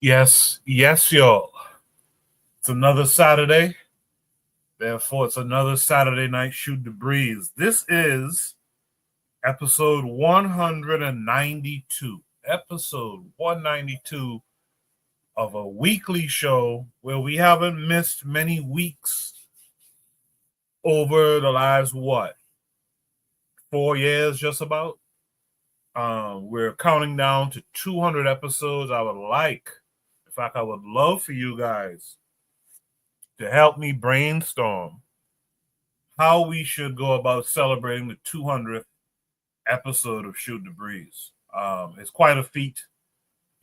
Yes, y'all. It's another Saturday. Therefore, it's another Saturday night Shoot the Breeze. This is episode 192. Episode 192 of a weekly show where we haven't missed many weeks over the last, 4 years just about. We're counting down to 200 episodes. I would love for you guys to help me brainstorm how we should go about celebrating the 200th episode of Shoot the Breeze. It's quite a feat,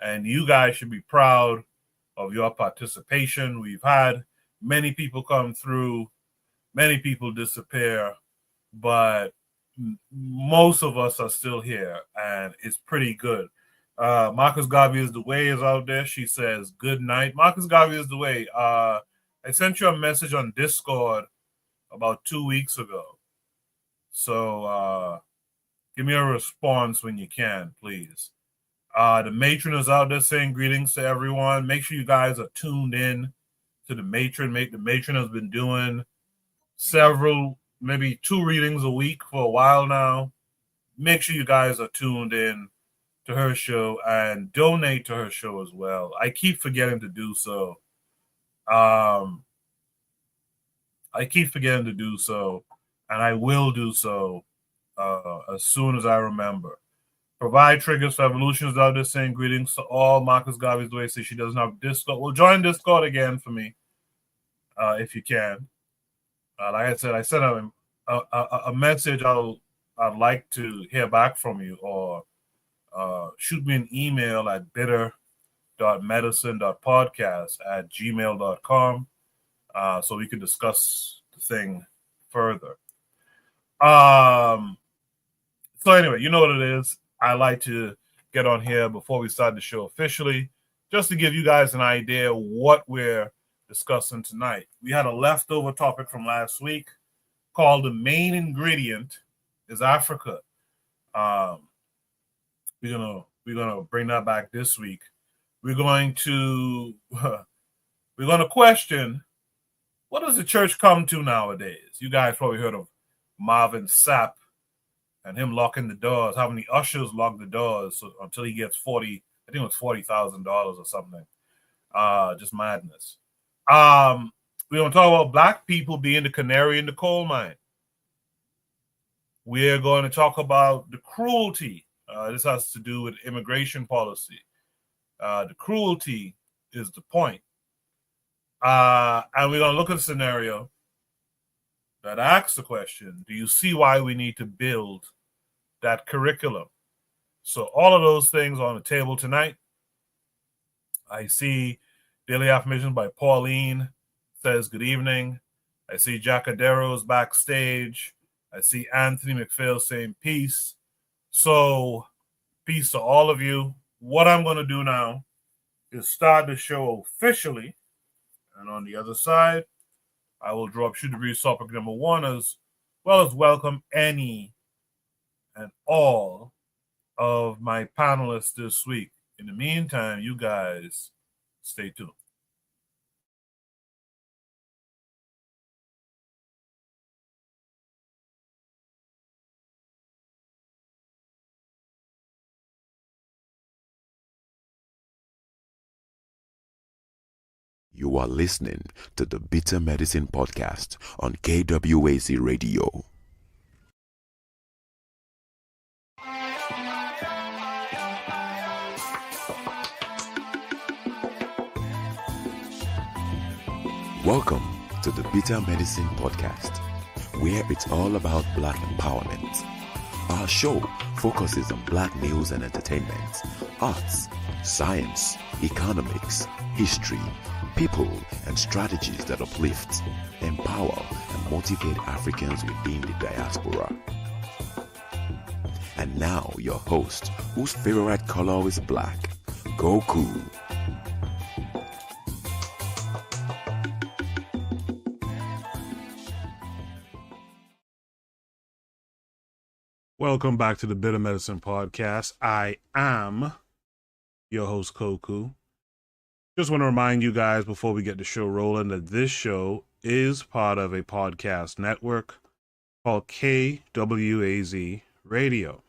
and you guys should be proud of your participation. We've had many people come through, many people disappear, but most of us are still here, and it's pretty good. Marcus Garvey is the way is out there. She says, good night. Marcus Garvey is the way. I sent you a message on Discord about 2 weeks ago. So give me a response when you can, please. The matron is out there saying greetings to everyone. Make sure you guys are tuned in to the matron. The matron has been doing several, maybe 2 readings a week for a while now. Make sure you guys are tuned in to her show and donate to her show as well. I keep forgetting to do so. And I will do so as soon as I remember. Provide triggers for evolutions out there saying greetings to all. Marcus Garvey's the way says she doesn't have Discord. Well, join Discord again for me if you can. Like I said, I sent a message. I'd like to hear back from you, or shoot me an email at bitter.medicine.podcast@gmail.com so we can discuss the thing further. So anyway, you know what it is. I like to get on here before we start the show officially, just to give you guys an idea what we're discussing tonight. We had a leftover topic from last week called the main ingredient is Africa. We're gonna bring that back this week. We're going to question, what does the church come to nowadays? You guys probably heard of Marvin Sapp and him locking the doors, having the ushers lock the doors until he gets $40,000 or something. Just madness. We're going to talk about black people being the canary in the coal mine. We're going to talk about the cruelty. This has to do with immigration policy. The cruelty is the point. And we're going to look at a scenario that asks the question, do you see why we need to build that curriculum? So all of those things on the table tonight. I see Daily Affirmations by Pauline says good evening. I see Jackadero's backstage. I see Anthony McPhail saying peace. So peace to all of you. What I'm going to do now is start the show officially. And on the other side, I will drop Shoot the Breeze topic number 1 as well as welcome any and all of my panelists this week. In the meantime, you guys stay tuned. You are listening to the Bitter Medicine Podcast on KWAZ Radio. Welcome to the Bitter Medicine Podcast, where it's all about Black empowerment. Our show focuses on Black news and entertainment, arts, science, economics, history, people, and strategies that uplift, empower, and motivate Africans within the diaspora. And now your host, whose favorite color is black, Goku. Welcome back to the Bitter Medicine Podcast. I am your host, Koku. Just want to remind you guys before we get the show rolling that this show is part of a podcast network called KWAZ Radio.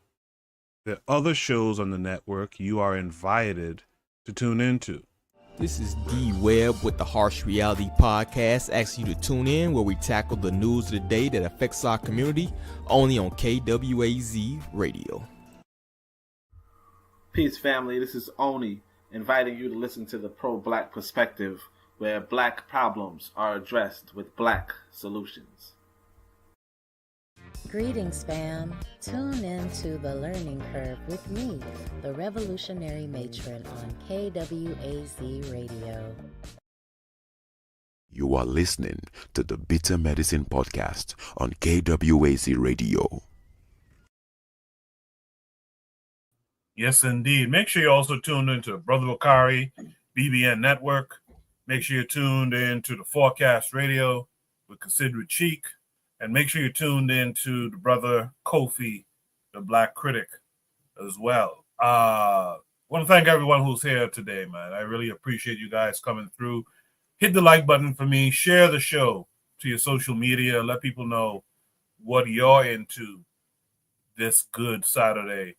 There are other shows on the network you are invited to tune into. This is D Webb with the Harsh Reality Podcast, asking you to tune in where we tackle the news of the day that affects our community, only on KWAZ Radio. Peace, family. This is Oni, inviting you to listen to the Pro-Black Perspective, where black problems are addressed with black solutions. Greetings, fam. Tune in to The Learning Curve with me, the Revolutionary Matron on KWAZ Radio. You are listening to the Bitter Medicine Podcast on KWAZ Radio. Yes, indeed. Make sure you also tune into Brother Bakari, BBN Network. Make sure you're tuned into the Forecast Radio with Considerate Cheek. And make sure you're tuned into the brother Kofi, the Black Critic, as well. I want to thank everyone who's here today, man. I really appreciate you guys coming through. Hit the like button for me. Share the show to your social media. Let people know what you're into this good Saturday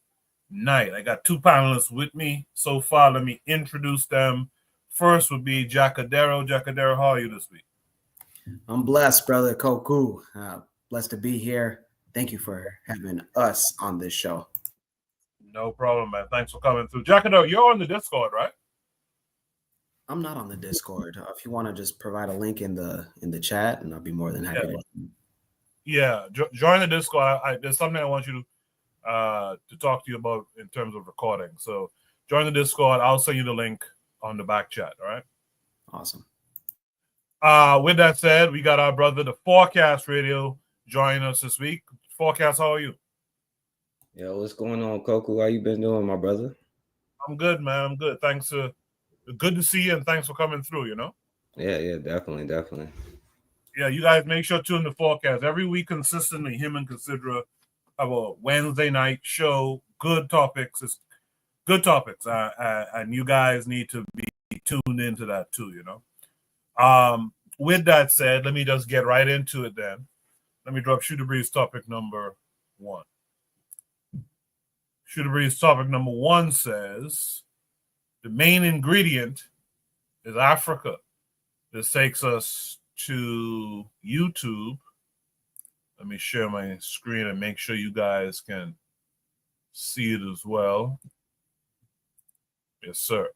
night. I got two panelists with me so far. Let me introduce them. First would be Jacadero. Jacadero, how are you this week? I'm blessed, brother Koku. Blessed to be here. Thank you for having us on this show. No problem, man. Thanks for coming through. Jacadero, you're on the Discord, right? I'm not on the Discord. If you want to just provide a link in the chat, and I'll be more than happy to. Yeah, join the Discord. There's something I want you to talk to you about in terms of recording. So join the Discord. I'll send you the link on the back chat. All right. Awesome. With that said, we got our brother, the Forecast Radio, joining us this week. Forecast, how are you? Yo, what's going on, Koku? How you been doing, my brother? I'm good, man. I'm good. Thanks. Good to see you, and thanks for coming through, you know? Yeah, definitely. Yeah, you guys make sure to tune in the Forecast. Every week, consistently, him and Considera have a Wednesday night show. Good topics. It's good topics. And you guys need to be tuned into that too, you know? With that said, let me just get right into it then. Let me drop Shooter Breeze topic number 1. Shooter Breeze topic number 1 says, the main ingredient is Africa. This takes us to YouTube. Let me share my screen and make sure you guys can see it as well. Yes, sir.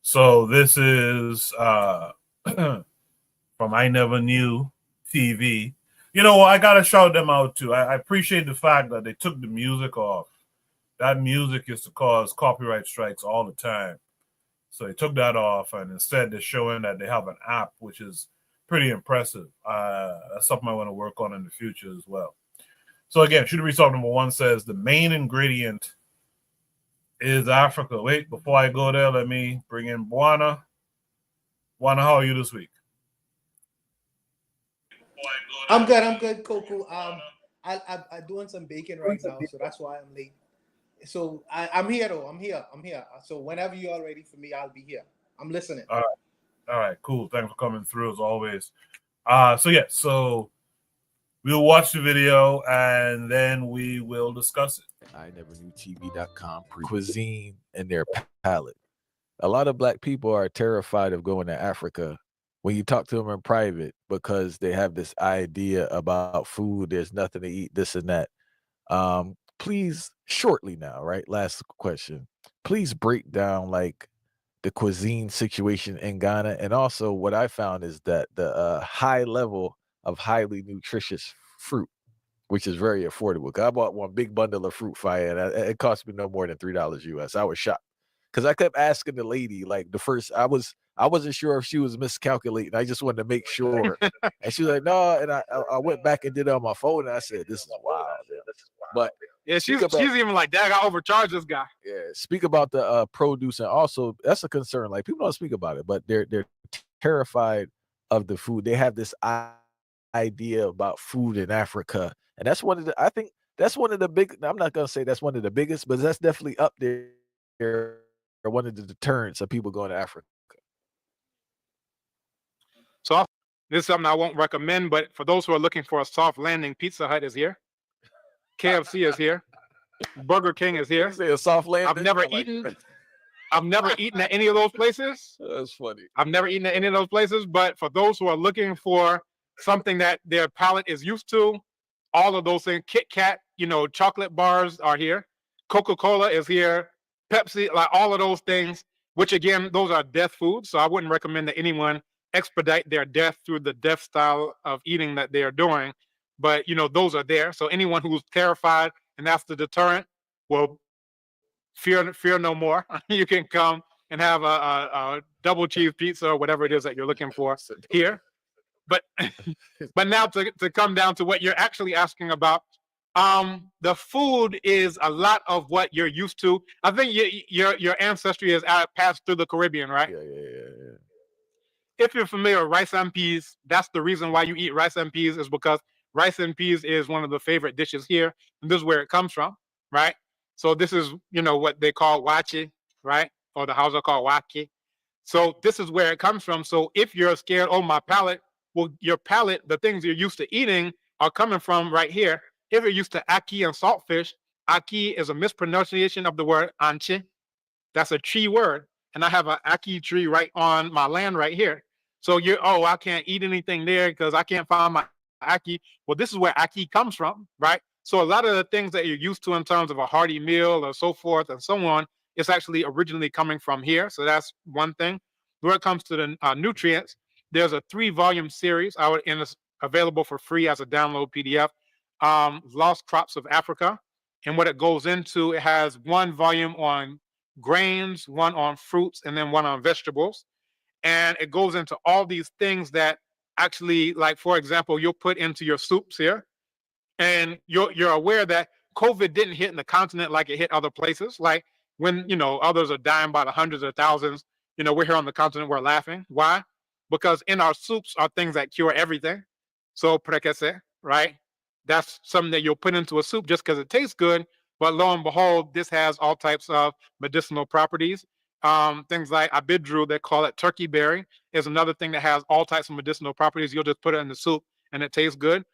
So this is from I Never Knew TV. You know, I got to shout them out too. I appreciate the fact that they took the music off. That music used to cause copyright strikes all the time. So they took that off, and instead they're showing that they have an app, which is pretty impressive. That's something I want to work on in the future as well. So again, Shooter Breeze number 1 says the main ingredient is Africa. Wait, before I go there, let me bring in Buana. Buana, how are you this week? I'm good, Coco. I'm doing some baking right now, so that's why I'm late. So I'm here though. I'm here. So whenever you are ready for me, I'll be here. I'm listening. All right, cool. Thanks for coming through as always. So we'll watch the video and then we will discuss it. I never knew TV.com cuisine and their palate. A lot of black people are terrified of going to Africa when you talk to them in private because they have this idea about food. There's nothing to eat, this and that. Please, shortly now, right? Last question. Please break down like the cuisine situation in Ghana. And also what I found is that the high level of highly nutritious fruit, which is very affordable. I bought one big bundle of fruit fire and it cost me no more than $3 US. I was shocked because I kept asking the lady, like the first, I wasn't sure if she was miscalculating. I just wanted to make sure. And she was like, no. And I went back and did it on my phone and I said, this is wild. But yeah, she's even like, Dad, I overcharged this guy. Yeah, speak about the produce, and also that's a concern. Like people don't speak about it, but they're terrified of the food. They have this idea about food in Africa, and that's one of the. I think that's one of the big. I'm not gonna say that's one of the biggest, but that's definitely up there. One of the deterrents of people going to Africa. Soft. This is something I won't recommend, but for those who are looking for a soft landing, Pizza Hut is here. KFC is here. Burger King is here. Say a soft landing. I've never eaten. I've never eaten at any of those places. That's funny. I've never eaten at any of those places, but for those who are looking for something that their palate is used to, all of those things, Kit Kat, chocolate bars are here. Coca-Cola is here. Pepsi, like all of those things, which again, those are death foods. So I wouldn't recommend that anyone expedite their death through the death style of eating that they are doing. But, those are there. So anyone who's terrified and that's the deterrent, well, fear no more. You can come and have a double cheese pizza or whatever it is that you're looking for here. But now to come down to what you're actually asking about, the food is a lot of what you're used to. I think your ancestry has passed through the Caribbean, right? Yeah. If you're familiar with rice and peas, that's the reason why you eat rice and peas, is because rice and peas is one of the favorite dishes here, and this is where it comes from, right? So this is, what they call wachi, right? Or the Hausa call waki. So this is where it comes from. So if you're scared, oh, my palate, well, your palate, the things you're used to eating are coming from right here. If you're used to aki and saltfish, aki is a mispronunciation of the word anche. That's a tree word. And I have an aki tree right on my land right here. So I can't eat anything there because I can't find my aki. Well, this is where aki comes from, right? So a lot of the things that you're used to in terms of a hearty meal or so forth and so on, it's actually originally coming from here. So that's one thing. When it comes to the nutrients, there's a 3-volume series and it's available for free as a download PDF, Lost Crops of Africa. And what it goes into, it has 1 volume on grains, 1 on fruits, and then 1 on vegetables. And it goes into all these things that actually, like, for example, you'll put into your soups here. And you're aware that COVID didn't hit in the continent like it hit other places. Like when, others are dying by the hundreds of thousands, we're here on the continent, we're laughing. Why? Because in our soups are things that cure everything. So prekese, right? That's something that you'll put into a soup just because it tastes good. But lo and behold, this has all types of medicinal properties. Things like abidru, they call it turkey berry, is another thing that has all types of medicinal properties. You'll just put it in the soup and it tastes good.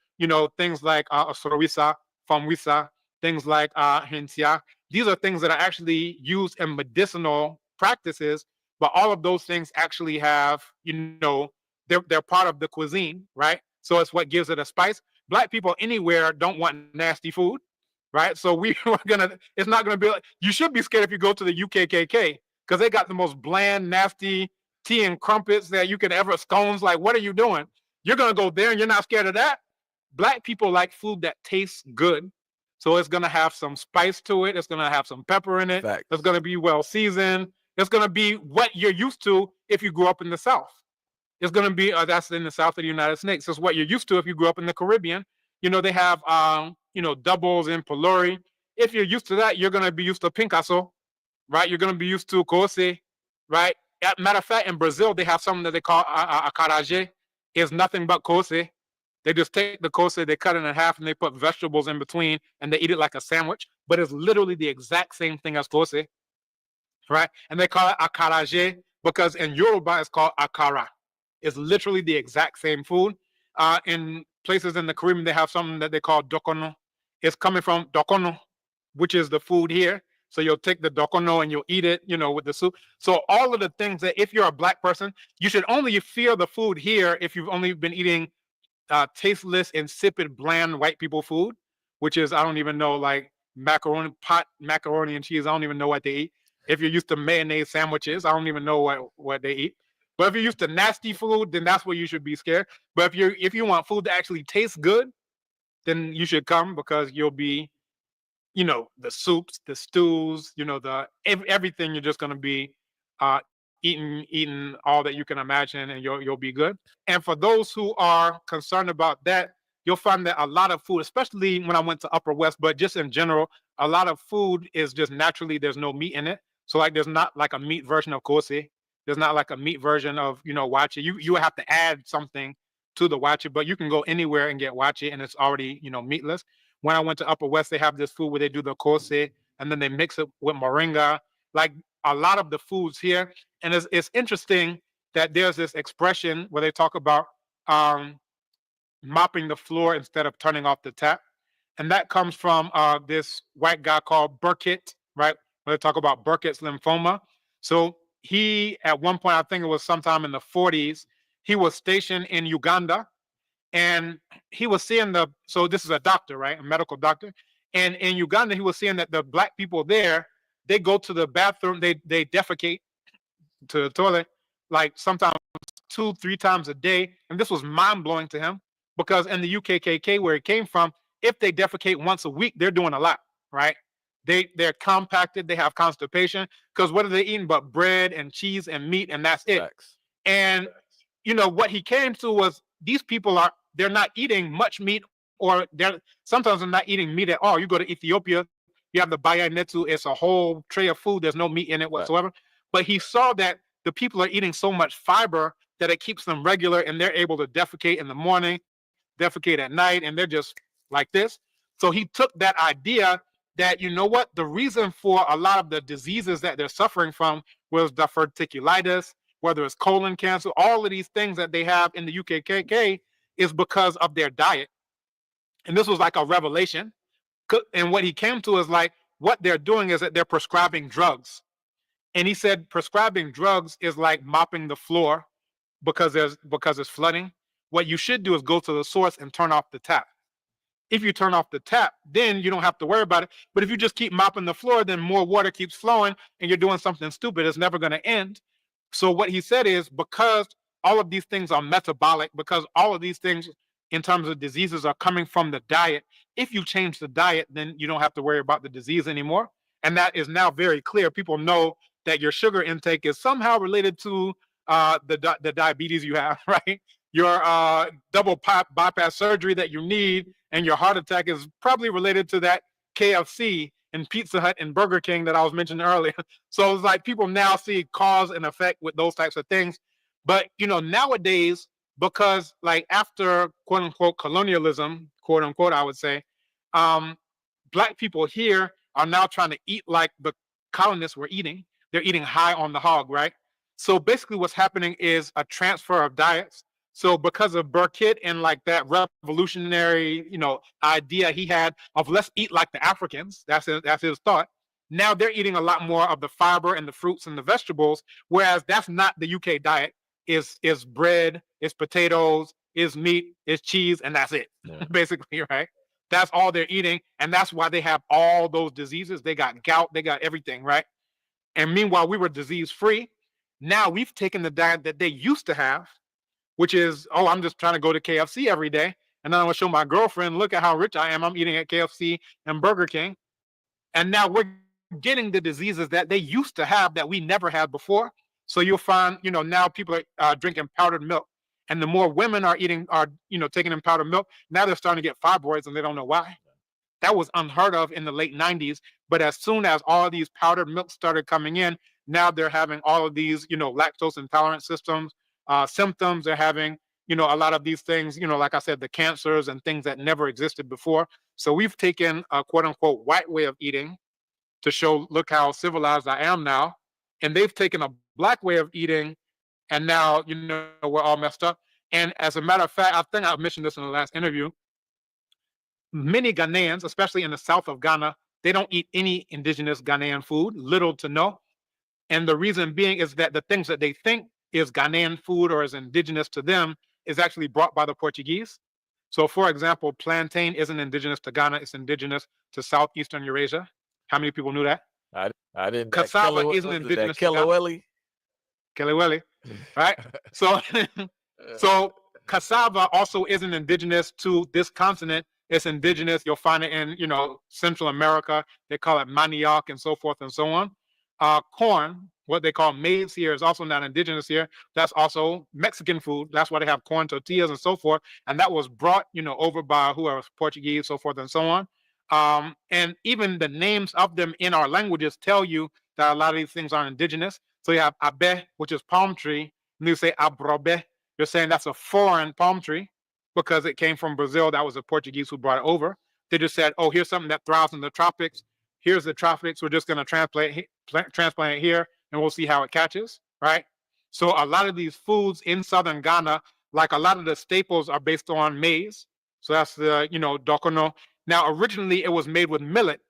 Things like sorowisa, famwisa, things like hensia. These are things that are actually used in medicinal practices, but all of those things actually have, they're part of the cuisine, right? So it's what gives it a spice. Black people anywhere don't want nasty food, right? So it's not gonna be like, you should be scared if you go to the UKKK because they got the most bland, nasty tea and crumpets that you can ever, scones. Like, what are you doing? You're gonna go there and you're not scared of that? Black people like food that tastes good. So it's going to have some spice to it. It's going to have some pepper in it. Facts. It's going to be well seasoned. It's going to be what you're used to if you grew up in the South. It's going to be, that's in the South of the United States. It's what you're used to if you grew up in the Caribbean. They have, doubles in Pelori. If you're used to that, you're going to be used to pincasso, right? You're going to be used to kose, right? Matter of fact, in Brazil, they have something that they call acarajé. It's nothing but kose. They just take the kose, they cut it in half, and they put vegetables in between, and they eat it like a sandwich. But it's literally the exact same thing as kose, right? And they call it acarajé because in Yoruba it's called akara. It's literally the exact same food. In places in the Caribbean, they have something that they call dokono. It's coming from dokono, which is the food here. So you'll take the dokono and you'll eat it, with the soup. So all of the things that if you're a Black person, you should only feel the food here if you've only been eating tasteless, insipid, bland white people food, which is, I don't even know, like macaroni and cheese. I don't even know what they eat. If you're used to mayonnaise sandwiches, I don't even know what they eat. But if you're used to nasty food, then that's where you should be scared. But if you want food that actually tastes good, then you should come because you'll be, the soups, the stews, everything. You're just going to be eating all that you can imagine, and you'll be good. And for those who are concerned about that, you'll find that a lot of food, especially when I went to Upper West, but just in general, a lot of food is just naturally, there's no meat in it. So like there's not like a meat version of kose. There's not like a meat version of, wachi. You have to add something to the wachi, but you can go anywhere and get wachi and it's already, meatless. When I went to Upper West, they have this food where they do the kose and then they mix it with moringa. Like a lot of the foods here. And it's interesting that there's this expression where they talk about mopping the floor instead of turning off the tap. And that comes from this white guy called Burkitt, right? Where they talk about Burkitt's lymphoma. So he, at one point, I think it was sometime in the 40s, he was stationed in Uganda, and he was seeing so this is a doctor, right? A medical doctor. And in Uganda, he was seeing that the black people there, they go to the bathroom, they defecate to the toilet, like sometimes 2-3 times a day. And this was mind blowing to him, because in the UKKK, where it came from, if they defecate once a week, they're doing a lot, right? They're compacted, they have constipation, because what are they eating but bread and cheese and meat, and that's it. Facts. And what he came to was, these people they're not eating much meat, or sometimes they're not eating meat at all. You go to Ethiopia, you have the bayanetu, it's a whole tray of food, there's no meat in it whatsoever. Right. But he saw that the people are eating so much fiber that it keeps them regular, and they're able to defecate in the morning, defecate at night, and they're just like this. So he took that idea that, the reason for a lot of the diseases that they're suffering from was the diverticulitis, whether it's colon cancer, all of these things that they have in the UKKK is because of their diet. And this was like a revelation. And what he came to is like, what they're doing is that they're prescribing drugs. And he said prescribing drugs is like mopping the floor because it's flooding. What you should do is go to the source and turn off the tap. If you turn off the tap, then you don't have to worry about it. But if you just keep mopping the floor, then more water keeps flowing and you're doing something stupid. It's never going to end. So what he said is, because all of these things are metabolic, because all of these things in terms of diseases are coming from the diet, if you change the diet, then you don't have to worry about the disease anymore. And that is now very clear. People know that your sugar intake is somehow related to the diabetes you have, right? Your double bypass surgery that you need, and your heart attack is probably related to that KFC and Pizza Hut and Burger King that I was mentioning earlier. So it's like people now see cause and effect with those types of things. But, nowadays, because like after quote unquote colonialism, quote unquote, I would say, Black people here are now trying to eat like the colonists were eating. They're eating high on the hog, right? So basically what's happening is a transfer of diets. So because of Burkitt and like that revolutionary, idea he had of let's eat like the Africans, that's his thought. Now they're eating a lot more of the fiber and the fruits and the vegetables, whereas that's not the UK diet. Is bread, is potatoes, is meat, is cheese, and that's it. Yeah. Basically, right? That's all they're eating, and that's why they have all those diseases. They got gout, they got everything, right? And meanwhile, we were disease-free. Now we've taken the diet that they used to have, which is, I'm just trying to go to KFC every day. And then I'm going to show my girlfriend, look at how rich I am. I'm eating at KFC and Burger King. And now we're getting the diseases that they used to have that we never had before. So you'll find, now people are drinking powdered milk. And the more women are taking in powdered milk, now they're starting to get fibroids and they don't know why. That was unheard of in the late 90s. But as soon as all of these powdered milks started coming in, now they're having all of these, lactose intolerant symptoms. They're having, a lot of these things, like I said, the cancers and things that never existed before. So we've taken a quote unquote white way of eating to show, look how civilized I am now. And they've taken a Black way of eating. And now, we're all messed up. And as a matter of fact, I think I mentioned this in the last interview. Many Ghanaians, especially in the south of Ghana, they don't eat any indigenous Ghanaian food, little to no. And the reason being is that the things that they think is Ghanaian food or is indigenous to them is actually brought by the Portuguese. So, for example, plantain isn't indigenous to Ghana, it's indigenous to Southeastern Eurasia. How many people knew that? I didn't. Cassava isn't indigenous to Ghana. Kelewele, right? So cassava also isn't indigenous to this continent. It's indigenous. You'll find it in, Central America. They call it manioc and so forth and so on. Corn, what they call maize here, is also not indigenous here. That's also Mexican food. That's why they have corn tortillas and so forth. And that was brought, over by whoever, Portuguese, so forth and so on. And even the names of them in our languages tell you that a lot of these things are indigenous. So you have abe, which is palm tree. And you say abrobe. You're saying that's a foreign palm tree because it came from Brazil. That was the Portuguese who brought it over. They just said, here's something that thrives in the tropics. Here's the tropics. We're just going to transplant it here, and we'll see how it catches, right? So a lot of these foods in southern Ghana, like a lot of the staples are based on maize. So that's the, dokono. Now, originally it was made with millet,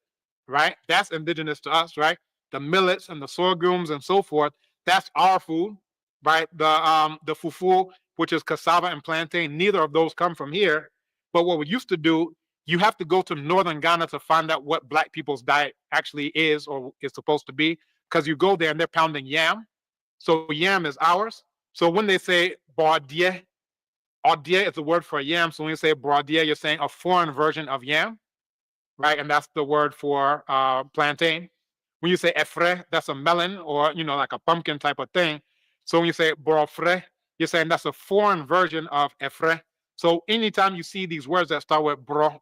right? That's indigenous to us, right? The millets and the sorghums and so forth, that's our food, right? The fufu, which is cassava and plantain, neither of those come from here. But what we used to do, you have to go to northern Ghana to find out what black people's diet actually is or is supposed to be, because you go there and they're pounding yam. So yam is ours. So when they say bordie, odie is the word for yam. So when you say bordie, you're saying a foreign version of yam, right? And that's the word for plantain. When you say efre, that's a melon or, like a pumpkin type of thing. So when you say brofre, you're saying that's a foreign version of efre. So anytime you see these words that start with bro,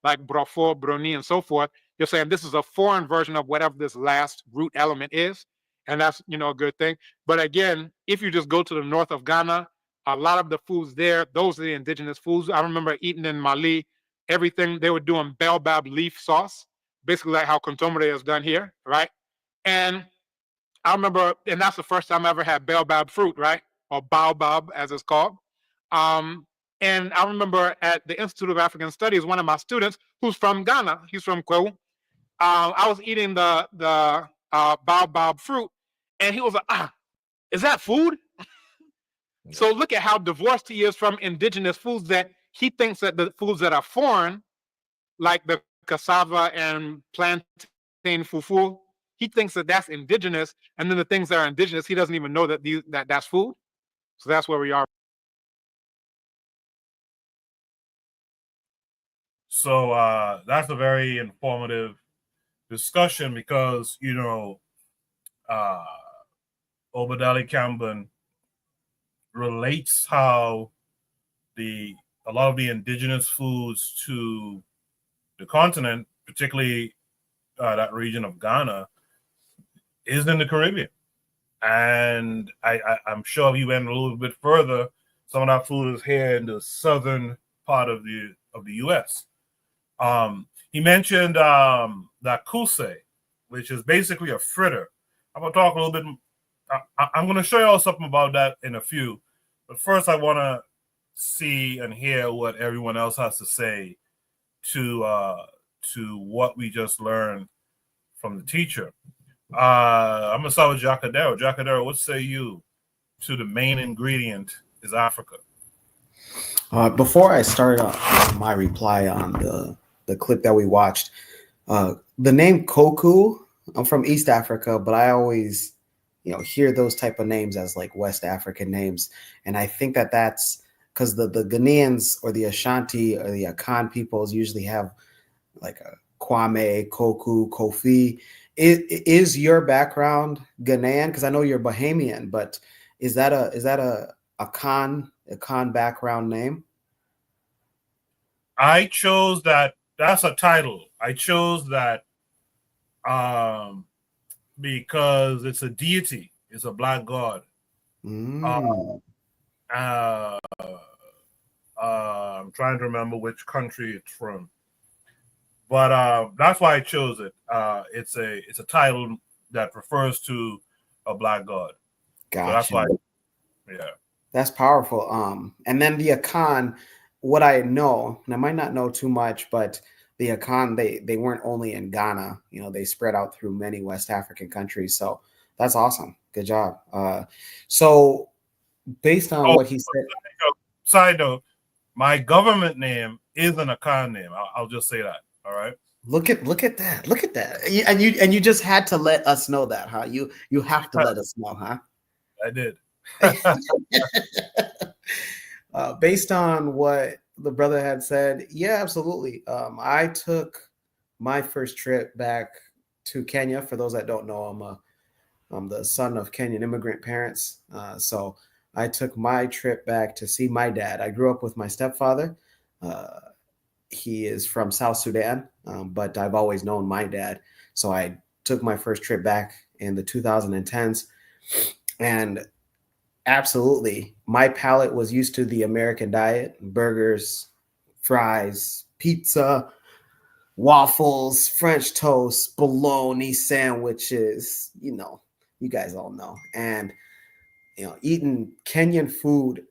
like brofo, broni, and so forth, you're saying this is a foreign version of whatever this last root element is. And that's, a good thing. But again, if you just go to the north of Ghana, a lot of the foods there, those are the indigenous foods. I remember eating in Mali, everything they were doing baobab leaf sauce, basically like how contomere is done here, right? And I remember, and that's the first time I ever had baobab fruit, right? Or baobab, as it's called. And I remember at the Institute of African Studies, one of my students who's from Ghana, he's from KWAZ. I was eating the baobab fruit, and he was like, is that food? So look at how divorced he is from indigenous foods, that he thinks that the foods that are foreign, like the cassava and plantain fufu, he thinks that that's indigenous, and then the things that are indigenous, he doesn't even know that that's food. So that's where we are. So that's a very informative discussion because Obadali Campbell relates how a lot of the indigenous foods to the continent, particularly that region of Ghana, is in the Caribbean. And I'm sure if you went a little bit further, some of that food is here in the southern part of the U.S. He mentioned that kuse, which is basically a fritter. I'm gonna talk a little bit. I'm gonna show y'all something about that in a few, but first I want to see and hear what everyone else has to say to what we just learned from the teacher. I'm gonna start with Jacadero. Jacadero, what say you to the main ingredient is Africa? Before I start my reply on the clip that we watched, the name Koku, I'm from East Africa, but I always hear those type of names as like West African names, and I think that that's because the Ghanaians or the Ashanti or the Akan peoples usually have like a Kwame, Koku, Kofi. Is your background Ghanaian? Because I know you're Bahamian, but is that a Akan background name? I chose that. That's a title. I chose that because it's a deity. It's a black god. I'm trying to remember which country it's from, but that's why I chose it. It's a title that refers to a black god. Gotcha. So that's why, yeah. That's powerful. And then the Akan, what I know, and I might not know too much, but the Akan, they weren't only in Ghana. They spread out through many West African countries. So that's awesome. Good job. So based on what he said. Side note, my government name is an Akan name. I'll just say that. All right. Look at that. Look at that. And you just had to let us know that, huh? You have to let us know, huh? I did. Based on what the brother had said, yeah, absolutely. I took my first trip back to Kenya. For those that don't know, I'm the son of Kenyan immigrant parents. So I took my trip back to see my dad. I grew up with my stepfather. He is from South Sudan, but I've always known my dad. So I took my first trip back in the 2010s. And absolutely, my palate was used to the American diet: burgers, fries, pizza, waffles, French toast, bologna sandwiches. You guys all know. And eating Kenyan food,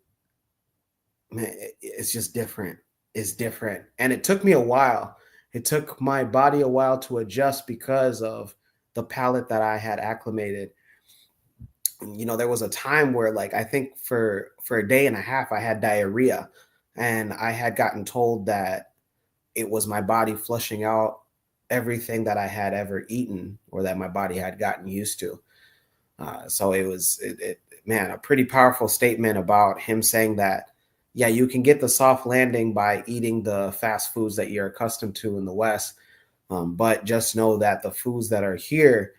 man, it's just different. It's different. And it took me a while. It took my body a while to adjust because of the palate that I had acclimated. There was a time where, like, I think for a day and a half, I had diarrhea, and I had gotten told that it was my body flushing out everything that I had ever eaten or that my body had gotten used to. So it was, man, a pretty powerful statement about him saying that, yeah, you can get the soft landing by eating the fast foods that you're accustomed to in the West. But just know that the foods that are here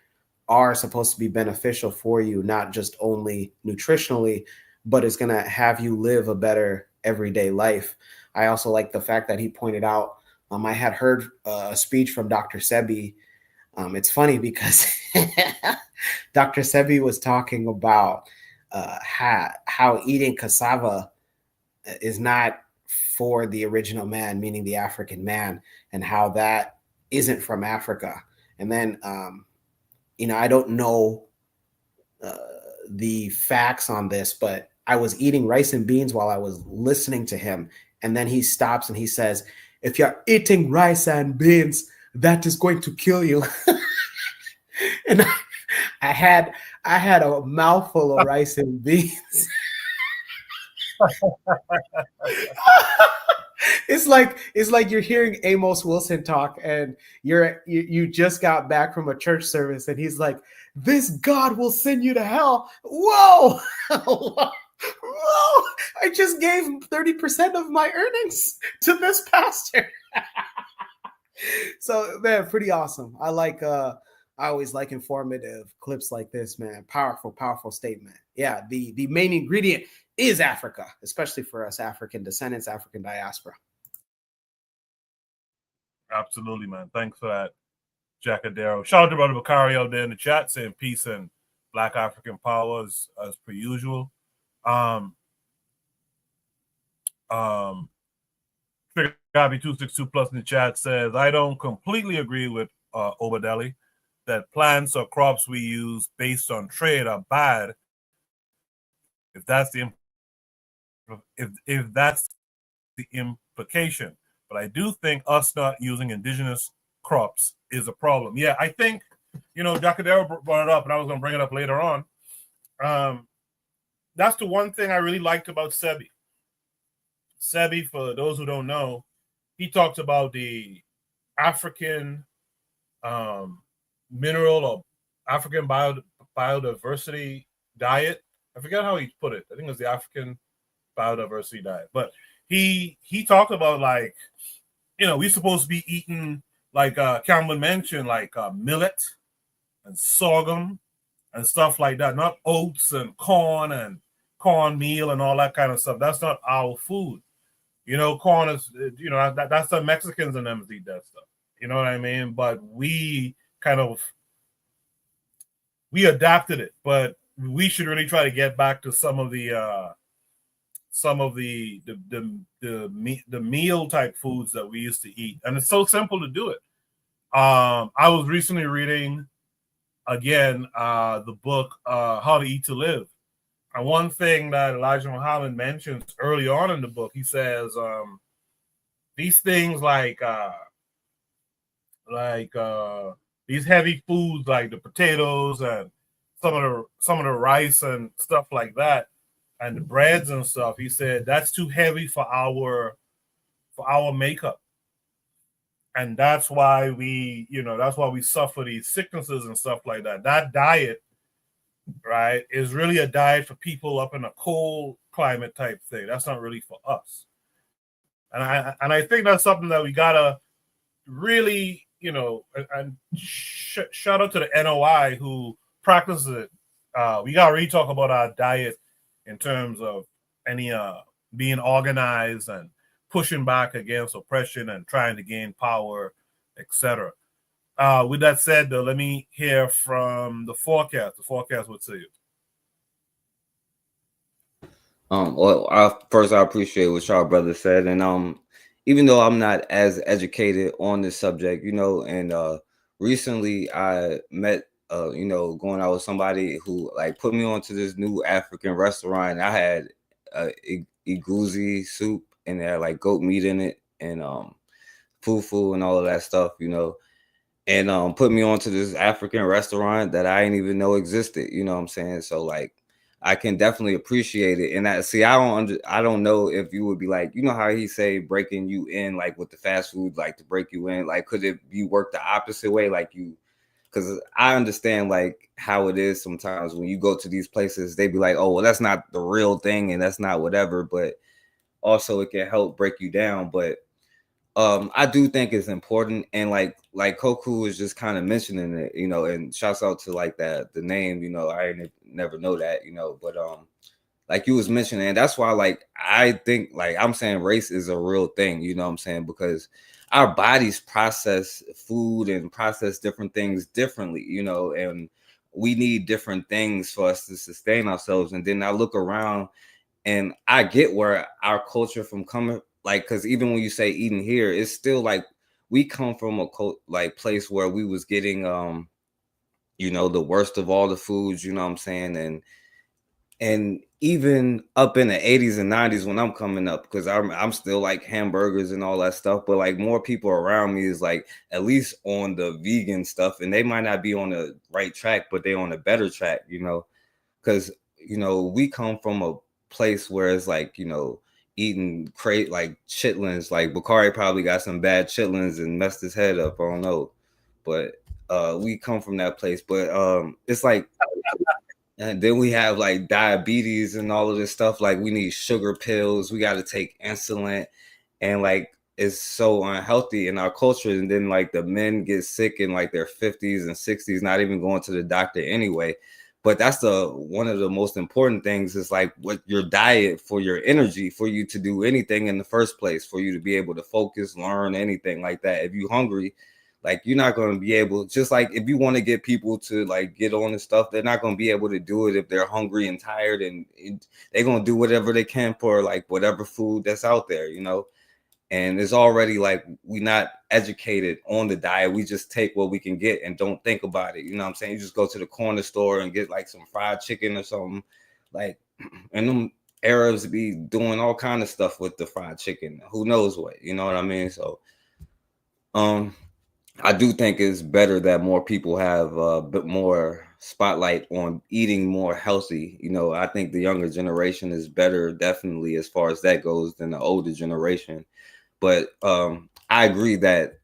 are supposed to be beneficial for you, not just only nutritionally, but it's going to have you live a better everyday life. I also like the fact that he pointed out, I had heard a speech from Dr. Sebi. It's funny because Dr. Sebi was talking about how eating cassava is not for the original man, meaning the African man, and how that isn't from Africa. And then, I don't know the facts on this, but I was eating rice and beans while I was listening to him. And then he stops and he says, if you're eating rice and beans, that is going to kill you. And I had a mouthful of rice and beans. It's like you're hearing Amos Wilson talk, and you just got back from a church service, and he's like, "This God will send you to hell." Whoa, whoa! I just gave 30% of my earnings to this pastor. So, man, pretty awesome. I always like informative clips like this, man. Powerful statement. Yeah, the main ingredient is Africa, especially for us African descendants, African diaspora. Absolutely, man. Thanks for that, Jackadero. Shout out to Brother Bakari out there in the chat saying peace and Black African power as per usual. Trigger Gabi 262 plus in the chat says, I don't completely agree with Obadeli that plants or crops we use based on trade are bad. If that's the implication. But I do think us not using indigenous crops is a problem. Yeah, I think, Jacadero brought it up, and I was going to bring it up later on. That's the one thing I really liked about Sebi. Sebi, for those who don't know, he talks about the African mineral or African biodiversity diet. I forget how he put it. I think it was the African biodiversity diet. But he talked about, like, we're supposed to be eating, like Cameron mentioned, like millet and sorghum and stuff like that. Not oats and cornmeal and all that kind of stuff. That's not our food. Corn is, that's the Mexicans and them eat that stuff. You know what I mean? But we adapted it. But we should really try to get back to some of the meal type foods that we used to eat, and it's so simple to do it. I was recently reading again the book How to Eat to Live, and one thing that Elijah Muhammad mentions early on in the book, he says these things like these heavy foods like the potatoes and some of the rice and stuff like that, and the breads and stuff, he said that's too heavy for our makeup. And that's why we suffer these sicknesses and stuff like that. That diet, right, is really a diet for people up in a cold climate type thing. That's not really for us. And I think that's something that we gotta really, and shout out to the NOI who practices it. We gotta really talk about our diet in terms of any being organized and pushing back against oppression and trying to gain power, etc. With that said, though, let me hear from the forecast. The forecast would say it. First, I appreciate what y'all brother said, and even though I'm not as educated on this subject, and recently I met you know, going out with somebody who like put me onto this new African restaurant. I had iguzi soup and there like goat meat in it and fufu and all of that stuff, you know, and put me onto this African restaurant that I didn't even know existed. You know what I'm saying? So like, I can definitely appreciate it. And I don't know if you would be like, you know how he say breaking you in like with the fast food, like to break you in, like could it be work the opposite way, like you? Because I understand like how it is sometimes when you go to these places, they be like, oh, well, that's not the real thing and that's not whatever. But also it can help break you down. But I do think it's important, and like Koku is just kind of mentioning it, you know, and shouts out to like that the name, you know, I never know that, you know, but like you was mentioning, and that's why like I think like I'm saying race is a real thing, you know what I'm saying, because our bodies process food and process different things differently, you know, and we need different things for us to sustain ourselves. And then I look around and I get where our culture from coming, like, because even when you say eating here, it's still like we come from a like place where we was getting you know, the worst of all the foods, you know what I'm saying, and even up in the 80s and 90s when I'm coming up, because I'm still like hamburgers and all that stuff, but like more people around me is like at least on the vegan stuff, and they might not be on the right track, but they on a better track, you know, because you know we come from a place where it's like, you know, eating crate like chitlins, like Bakari probably got some bad chitlins and messed his head up, I don't know, but we come from that place, but it's like, and then we have like diabetes and all of this stuff. Like we need sugar pills. We got to take insulin, and like it's so unhealthy in our culture. And then like the men get sick in like their 50s and 60s, not even going to the doctor anyway. But that's the one of the most important things is like what your diet for your energy, for you to do anything in the first place, for you to be able to focus, learn anything like that. If you're hungry, like you're not going to be able, just like if you want to get people to like get on and stuff, they're not going to be able to do it if they're hungry and tired, and they're going to do whatever they can for like whatever food that's out there, you know. And it's already like we're not educated on the diet. We just take what we can get and don't think about it. You know what I'm saying? You just go to the corner store and get like some fried chicken or something. Like, and them Arabs be doing all kind of stuff with the fried chicken. Who knows what? You know what I mean? So, I do think it's better that more people have a bit more spotlight on eating more healthy. You know, I think the younger generation is better, definitely, as far as that goes, than the older generation. But I agree that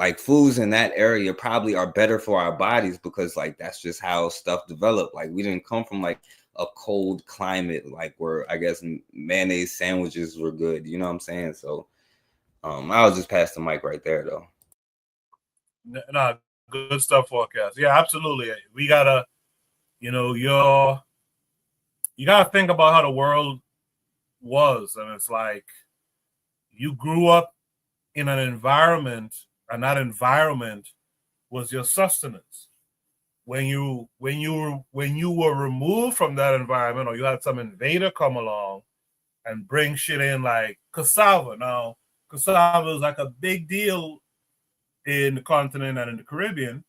like foods in that area probably are better for our bodies because like that's just how stuff developed. Like we didn't come from like a cold climate, like where I guess mayonnaise sandwiches were good. You know what I'm saying? So I'll just pass the mic right there though. No, good stuff, forecast. Yeah, absolutely. We gotta, you know, you gotta think about how the world was, and it's like you grew up in an environment, and that environment was your sustenance. When you were removed from that environment, or you had some invader come along and bring shit in like cassava. Now, cassava is like a big deal in the continent and in the Caribbean,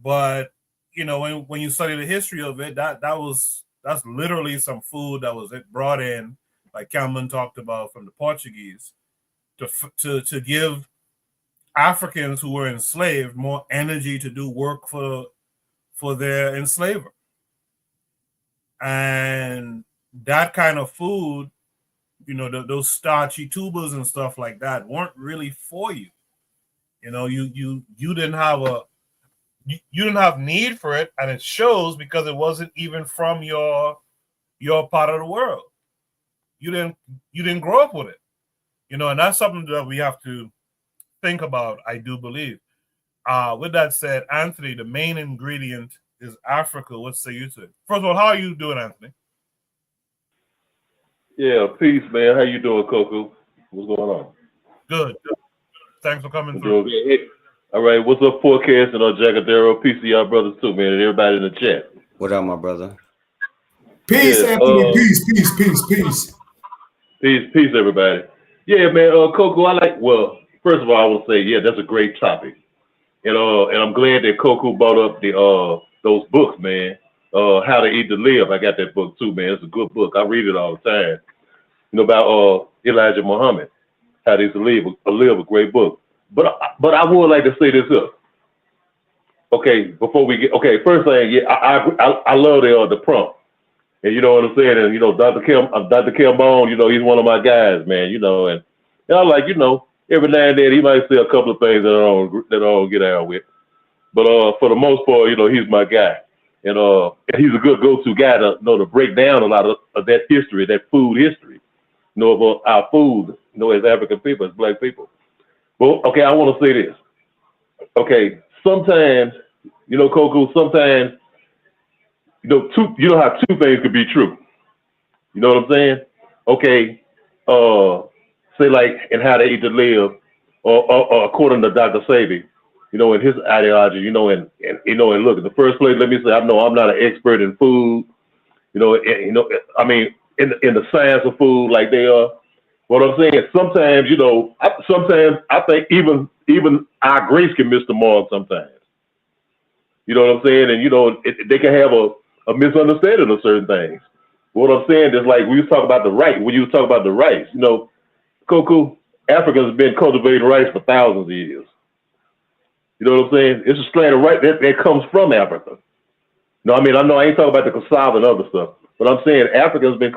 but you know when you study the history of it, that's literally some food that was brought in, like Cameron talked about, from the Portuguese to give Africans who were enslaved more energy to do work for their enslaver. And that kind of food, you know, those starchy tubers and stuff like that weren't really for you. You know, you didn't have you didn't have need for it, and it shows because it wasn't even from your part of the world. You didn't grow up with it. You know, and that's something that we have to think about, I do believe. With that said, Anthony, the main ingredient is Africa. What say you to it? First of all, how are you doing, Anthony? Yeah, peace, man. How you doing, Coco? What's going on? Good. Thanks for coming I'm through. doing good. Hey, all right, what's up, Forecast and Jagadero? Peace to y'all brothers too, man, and everybody in the chat. What up, my brother? Peace, Yeah, Anthony. Peace. Peace, everybody. Yeah, man. Coco, I like. Well, first of all, I will say, yeah, that's a great topic, and I'm glad that Coco brought up those books, man. How to Eat to Live. I got that book too, man. It's a good book. I read it all the time. You know about Elijah Muhammad, How to Eat to Live, a great book. But I would like to say this up. Okay, before we get first thing, yeah, I love the prompt, and you know what I'm saying, and you know Dr. Kim Bone, you know he's one of my guys, man, you know, and I like, you know, every now and then he might say a couple of things that I don't get out with, but for the most part, you know, he's my guy, and he's a good go-to guy to break down a lot of that history, that food history, you know, about our food, you know, as African people, as Black people. Well, okay, I want to say this. Okay, sometimes, you know, Coco, sometimes, you know how two things could be true. You know what I'm saying? Okay, say like in How to Eat to Live, or according to Dr. Sebi, you know, in his ideology, you know, and look, in the first place, let me say, I know I'm not an expert in food, I mean, in the science of food like they are. What I'm saying is sometimes, you know, I think even our grace can miss the mark sometimes. You know what I'm saying? And, you know, they can have a misunderstanding of certain things. What I'm saying is like when you talk about the rice, you know, Coco, Africans have been cultivating rice for thousands of years. You know what I'm saying? It's a strain of rice that comes from Africa. No, I mean, I know I ain't talking about the cassava and other stuff, but I'm saying Africans been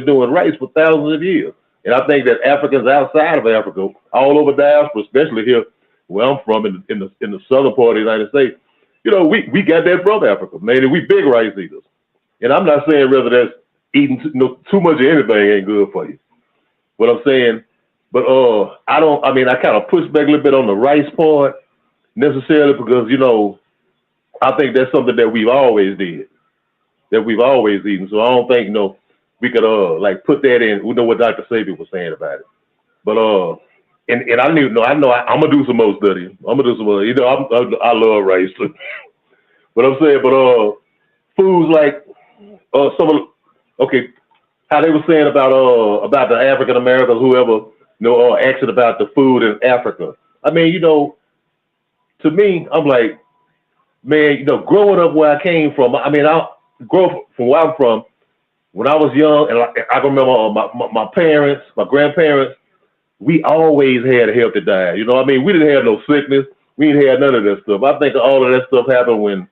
doing rice for thousands of years. And I think that Africans outside of Africa, all over diaspora, especially here where I'm from in the southern part of the United States, you know, we got that from Africa, man. And we big rice eaters. And I'm not saying whether that's eating too much of anything ain't good for you. What I'm saying, but I kind of push back a little bit on the rice part necessarily because, you know, I think that's something that we've always did, that we've always eaten. So I don't think, you know, we could like put that in. We know what Dr. Sabi was saying about it, but and I need to know. I'm gonna do some more studying. I'm gonna do some more. You know, I love rice, but I'm saying, foods like how they were saying about the African Americans, whoever, you know, asking about the food in Africa. I mean, you know, to me, I'm like, man, you know, growing up where I came from. I mean, I grew up from where I'm from. When I was young, and I can remember my parents, my grandparents, we always had a healthy diet. You know what I mean? We didn't have no sickness. We didn't have none of that stuff. I think all of that stuff happened when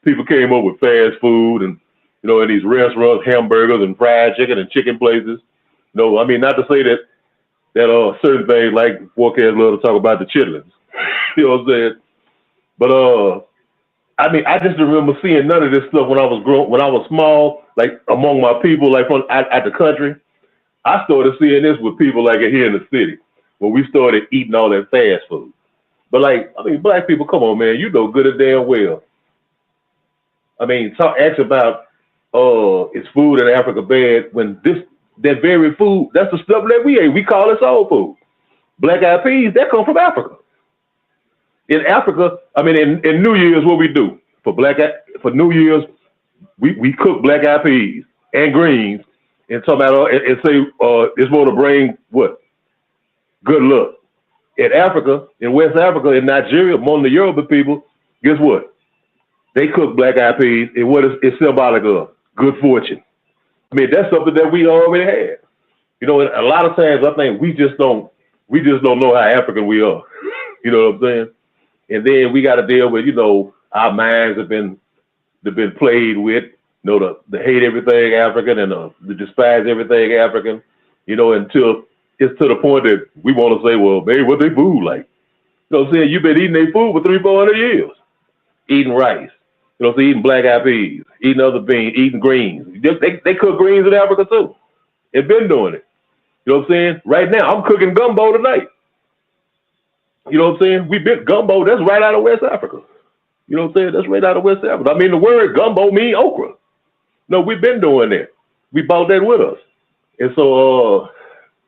people came up with fast food and, you know, in these restaurants, hamburgers and fried chicken and chicken places. You know, I mean, not to say that certain things like forecast love to talk about the chitlins. You know what I'm saying? But I mean, I just remember seeing none of this stuff when I was small, like among my people, like from at the country. I started seeing this with people like here in the city, when we started eating all that fast food. But like, I mean, Black people, come on, man, you know good and damn well. I mean, ask about is food in Africa bad when that very food, that's the stuff that we ate. We call it soul food. Black eyed peas, that come from Africa. In Africa, I mean, in New Year's, what we do for New Year's, we cook black eyed peas and greens and talk about and say it's going to bring what? Good luck. In Africa, in West Africa, in Nigeria, among the Yoruba people, guess what? They cook black eyed peas and what is it's symbolic of? Good fortune. I mean, that's something that we already had. You know, a lot of times I think we just don't know how African we are. You know what I'm saying? And then we got to deal with, you know, our minds have been played with, you know, the hate everything African and the despise everything African, you know, until it's to the point that we want to say, well, maybe what they food like? You know what I'm saying? You've been eating their food for 300-400 years, eating rice, you know, so eating black eyed peas, eating other beans, eating greens. They cook greens in Africa too. They've been doing it. You know what I'm saying? Right now, I'm cooking gumbo tonight. You know what I'm saying? We bit gumbo, that's right out of West Africa. You know what I'm saying? That's right out of West Africa. I mean, the word gumbo means okra. No, we've been doing that. We bought that with us. And so,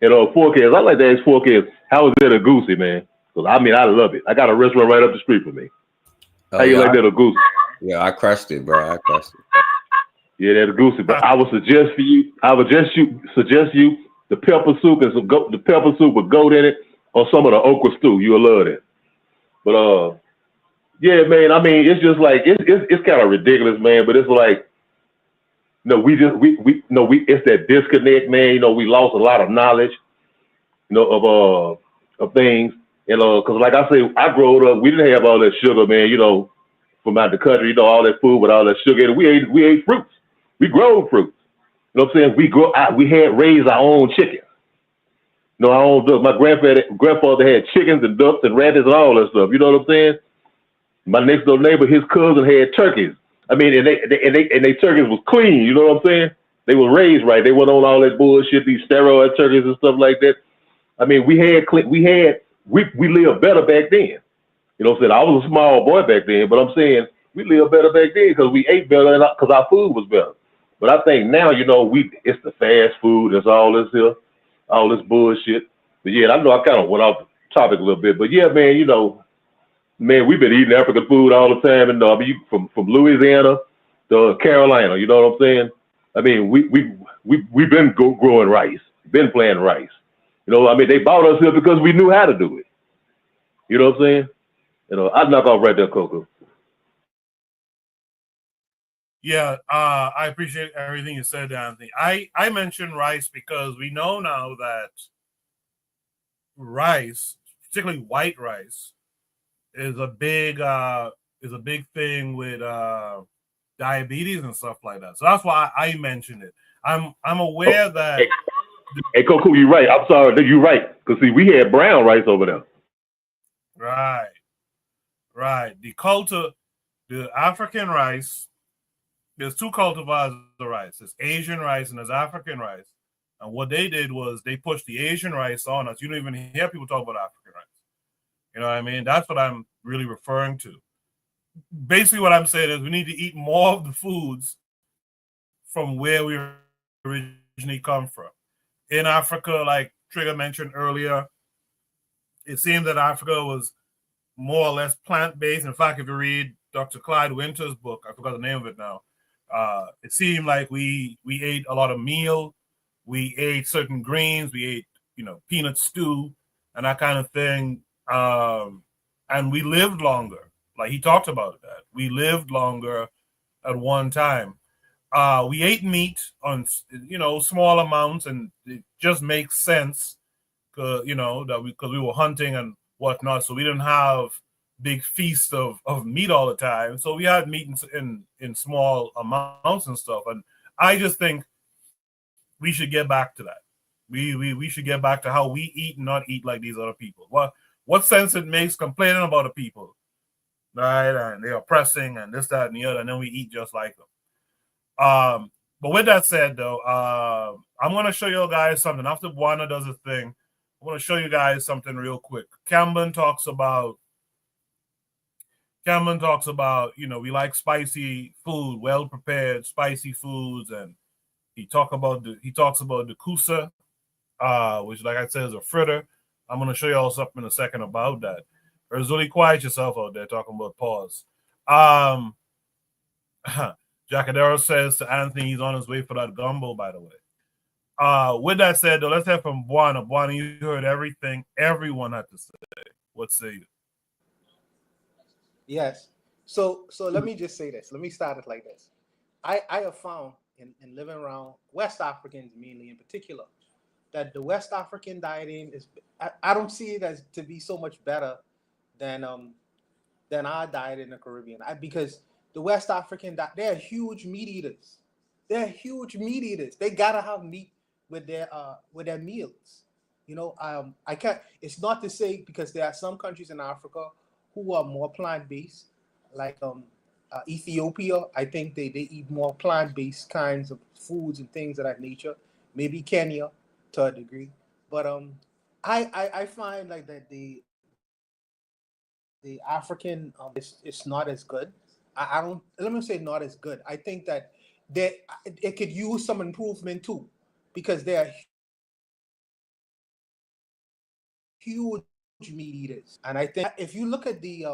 forecast, I like to ask forecast, how is that a goosey, man? Because, I mean, I love it. I got a restaurant right up the street from me. How you like that a goosey? Yeah, I crushed it, bro. I crushed it. Yeah, that's a goosey. But I would suggest you the pepper soup and the pepper soup with goat in it, or some of the okra stew. You'll love that. But Yeah, man. I mean, it's just like it's kind of ridiculous, man. But it's like, no, we no, we it's that disconnect, man. You know, we lost a lot of knowledge, you know, of things, and because like I say, I grew up, we didn't have all that sugar, man. You know, from out the country, you know, all that food with all that sugar, and we ate fruits, we grow fruits. You know what I'm saying? We had raised our own chicken. You know, our own ducks. My grandfather had chickens and ducks and rabbits and all that stuff. You know what I'm saying? My next door neighbor, his cousin had turkeys. I mean, and they turkeys was clean. You know what I'm saying? They were raised right. They weren't on all that bullshit, these steroid turkeys and stuff like that. I mean, we lived better back then. You know what I'm saying? I was a small boy back then, but I'm saying we lived better back then because we ate better and because our food was better. But I think now, you know, it's the fast food. It's all this here, all this bullshit. But yeah, I know I kind of went off the topic a little bit, but yeah, man, you know, man, we've been eating African food all the time, and I mean, from Louisiana to Carolina. You know what I'm saying? I mean, we've been growing rice, been planting rice. You know, I mean, they bought us here because we knew how to do it. You know what I'm saying? You know, I'd knock off right there, Coco. Yeah, I appreciate everything you said, Anthony. I mentioned rice because we know now that rice, particularly white rice, is a big thing with diabetes and stuff like that. So that's why I mentioned it. I'm aware that. Hey, Coco, you're right. I'm sorry, you're right. Because see, we had brown rice over there. Right. The African rice. There's two cultivars of rice. There's Asian rice and there's African rice. And what they did was they pushed the Asian rice on us. You don't even hear people talk about African rice. You know what I mean? That's what I'm really referring to. Basically, what I'm saying is we need to eat more of the foods from where we originally come from. In Africa, like Trigger mentioned earlier, it seemed that Africa was more or less plant-based. In fact, if you read Dr. Clyde Winter's book, I forgot the name of it now, it seemed like we ate a lot of meal, we ate certain grains, we ate, you know, peanut stew and that kind of thing, and we lived longer. Like he talked about that, we lived longer at one time. We ate meat on, you know, small amounts, and it just makes sense, you know, that because we were hunting and whatnot, so we didn't have big feast of meat all the time. So we had meat in small amounts and stuff. And I just think we should get back to that. We should get back to how we eat and not eat like these other people. What sense it makes complaining about the people, right? And they're oppressing and this, that, and the other, and then we eat just like them. But with that said, though, I'm gonna show you guys something. After Buana does a thing, I'm gonna show you guys something real quick. Camden talks about, you know, we like spicy food, well prepared, spicy foods, and he talks about the kusa, which, like I said, is a fritter. I'm gonna show you all something in a second about that. Really quiet yourself out there talking about pause. Jacadero says to Anthony he's on his way for that gumbo, by the way. With that said, though, let's hear from Buana. Buana, you heard everything everyone had to say. What say you? Yes. So let me just say this. Let me start it like this. I have found in living around West Africans mainly in particular that the West African dieting is, I don't see it as to be so much better than our diet in the Caribbean. Because the West African diet, they're huge meat eaters. They're huge meat eaters. They gotta have meat with their meals. You know, I can't. It's not to say, because there are some countries in Africa who are more plant-based, like Ethiopia. I think they eat more plant-based kinds of foods and things of that nature. Maybe Kenya to a degree, but I find like that the African it's not as good. I don't, let me say not as good. I think that it could use some improvement too, because they're huge meat eaters, and I think if you look at the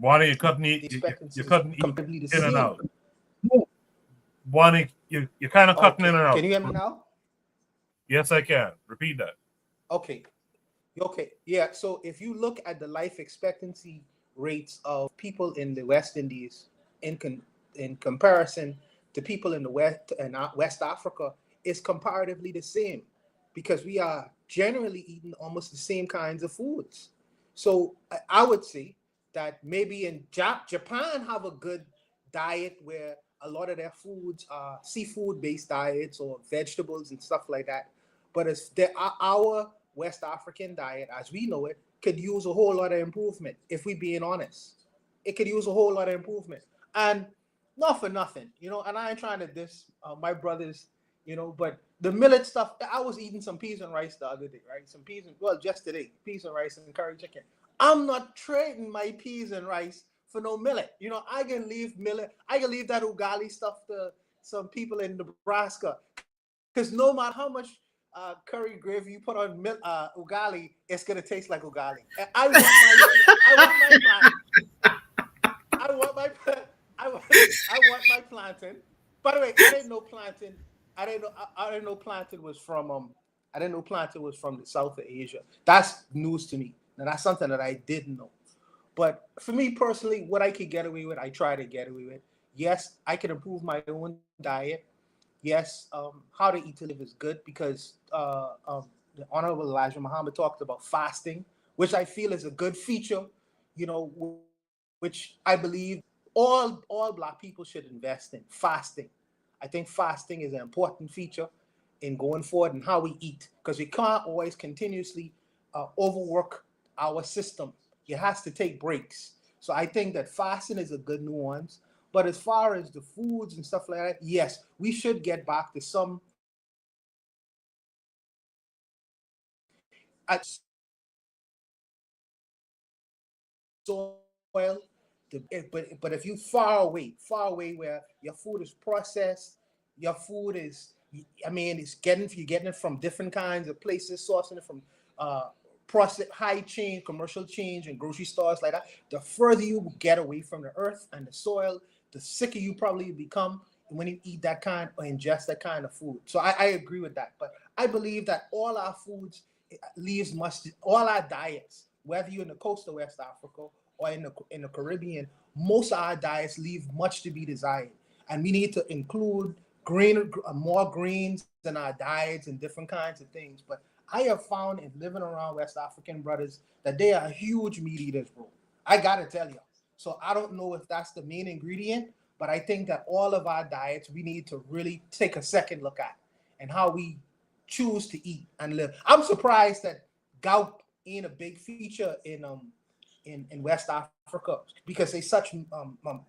Buana, you're cutting in and out. Bonnie, you're kind of cutting in and out. Can you hear me now? Yes, I can. Repeat that. Okay. Okay. Yeah. So if you look at the life expectancy rates of people in the West Indies in comparison to people in the West Africa, it's comparatively the same because we are generally eating almost the same kinds of foods. So I would say that maybe in Japan have a good diet where a lot of their foods are seafood based diets or vegetables and stuff like that. But it's our West African diet, as we know it, could use a whole lot of improvement. If we being honest, it could use a whole lot of improvement. And not for nothing, And I ain't trying to diss my brothers, But the millet stuff, I was eating some peas and rice the other day, right? Just today, peas and rice and curry chicken. I'm not trading my peas and rice for no millet. I can leave millet. I can leave that ugali stuff to some people in Nebraska, because no matter how much curry gravy you put on ugali, it's gonna taste like ugali. And I want my plantain. By the way, I didn't know plantain. I didn't know plantain was from the south of Asia. That's news to me. And that's something that I didn't know. But for me personally, what I could get away with, I try to get away with. Yes, I can improve my own diet. Yes, how to eat to live is good because the Honorable Elijah Muhammad talked about fasting, which I feel is a good feature, which I believe all Black people should invest in, fasting. I think fasting is an important feature in going forward and how we eat, because we can't always continuously overwork our system. It has to take breaks. So I think that fasting is a good nuance. But as far as the foods and stuff like that, yes, we should get back to some at soil. But if you far away where your food is processed, your food is, you're getting it from different kinds of places, sourcing it from process, high chain, commercial chains, and grocery stores like that. The further you get away from the earth and the soil, the sicker you probably become when you eat that kind or ingest that kind of food. So I agree with that. But I believe that all our foods all our diets, whether you're in the coast of West Africa or in the Caribbean, most of our diets leave much to be desired. And we need to include more greens in our diets and different kinds of things. But I have found in living around West African brothers that they are huge meat eaters, bro. I gotta tell you. So I don't know if that's the main ingredient, but I think that all of our diets we need to really take a second look at and how we choose to eat and live. I'm surprised that gout ain't a big feature in West Africa because they're such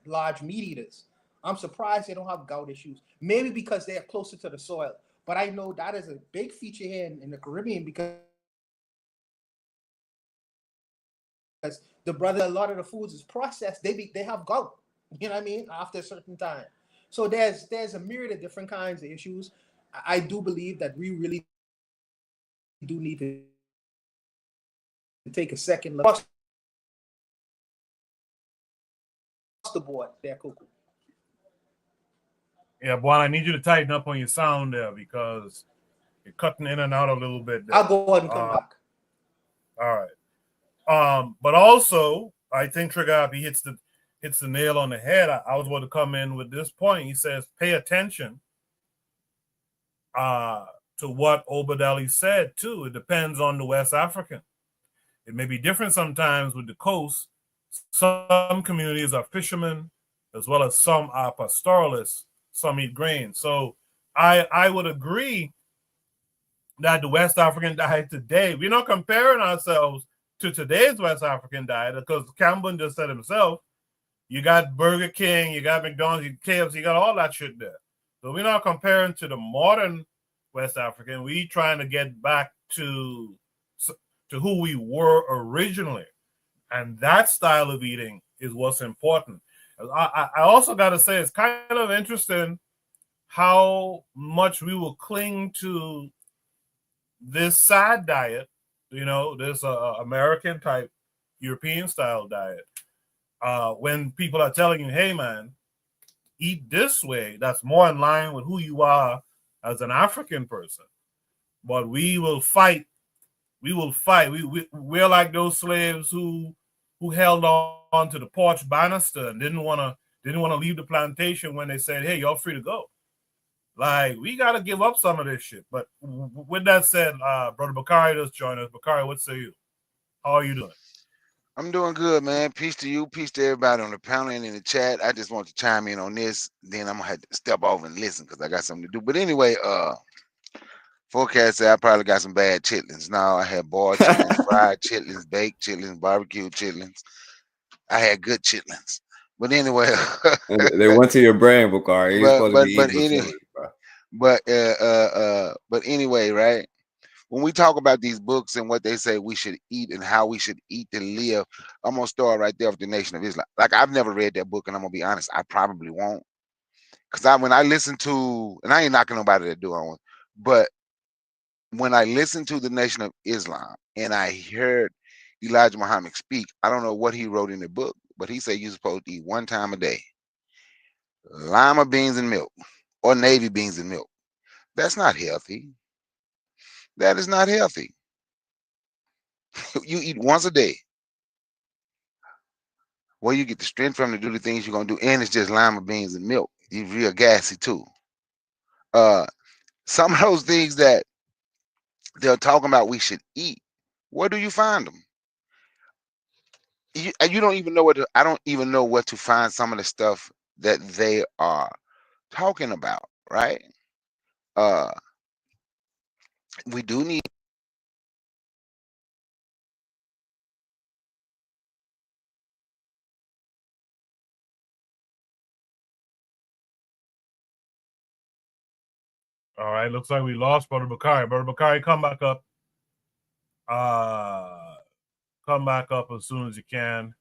large meat eaters. I'm surprised they don't have gout issues. Maybe because they are closer to the soil. But I know that is a big feature here in the Caribbean because a lot of the foods is processed. They have gout. You know what I mean? After a certain time. So there's a myriad of different kinds of issues. I do believe that we really do need to take a second look across the board there, Coco. Yeah, boy, I need you to tighten up on your sound there because you're cutting in and out a little bit there. I'll go ahead and come back. All right. But also, I think Triggapi hits the nail on the head. I was going to come in with this point. He says, pay attention to what Obadeli said, too. It depends on the West African. It may be different sometimes with the coast. Some communities are fishermen, as well as some are pastoralists. Some eat grain. So I would agree that the West African diet today, we're not comparing ourselves to today's West African diet because Campbell just said himself, you got Burger King, you got McDonald's, you got KFC, you got all that shit there. So we're not comparing to the modern West African. We trying to get back to who we were originally. And that style of eating is what's important. I also got to say, it's kind of interesting how much we will cling to this side diet, this American type, European style diet. When people are telling you, hey, man, eat this way that's more in line with who you are as an African person. But we will fight. We will fight. We're like those slaves who held on to the porch banister and didn't want to leave the plantation when they said, "Hey, you're free to go." Like, we got to give up some of this shit. But with that said, Brother Bakari just joined us. Bakari, what say you? How are you doing? I'm doing good, man. Peace to you. Peace to everybody on the panel and in the chat. I just want to chime in on this. Then I'm gonna have to step off and listen because I got something to do. But anyway, forecast said I probably got some bad chitlins. Now I had boiled chitlins, fried chitlins, baked chitlins, barbecue chitlins. I had good chitlins. But anyway, They went to your brain, Bakari. You're supposed to be eating but anyway, right? When we talk about these books and what they say we should eat and how we should eat and live, I'm gonna start right there with the Nation of Islam. Like, I've never read that book, and I'm gonna be honest, I probably won't. Because when I listen to, and I ain't knocking nobody that do on, but when I listened to the Nation of Islam and I heard Elijah Muhammad speak, I don't know what he wrote in the book, but he said you're supposed to eat 1 time a day, lima beans and milk, or navy beans and milk. That's not healthy. That is not healthy. You eat once a day. Where you get the strength from to do the things you're gonna do, and it's just lima beans and milk. You're real gassy too. Some of those things that they're talking about we should eat, where do you find them? You don't even know what I don't even know what to find some of the stuff that they are talking about, right? We do need. All right, looks like we lost Brother Bakari. Brother Bakari, come back up. Come back up as soon as you can.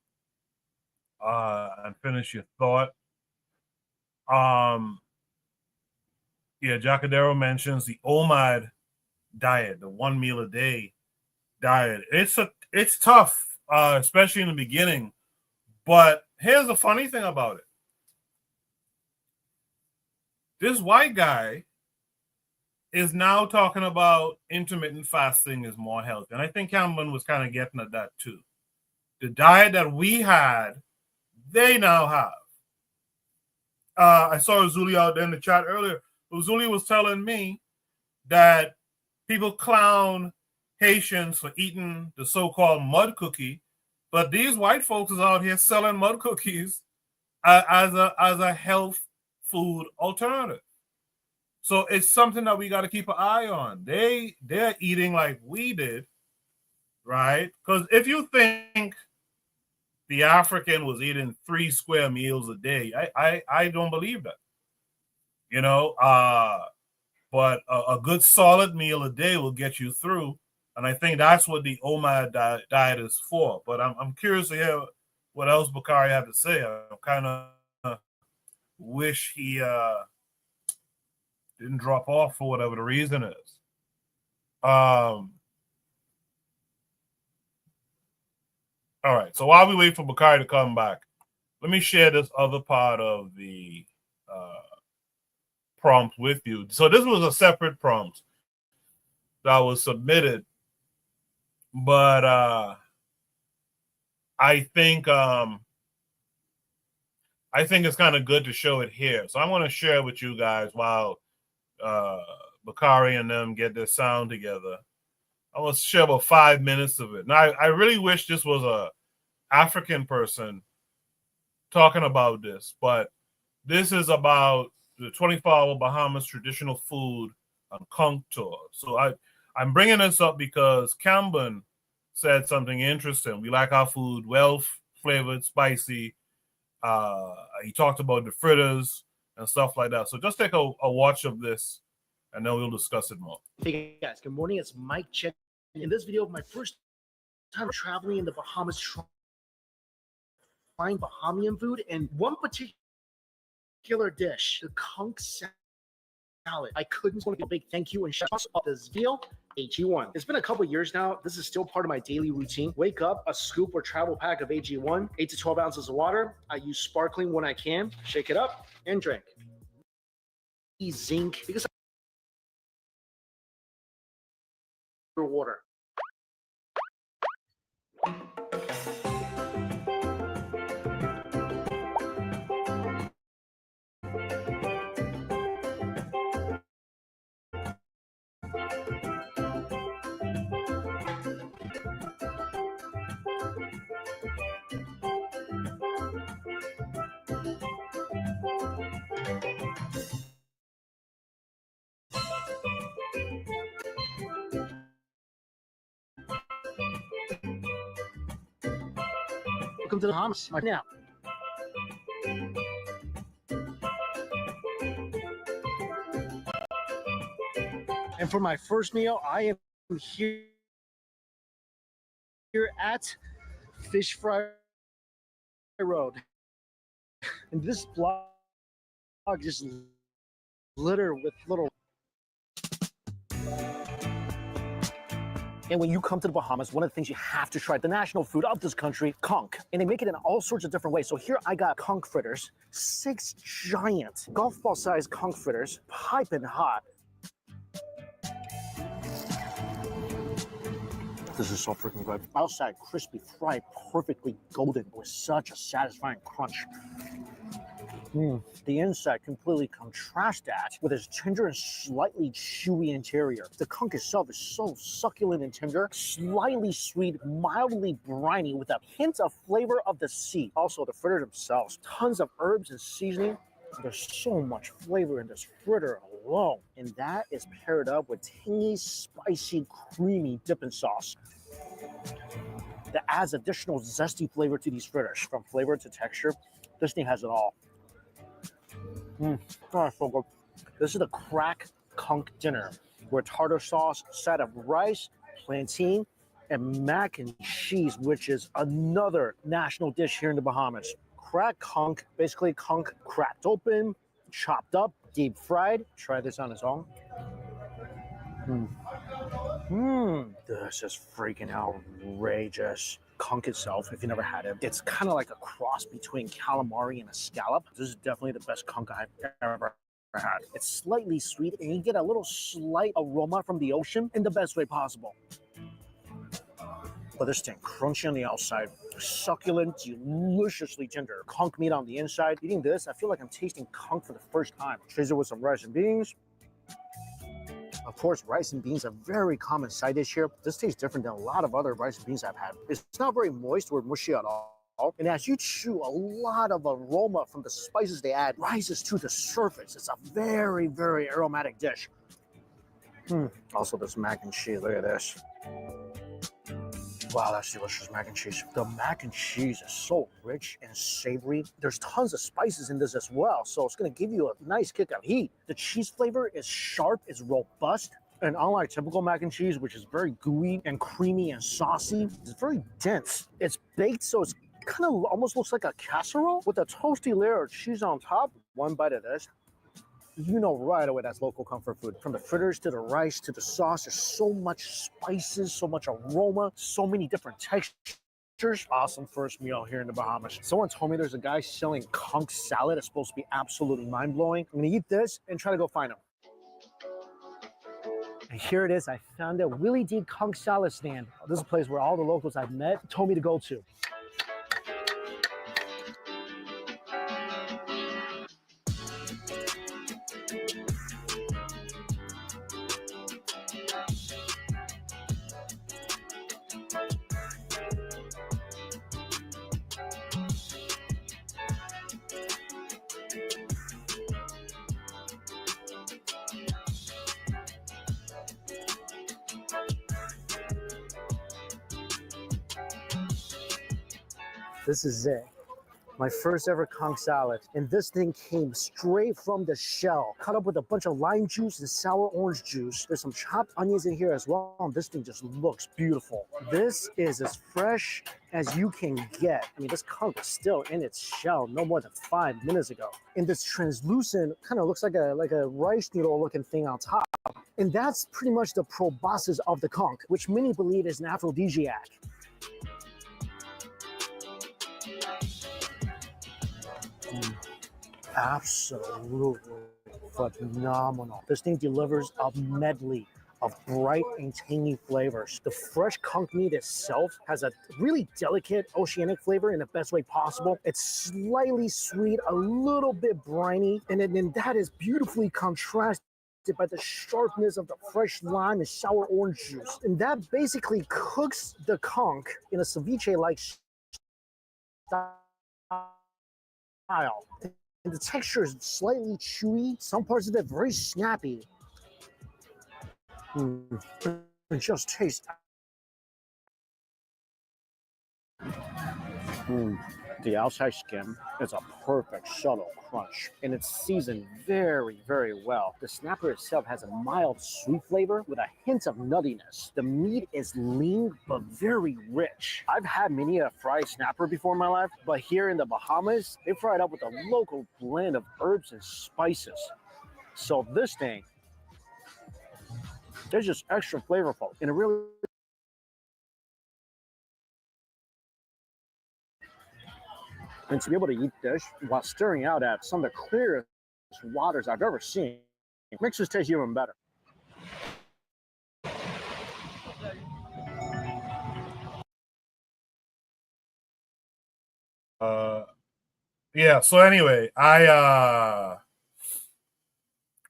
And finish your thought. Yeah, Jacadero mentions the OMAD diet, the 1 meal a day diet. It's tough, especially in the beginning. But here's the funny thing about it. This white guy is now talking about intermittent fasting is more healthy. And I think Cameron was kind of getting at that too. The diet that we had, they now have. I saw Uzuli out there in the chat earlier. Uzuli was telling me that people clown Haitians for eating the so-called mud cookie, but these white folks is out here selling mud cookies as a health food alternative. So it's something that we got to keep an eye on. They're eating like we did, right? Because if you think the African was eating 3 square meals a day, I don't believe that. You know, but a good solid meal a day will get you through, and I think that's what the OMAD diet is for. But I'm curious to hear what else Bakari had to say. I kind of wish he didn't drop off for whatever the reason is. All right. So while we wait for Bakari to come back, let me share this other part of the prompt with you. So this was a separate prompt that was submitted, but I think it's kind of good to show it here. So I want to share with you guys while Bakari and them get their sound together. I want to share about 5 minutes of it. Now, I really wish this was a African person talking about this, but this is about the 24-hour Bahamas traditional food on Conch tour. So I'm bringing this up because Camden said something interesting. We like our food well flavored, spicy. He talked about the fritters and stuff like that. So just take a watch of this, and then we'll discuss it more. Hey guys, good morning. It's Mike Chen. In this video, my first time traveling in the Bahamas, trying Bahamian food, and one particular dish, the conch salad. I couldn't want to give a big thank you and shout out this video. AG1. It's been a couple years now. This is still part of my daily routine. Wake up, a scoop or travel pack of AG1, 8 to 12 ounces of water. I use sparkling when I can. Shake it up and drink. Zinc, because water. Welcome to the Bahamas. Now. And for my first meal, I am here at Fish Fry Road. And this blog is littered with little. And when you come to the Bahamas, one of the things you have to try, the national food of this country, conch. And they make it in all sorts of different ways. So here I got conch fritters, 6 giant golf ball sized conch fritters, piping hot. This is so freaking good. Outside crispy, fried perfectly golden with such a satisfying crunch. The inside completely contrasts that with its tender and slightly chewy interior. The conch itself is so succulent and tender, slightly sweet, mildly briny with a hint of flavor of the sea. Also, the fritters themselves, tons of herbs and seasoning. There's so much flavor in this fritter alone. And that is paired up with tangy, spicy, creamy dipping sauce that adds additional zesty flavor to these fritters. From flavor to texture, this thing has it all. Oh, so good. This is the crack conch dinner with tartar sauce, side of rice, plantain, and mac and cheese, which is another national dish here in the Bahamas. Cracked conch, basically conch cracked open, chopped up, deep fried. Try this on its own. This is freaking outrageous. Conch itself, if you never had it, it's kind of like a cross between calamari and a scallop. This is definitely the best conch I've ever had. It's slightly sweet, and you get a little slight aroma from the ocean in the best way possible. But this thing, crunchy on the outside, succulent, deliciously tender. Conch meat on the inside. Eating this, I feel like I'm tasting conch for the first time. Chase it with some rice and beans. Of course, rice and beans are a very common side dish here. This tastes different than a lot of other rice and beans I've had. It's not very moist or mushy at all. And as you chew, a lot of aroma from the spices they add rises to the surface. It's a very, very aromatic dish. Also, this mac and cheese, look at this. Wow, that's delicious mac and cheese. The mac and cheese is so rich and savory. There's tons of spices in this as well, so it's gonna give you a nice kick of heat. The cheese flavor is sharp, it's robust, and unlike typical mac and cheese, which is very gooey and creamy and saucy, it's very dense. It's baked, so it's kind of almost looks like a casserole with a toasty layer of cheese on top. One bite of this, you know right away that's local comfort food. From the fritters to the rice to the sauce, there's so much spices, so much aroma, so many different textures. Awesome first meal here in the Bahamas. Someone told me there's a guy selling conch salad. It's supposed to be absolutely mind-blowing. I'm gonna eat this and try to go find him. And here it is. I found a Willie D conch salad stand. This is a place where all the locals I've met told me to go to. This is it. My first ever conch salad. And this thing came straight from the shell, cut up with a bunch of lime juice and sour orange juice. There's some chopped onions in here as well. And this thing just looks beautiful. This is as fresh as you can get. I mean, this conch is still in its shell no more than 5 minutes ago. And this translucent, kind of looks like a rice noodle looking thing on top. And that's pretty much the proboscis of the conch, which many believe is an aphrodisiac. Absolutely phenomenal. This thing delivers a medley of bright and tangy flavors. The fresh conch meat itself has a really delicate oceanic flavor in the best way possible. It's slightly sweet, a little bit briny, and then that is beautifully contrasted by the sharpness of the fresh lime and sour orange juice. And that basically cooks the conch in a ceviche-like style. And the texture is slightly chewy, some parts of it very snappy. It just tastes. The outside skin is a perfect subtle crunch, and it's seasoned very, very well. The snapper itself has a mild sweet flavor with a hint of nuttiness. The meat is lean but very rich. I've had many a fried snapper before in my life, but here in the Bahamas, they fry it up with a local blend of herbs and spices. So this thing is just extra flavorful, and it really. And to be able to eat this while staring out at some of the clearest waters I've ever seen, it makes this taste even better. Yeah, so anyway, I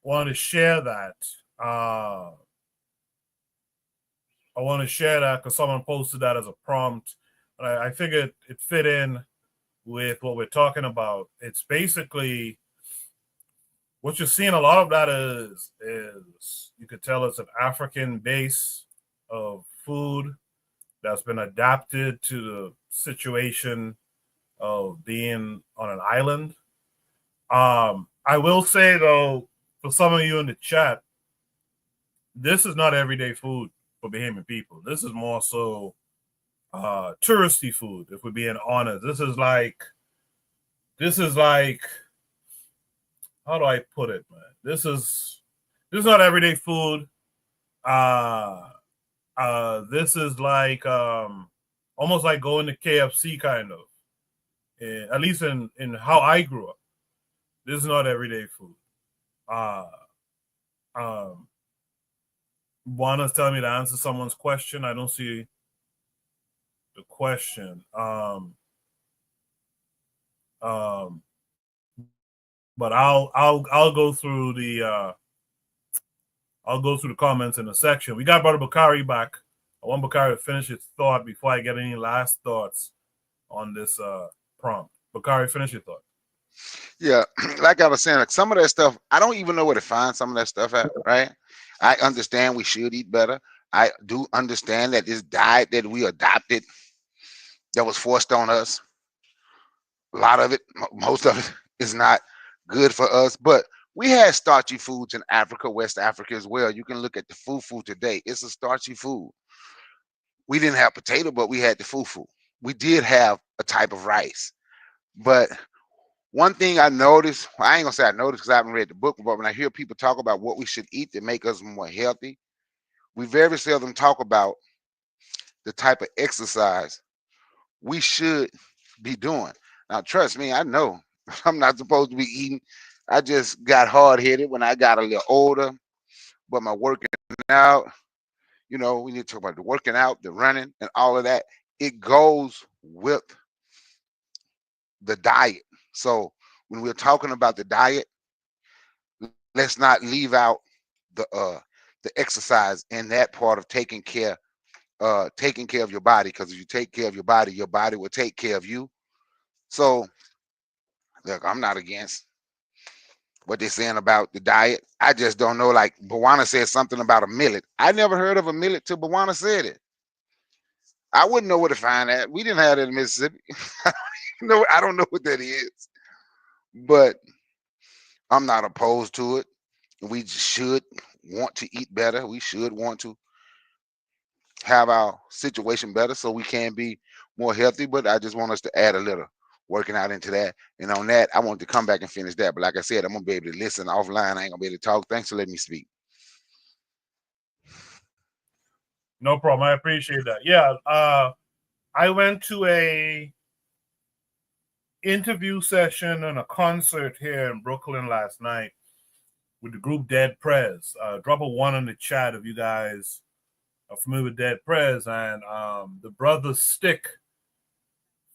want to share that. I want to share that because someone posted that as a prompt. I figured it fit in with what we're talking about. It's basically what you're seeing. A lot of that is you could tell it's an African base of food that's been adapted to the situation of being on an island. I will say though, for some of you in the chat, this is not everyday food for Bahamian people. This is more so touristy food, if we're being honest. This is like how do I put it, man? This is not everyday food. This is like almost like going to KFC kind of. At least in how I grew up. This is not everyday food. Juana's telling me to answer someone's question. I don't see the question. But I'll go through the comments in a section. We got Brother Bakari back. I want Bakari to finish his thought before I get any last thoughts on this prompt. Bakari, finish your thought. Yeah, like I was saying, like some of that stuff, I don't even know where to find some of that stuff at, right? I understand we should eat better. I do understand that this diet that we adopted, that was forced on us, a lot of it, most of it is not good for us. But we had starchy foods in Africa, West Africa as well. You can look at the fufu today. It's a starchy food. We didn't have potato, but we had the fufu. We did have a type of rice. But one thing I noticed, well, I ain't gonna say I noticed because I haven't read the book, but when I hear people talk about what we should eat to make us more healthy, we very seldom talk about the type of exercise we should be doing. Now, trust me, I know I'm not supposed to be eating. I just got hard-headed when I got a little older, but my working out, we need to talk about the working out, the running, and all of that. It goes with the diet. So when we're talking about the diet, let's not leave out the exercise in that part of taking care of your body, because if you take care of your body will take care of you. So look, I'm not against what they're saying about the diet. I just don't know. Like Bawana said something about a millet. I never heard of a millet till Bawana said it. I wouldn't know where to find that. We didn't have that in Mississippi. I don't know what that is, but I'm not opposed to it. We should want to eat better. We should want to have our situation better so we can be more healthy. But I just want us to add a little working out into that. And on that, I want to come back and finish that. But like I said, I'm going to be able to listen offline. I ain't going to be able to talk. Thanks for letting me speak. No problem. I appreciate that. Yeah. I went to a interview session and a concert here in Brooklyn last night with the group Dead Prez. Drop a 1 in the chat if you guys are familiar with Dead Prez. And the brother Stick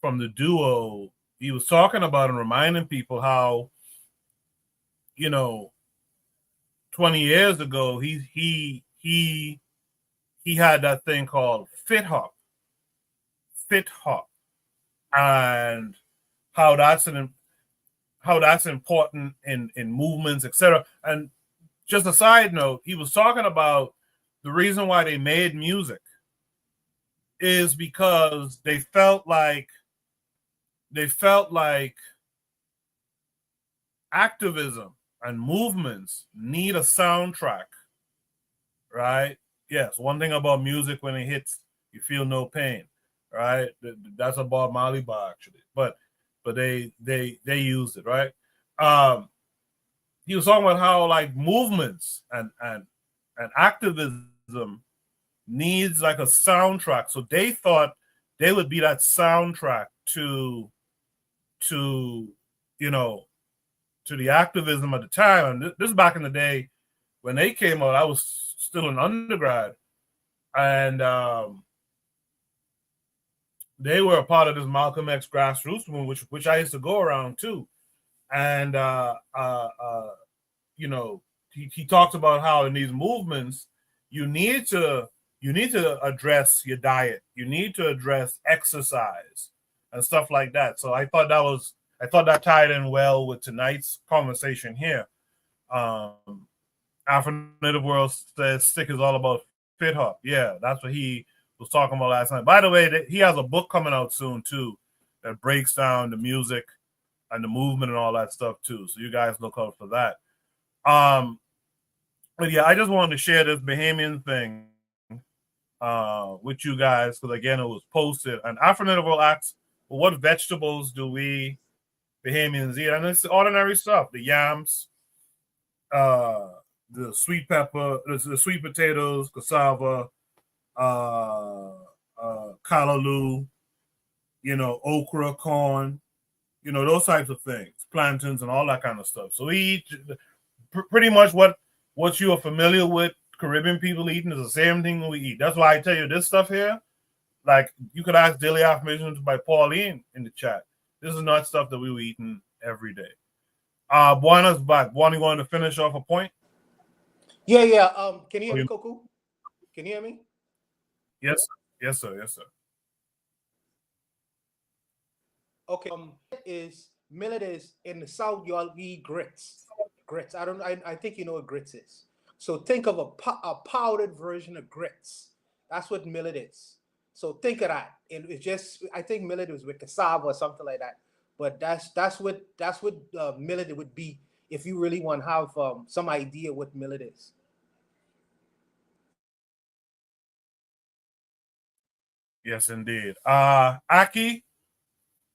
from the duo, he was talking about and reminding people how, 20 years ago, he had that thing called fit hop, and how that's important in movements, etc. And just a side note, he was talking about the reason why they made music is because they felt like activism and movements need a soundtrack, right? Yes, one thing about music, when it hits, you feel no pain, right? That's a Bob Marley bar, actually, but they used it, right? He was talking about how like movements and activism needs like a soundtrack. So they thought they would be that soundtrack to to the activism at the time. And this is back in the day when they came out. I was still an undergrad, and they were a part of this Malcolm X grassroots movement, which I used to go around too. And he talks about how in these movements you need to address your diet, you need to address exercise and stuff like that. So I thought that tied in well with tonight's conversation here. Afro Native World says Stick is all about fit hop. Yeah, that's what he was talking about last night. By the way, he has a book coming out soon too that breaks down the music and the movement and all that stuff too. So you guys look out for that. But yeah, I just wanted to share this Bahamian thing with you guys because again, it was posted. And Afro Native World asks, well, what vegetables do we Bahamians eat? And it's ordinary stuff: the yams, the sweet pepper, the sweet potatoes, cassava, callaloo, okra, corn, those types of things, plantains, and all that kind of stuff. So we eat pretty much what you are familiar with Caribbean people eating is the same thing we eat. That's why I tell you this stuff here. Like you could ask Daily Affirmations by Pauline in the chat. This is not stuff that we were eating every day. Buana's back. Buana, you want to finish off a point? Yeah. Can you hear me, Coco? Can you hear me? Yes, sir. Yes, sir. Okay. Millet is in the South. Y'all eat grits. Grits. I think you know what grits is. So think of a powdered version of grits. That's what millet is. So think of that. And it's just, I think millet was with cassava or something like that. But that's what millet would be if you really want to have some idea what millet is. Yes, indeed. Aki,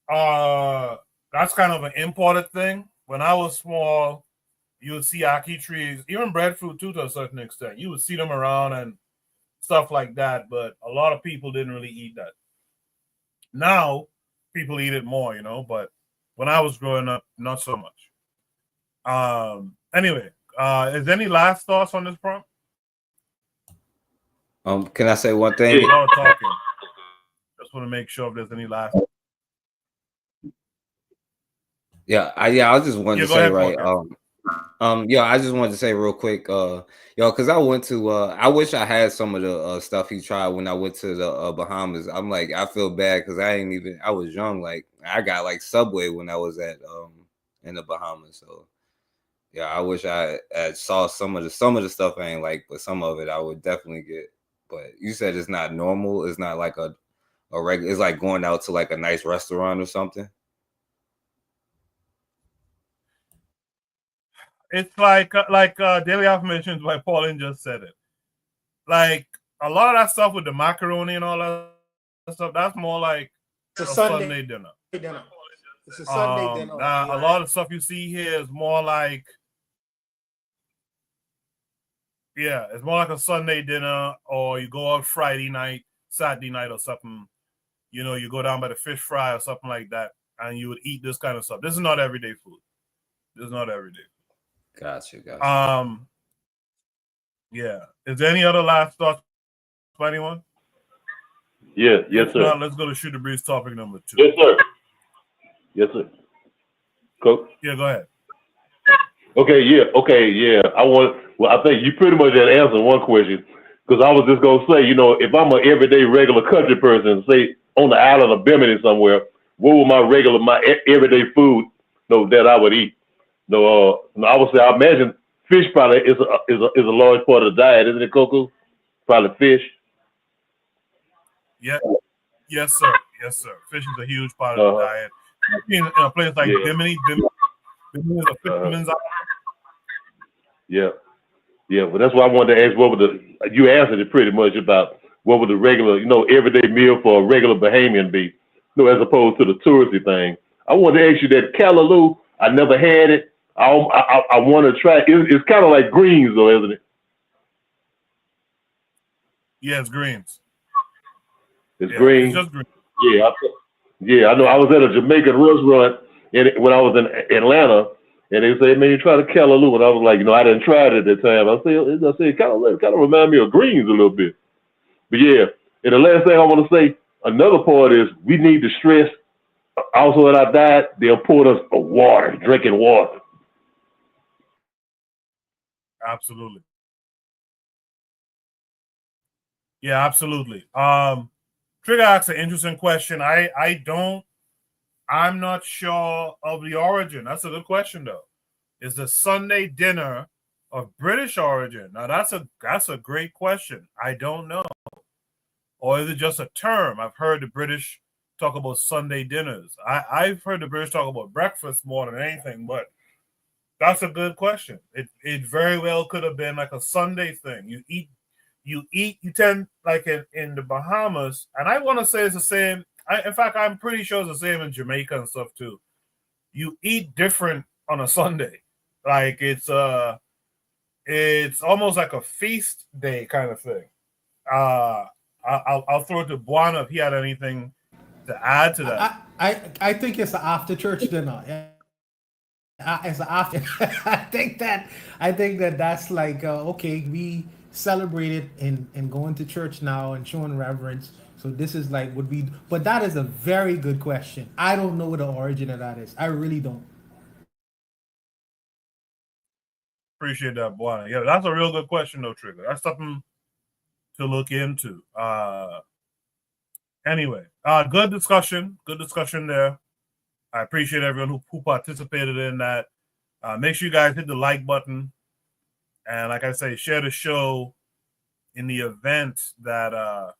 that's kind of an imported thing. When I was small, you would see aki trees, even breadfruit too, to a certain extent. You would see them around and stuff like that, but a lot of people didn't really eat that. Now, people eat it more, but when I was growing up, not so much. Anyway, is there any last thoughts on this prompt? Can I say one thing? A lot of talking. Just want to make sure if there's any last. I just wanted to say I just wanted to say real quick, because I went to I wish I had some of the stuff he tried when I went to the Bahamas. I'm like, I feel bad because I was young, like I got like Subway when I was at in the Bahamas. So yeah, I wish I saw some of the stuff I ain't like, but some of it I would definitely get. But you said it's not normal, it's not like a regular, it's like going out to like a nice restaurant or something. It's like Daily Affirmations by Pauline just said it. Like a lot of that stuff with the macaroni and all that stuff, that's more like a Sunday dinner. It's a Sunday dinner. A lot of stuff you see here is more like, Yeah, it's more like a Sunday dinner, or you go out Friday night, Saturday night, or something. You know, you go down by the fish fry or something like that, and you would eat this kind of stuff. This is not everyday food. This is not everyday food. Gotcha. Yeah. Is there any other last thoughts by anyone? Yes, If sir. not, let's go to Shoot the Breeze topic number 2. Yes, sir. Yes, sir. Coach? Yeah, go ahead. Okay, yeah. Well, I think you pretty much had answered one question, because I was just going to say, you know, if I'm an everyday regular country person, say on the island of Bimini somewhere, what would my everyday food, that I would eat? I would say, I imagine fish probably is a large part of the diet, isn't it, Coco? Probably fish. Yeah. Yes, sir. Yes, sir. Fish is a huge part of the diet. In a place like Bimini is a fisherman's island. Yeah. Yeah, well, that's why I wanted to ask you answered it pretty much about what would the regular, everyday meal for a regular Bahamian be, as opposed to the touristy thing. I wanted to ask you that callaloo, I never had it. I want to try it. It's kind of like greens, though, isn't it? Yeah, it's greens. It's greens. It's just greens. Yeah, I know. I was at a Jamaican restaurant when I was in Atlanta, and they say, "Man, you try the callaloo," and I was like, I didn't try it at that time. I said, it kind of remind me of greens a little bit. But yeah, and the last thing I want to say, another part is we need to stress also in our diet the importance of water, drinking water. Absolutely. Yeah, absolutely. Trigger asked an interesting question. I'm not sure of the origin. That's a good question, though. Is the Sunday dinner of British origin? Now, that's a great question. I don't know. Or is it just a term? I've heard the British talk about Sunday dinners. I've heard the British talk about breakfast more than anything, but that's a good question. It very well could have been like a Sunday thing. You tend, like in the Bahamas, and I want to say it's the same. In fact, I'm pretty sure it's the same in Jamaica and stuff too. You eat different on a Sunday. Like it's almost like a feast day kind of thing. I'll throw it to Buana if he had anything to add to that. I think it's an after church dinner. It's an after. I think that that's like okay, we celebrated and going to church now and showing reverence. So this is like what we. But that is a very good question. I don't know what the origin of that is. I really don't. Appreciate that, Buana. Yeah, that's a real good question, though, Trigger. That's something to look into. Anyway, good discussion. Good discussion there. I appreciate everyone who participated in that. Make sure you guys hit the like button. And like I say, share the show in the event that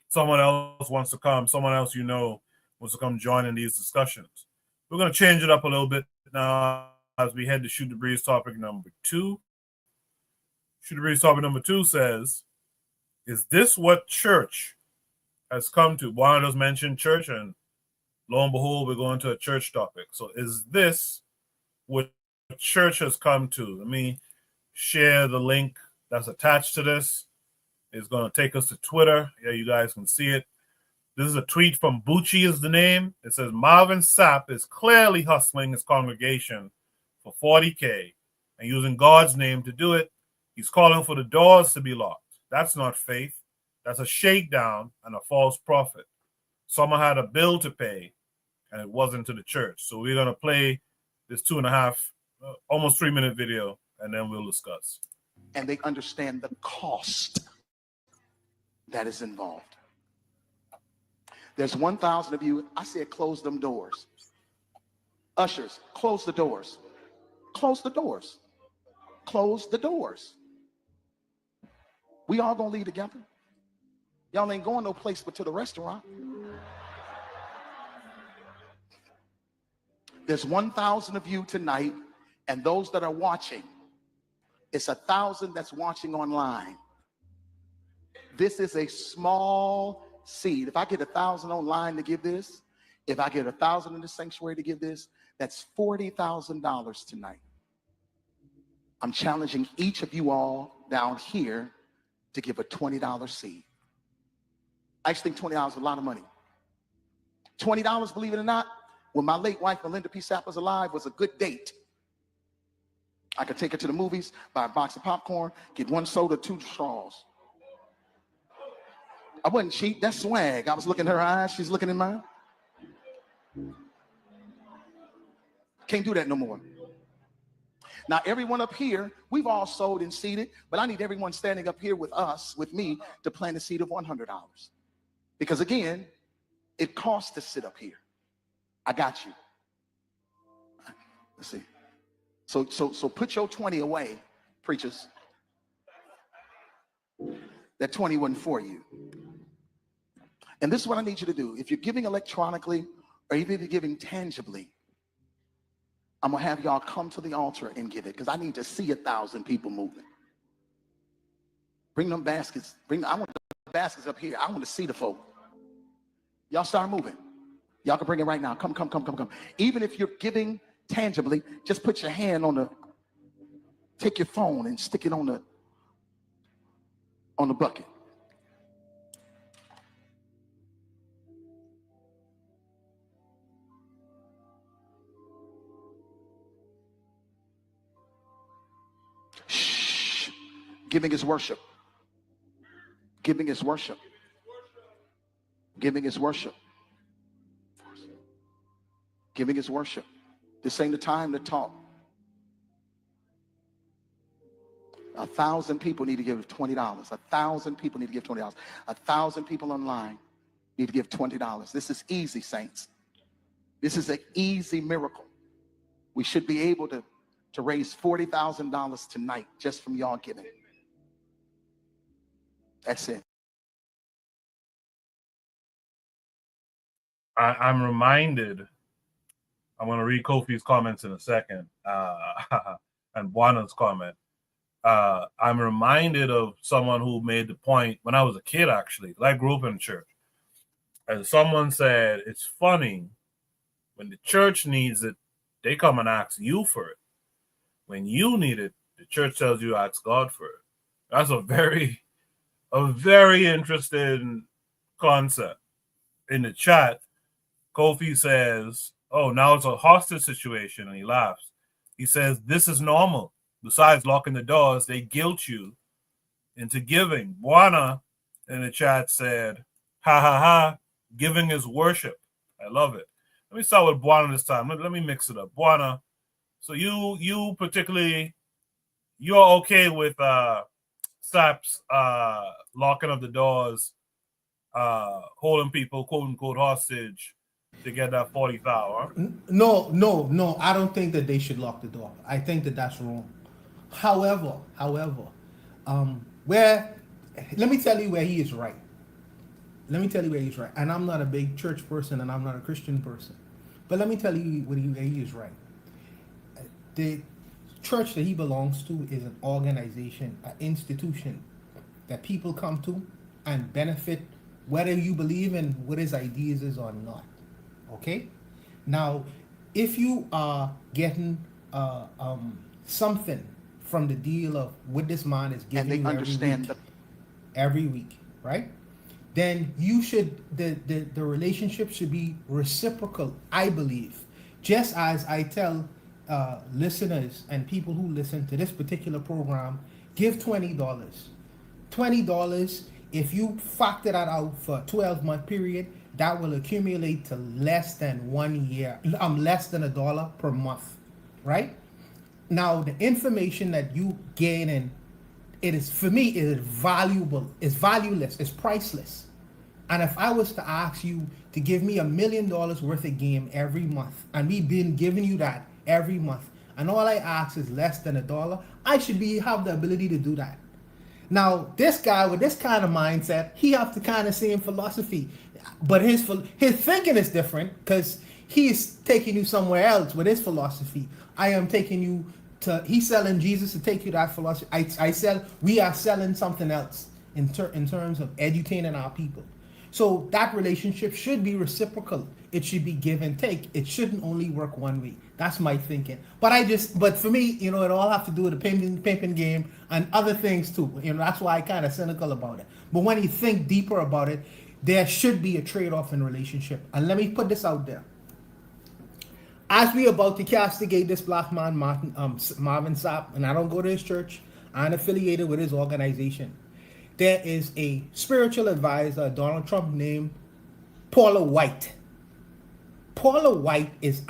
someone else wants to come, someone else wants to come join in these discussions. We're going to change it up a little bit now as we head to Shoot the Breeze topic number 2. Shoot the Breeze topic number 2 says, is this what church has come to? Buana just mentioned church, and lo and behold, we're going to a church topic. So is this what church has come to? Let me share the link that's attached to this. It's going to take us to Twitter. Yeah, you guys can see it. This is a tweet from Bucci is the name. It says, Marvin Sapp is clearly hustling his congregation for $40K and using God's name to do it. He's calling for the doors to be locked. That's not faith. That's a shakedown and a false prophet. Someone had a bill to pay, and it wasn't to the church. So we're going to play this 2.5, almost 3-minute video, and then we'll discuss. And they understand the cost that is involved. There's 1,000 of you. I said, close them doors. Ushers, close the doors. Close the doors. Close the doors. We all gonna leave together. Y'all ain't going no place but to the restaurant. There's 1,000 of you tonight, and those that are watching, it's 1,000 that's watching online. This is a small seed. If I get 1,000 online to give this, if I get 1,000 in the sanctuary to give this, that's $40,000 tonight. I'm challenging each of you all down here to give a $20 seed. I actually think $20 is a lot of money. $20, believe it or not, when my late wife, Melinda P. Sapp, was alive, was a good date. I could take her to the movies, buy a box of popcorn, get 1 soda, 2 straws. I wasn't cheap, that's swag. I was looking in her eyes, she's looking in mine. Can't do that no more. Now, everyone up here, we've all sold and seeded, but I need everyone standing up here with us, with me, to plant a seed of $100. Because again, it costs to sit up here. I got you. Let's see. So put your 20 away, preachers. That 20 wasn't for you. And this is what I need you to do. If you're giving electronically or even if you're giving tangibly, I'm gonna have y'all come to the altar and give it because I need to see 1,000 people moving. Bring them baskets. I want the baskets up here. I want to see the folk. Y'all start moving. Y'all can bring it right now. Come. Even if you're giving tangibly, just put your hand on take your phone and stick it on the bucket. Shh. Giving is worship. Giving is worship. Giving is worship. Giving is worship. This ain't the time to talk. 1,000 people need to give $20. 1,000 people need to give $20. 1,000 people online need to give $20. This is easy, saints. This is an easy miracle. We should be able to raise $40,000 tonight just from y'all giving. That's it. I'm reminded, I'm going to read Kofi's comments in a second, and Buana's comment. I'm reminded of someone who made the point when I was a kid, actually. I grew up in church. And someone said, it's funny, when the church needs it, they come and ask you for it. When you need it, the church tells you ask God for it. That's a very interesting concept. In the chat, Kofi says, oh, now it's a hostage situation, and he laughs. He says, this is normal. Besides locking the doors, they guilt you into giving. Buana in the chat said, ha, ha, ha, giving is worship. I love it. Let me start with Buana this time. Let me mix it up. Buana, so you particularly, you're okay with Sapp's locking of the doors, holding people, quote unquote, hostage to get that 40,000. No, I don't think that they should lock the door. I think that that's wrong. However, let me tell you where he is right. And I'm not a big church person and I'm not a Christian person. But let me tell you where he is right. The church that he belongs to is an organization, an institution that people come to and benefit whether you believe in what his ideas is or not. Okay? Now, if you are getting something from the deal of what this man is giving and they understand every week, right? Then you should the relationship should be reciprocal, I believe. Just as I tell listeners and people who listen to this particular program, give $20. $20, if you factor that out for a 12-month period, that will accumulate to less than 1 year, less than $1 per month, right? Now, the information that you gain, and it is, for me, it is valuable, it's valueless, it's priceless. And if I was to ask you to give me $1 million worth of game every month, and me been giving you that every month, and all I ask is less than $1, I should have the ability to do that. Now, this guy with this kind of mindset, he have the kind of same philosophy, but his thinking is different because he's taking you somewhere else with his philosophy. I am taking you to, he's selling Jesus to take you that philosophy. We are selling something else in terms of educating our people. So that relationship should be reciprocal. It should be give and take. It shouldn't only work one way. That's my thinking. But for me, it all have to do with the pimping game and other things too. That's why I kind of cynical about it. But when you think deeper about it, there should be a trade-off in relationship. And let me put this out there. As we about to castigate this black man, Marvin Sapp, and I don't go to his church, I'm affiliated with his organization. There is a spiritual advisor, Donald Trump, named Paula White. Paula White is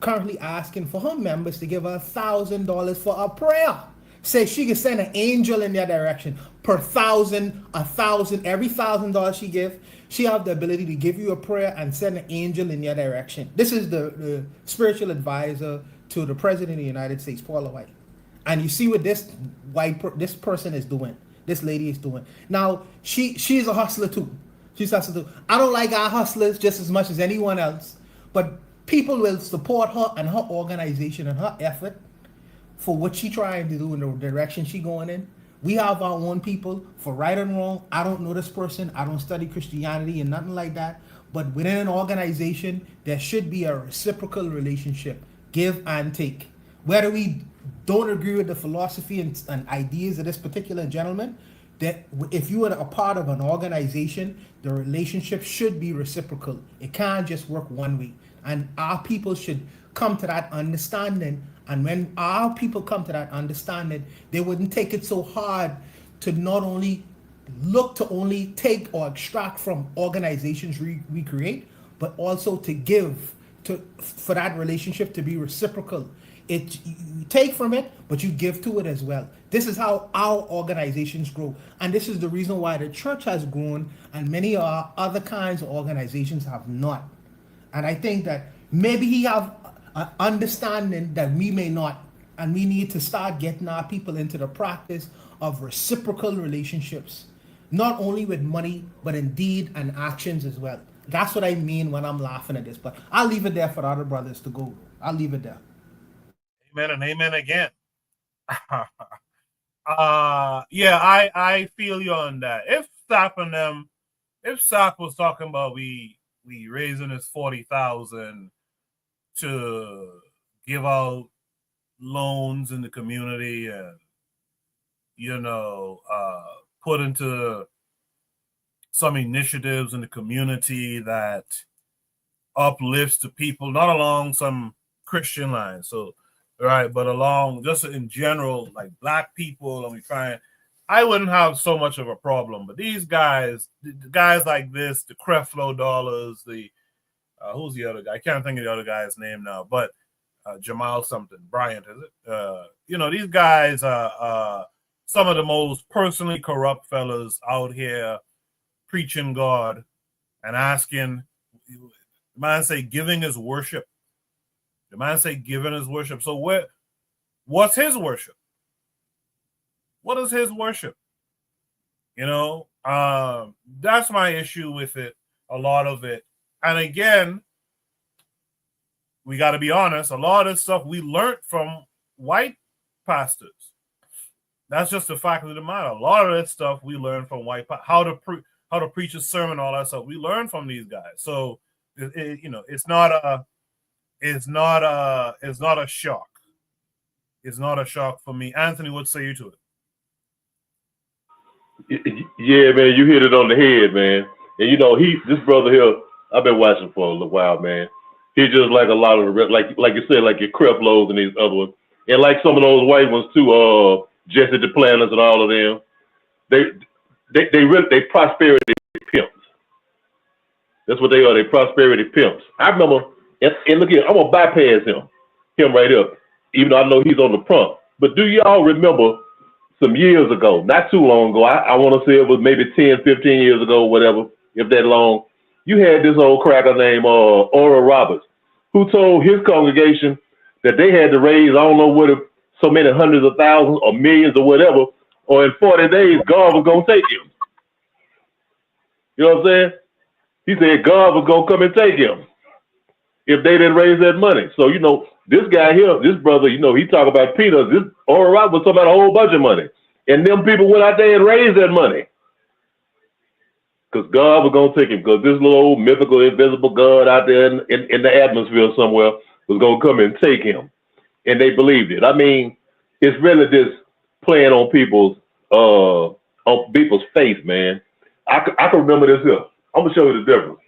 currently asking for her members to give her $1,000 for a prayer. Say she can send an angel in their direction per $1,000, every $1,000 she gives. She have the ability to give you a prayer and send an angel in your direction. This is the spiritual advisor to the President of the United States, Paula White. And you see what this person is doing. This lady is doing. Now, she's a hustler too. I don't like our hustlers just as much as anyone else, but people will support her and her organization and her effort for what she trying to do in the direction she going in. We have our own people, for right and wrong. I don't know this person. I don't study Christianity and nothing like that. But within an organization, there should be a reciprocal relationship, give and take. Whether we don't agree with the philosophy and ideas of this particular gentleman, that if you are a part of an organization, the relationship should be reciprocal. It can't just work one way. And our people should come to that understanding. And when our people come to that understanding, they wouldn't take it so hard to not only look to only take or extract from organizations we create, but also to give for that relationship to be reciprocal. You take from it, but you give to it as well. This is how our organizations grow. And this is the reason why the church has grown and many of our other kinds of organizations have not. And I think that maybe he have an understanding that we may not, and we need to start getting our people into the practice of reciprocal relationships, not only with money, but in deed and actions as well. That's what I mean when I'm laughing at this. But I'll leave it there for the other brothers to go. I'll leave it there. Amen and amen again. I feel you on that. If Sapp was talking about we raising his 40,000 to give out loans in the community and put into some initiatives in the community that uplifts the people, not along some Christian lines. So right, but along just in general, like black people, and I wouldn't have so much of a problem. But these guys, the guys like this, the Creflo Dollars, who's the other guy? I can't think of the other guy's name now, but Jamal something, Bryant, is it? These guys are some of the most personally corrupt fellas out here preaching God and asking. The man say giving is worship. The man say giving is worship. So what's his worship? What is his worship? That's my issue with it, a lot of it. And again, we got to be honest, a lot of this stuff we learned from white pastors. That's just the fact of the matter. A lot of that stuff we learned from white pastors, how to preach a sermon, all that stuff we learned from these guys. So it's not a shock. It's not a shock for me. Anthony, what say you to it? Yeah, man, you hit it on the head, man. And this brother here, I've been watching for a little while, man. He's just like a lot of the like you said, like your Creflos and these other ones, and like some of those white ones too. Jesse the Planners and all of them. They prosperity pimps. That's what they are. They prosperity pimps. I remember, and look here, I'm gonna bypass him right up, even though I know he's on the front. But do y'all remember some years ago, not too long ago, I want to say it was maybe 10, 15 years ago, whatever, if that long, you had this old cracker named Oral Roberts, who told his congregation that they had to raise, I don't know what, so many hundreds of thousands or millions or whatever, or in 40 days, God was going to take him. You know what I'm saying? He said God was going to come and take him if they didn't raise that money. So, this guy here, this brother, he talk about peanuts. This Oral Roberts was talking about a whole bunch of money. And them people went out there and raised that money. because God was gonna take him, because this little old mythical, invisible God out there in the atmosphere somewhere was gonna come and take him, and they believed it. I mean, it's really just playing on people's faith, man. I can remember this here. I'm gonna show you the difference.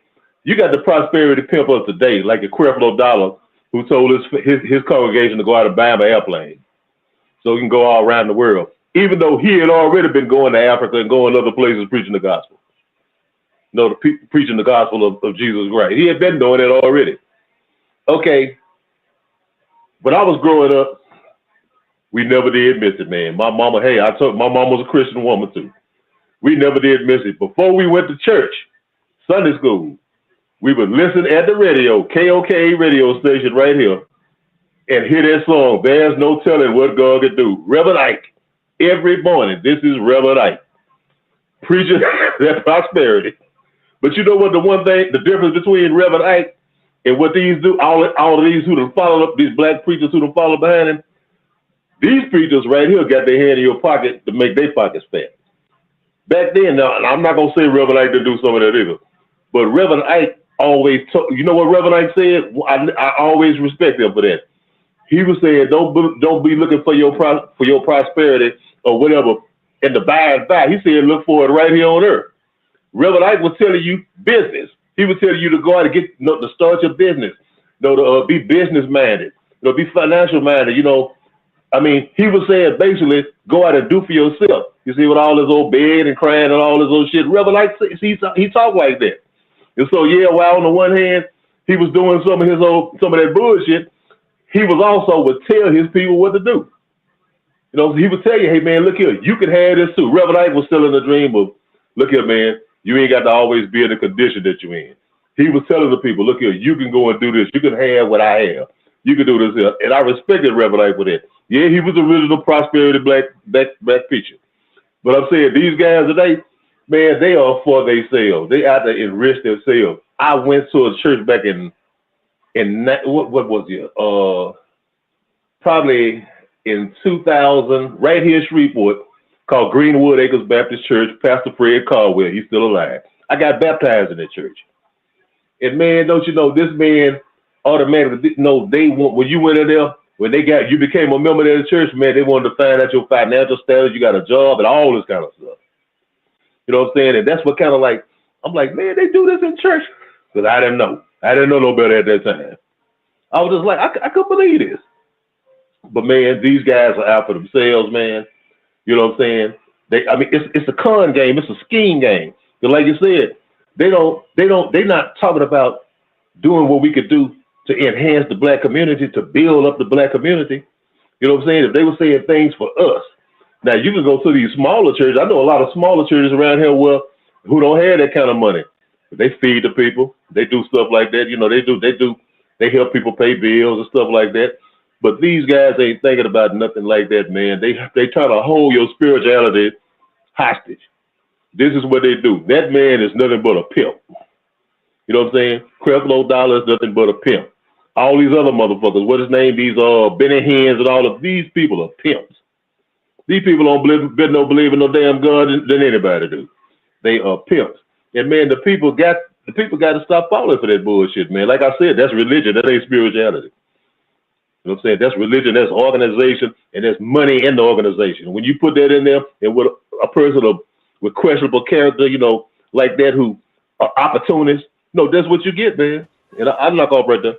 You got the prosperity pimp of today, like a Creflo Dollar, who told his congregation to go out and buy him an airplane so he can go all around the world, even though he had already been going to Africa and going other places preaching the gospel. No, preaching the gospel of Jesus Christ. He had been doing it already. Okay. But I was growing up, we never did miss it, man. My mama, my mom was a Christian woman too. We never did miss it. Before we went to church, Sunday school, we would listen at the radio, KOK radio station right here, and hear that song, There's No Telling What God Could Do. Reverend Ike, every morning, this is Reverend Ike, preaching that prosperity. But you know what, the difference between Reverend Ike and what these do, all of these who done followed up, these black preachers who done followed behind him, these preachers right here got their hand in your pocket to make their pockets fat. Back then, now, I'm not going to say Reverend Ike didn't do some of that either, but Reverend Ike always you know what Reverend Ike said? I always respect him for that. He was saying, don't be looking for your prosperity or whatever in the by and by. He said, look for it right here on earth. Reverend Ike was telling you business. He was telling you to go out and to start your business, to be business minded, be financial minded. I mean, he was saying basically go out and do for yourself. You see, with all this old begging and crying and all this old shit, Reverend Ike, he talked like that. And so, yeah, while on the one hand he was doing some of that bullshit, he was also would tell his people what to do. He would tell you, hey man, look here, you can have this too. Reverend Ike was still in the dream of, look here, man, you ain't got to always be in the condition that you're in. He was telling the people, look here, you can go and do this. You can have what I have. You can do this here. And I respected Reverend Ike for that. Yeah, he was the original prosperity black preacher. But I'm saying these guys today, man, they are for themselves. They out to enrich themselves. I went to a church back in what was it? Probably in 2000, right here in Shreveport, called Greenwood Acres Baptist Church. Pastor Fred Caldwell, he's still alive. I got baptized in that church. And man, don't you know, this man automatically, when you went in there, when you became a member of the church, man, they wanted to find out your financial status, you got a job and all this kind of stuff. You know what I'm saying? And that's what kind of like, I'm like, man, they do this in church. Because I didn't know. I didn't know no better at that time. I was just like, I couldn't believe this. But man, these guys are out for themselves, man. You know what I'm saying? It's a con game. It's a scheme game. Because like you said, they're not talking about doing what we could do to enhance the black community, to build up the black community. You know what I'm saying? If they were saying things for us. Now you can go to these smaller churches. I know a lot of smaller churches around here who don't have that kind of money. They feed the people. They do stuff like that. They help people pay bills and stuff like that. But these guys ain't thinking about nothing like that, man. They try to hold your spirituality hostage. This is what they do. That man is nothing but a pimp. You know what I'm saying? Creflo Dollar is nothing but a pimp. All these other motherfuckers, what his name? These Benny Hinn's and all of these people are pimps. These people don't believe in no damn God than anybody do. They are pimps. And man, the people got to stop falling for that bullshit, man. Like I said, that's religion. That ain't spirituality. You know what I'm saying? That's religion, that's organization, and there's money in the organization. When you put that in there, and with a person with questionable character, like that, who are opportunists, that's what you get, man. And I knock off right there.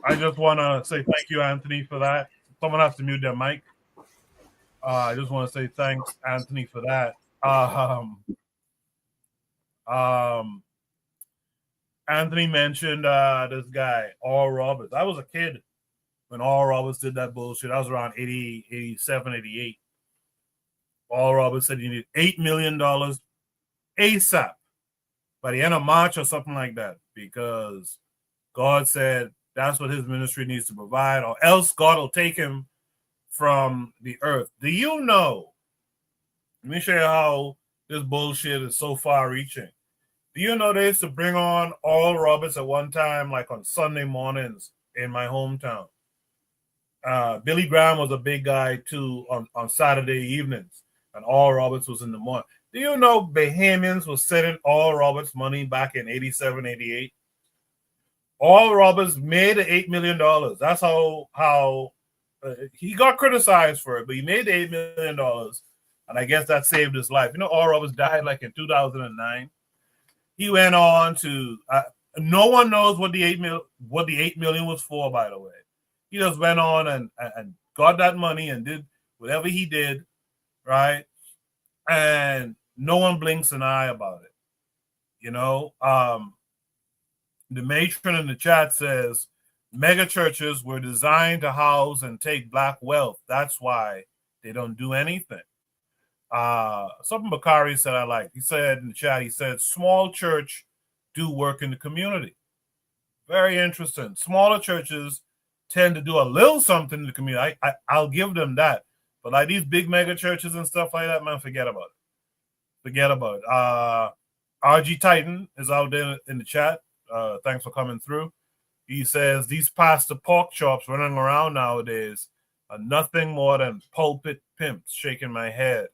I just want to say thank you, Anthony, for that. Someone has to mute their mic. I just want to say thanks, Anthony, for that. Anthony mentioned this guy, Oral Roberts. I was a kid when Oral Roberts did that bullshit. I was around 80, 87, 88. Oral Roberts said he needed $8 million ASAP by the end of March or something like that, because God said that's what his ministry needs to provide, or else God will take him from the earth. Do you know? Let me show you how this bullshit is so far reaching. Do you know they used to bring on Oral Roberts at one time, like on Sunday mornings in my hometown? Billy Graham was a big guy too on Saturday evenings, and Oral Roberts was in the morning. Do you know Bahamians was sending Oral Roberts money back in 87, 88? Oral Roberts made $8 million. That's how he got criticized for it, but he made $8 million, and I guess that saved his life. You know, Oral Roberts died like in 2009. He went on to no one knows what the $8 million was for, by the way. He just went on and got that money and did whatever he did, right? And no one blinks an eye about it. You know, the matron in the chat says mega churches were designed to house and take black wealth. That's why they don't do anything. Something Bakari said I like. He said in the chat, he said, small church do work in the community. Very interesting. Smaller churches tend to do a little something in the community. I'll give them that. But like these big mega churches and stuff like that, man, forget about it. Forget about it. RG Titan is out there in the chat. Thanks for coming through. He says these pastor pork chops running around nowadays are nothing more than pulpit pimps. Shaking my head.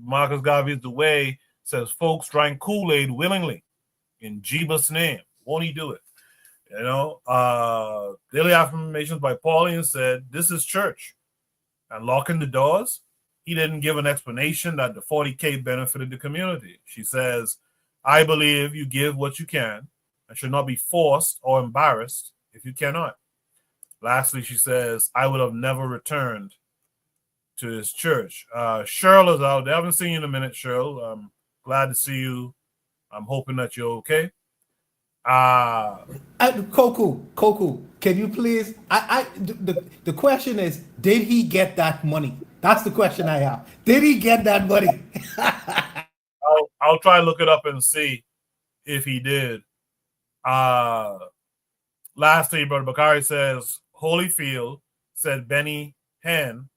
Marcus Garvey's the way says folks drank Kool-Aid willingly in Jeebus' name. Won't he do it? You know, Daily Affirmations by Pauline said, this is church. And locking the doors, he didn't give an explanation that the 40K benefited the community. She says, I believe you give what you can and should not be forced or embarrassed if you cannot. Lastly, she says, I would have never returned to his church. Cheryl is out there. I haven't seen you in a minute, Cheryl. I'm glad to see you. I'm hoping that you're okay. Koku, can you please? The question is, did he get that money? That's the question I have. Did he get that money? I'll try to look it up and see if he did. Lastly, Brother Bakari says, Holyfield said Benny Hinn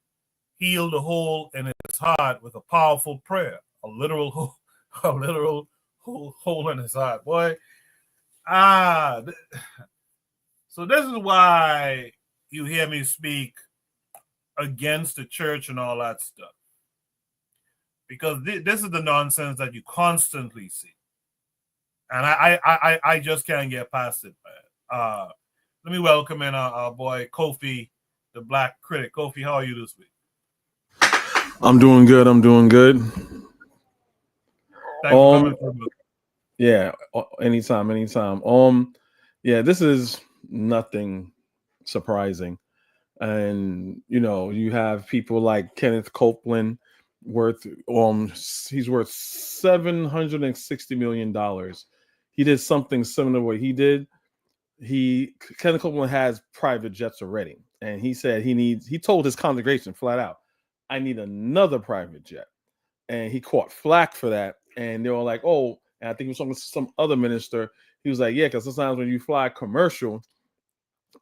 healed a hole in his heart with a powerful prayer, a literal hole in his heart. Boy, so this is why you hear me speak against the church and all that stuff. Because this is the nonsense that you constantly see. And I just can't get past it, man. Let me welcome in our boy Kofi, the Black Critic. Kofi, how are you this week? I'm doing good. Thanks for coming through. Yeah, anytime. Yeah, this is nothing surprising. And you have people like Kenneth Copeland he's worth $760 million. He did something similar to what he did. Kenneth Copeland has private jets already. And he said he told his congregation flat out, I need another private jet. And he caught flack for that. And they were like, oh, and I think he was talking to some other minister. He was like, yeah, because sometimes when you fly commercial,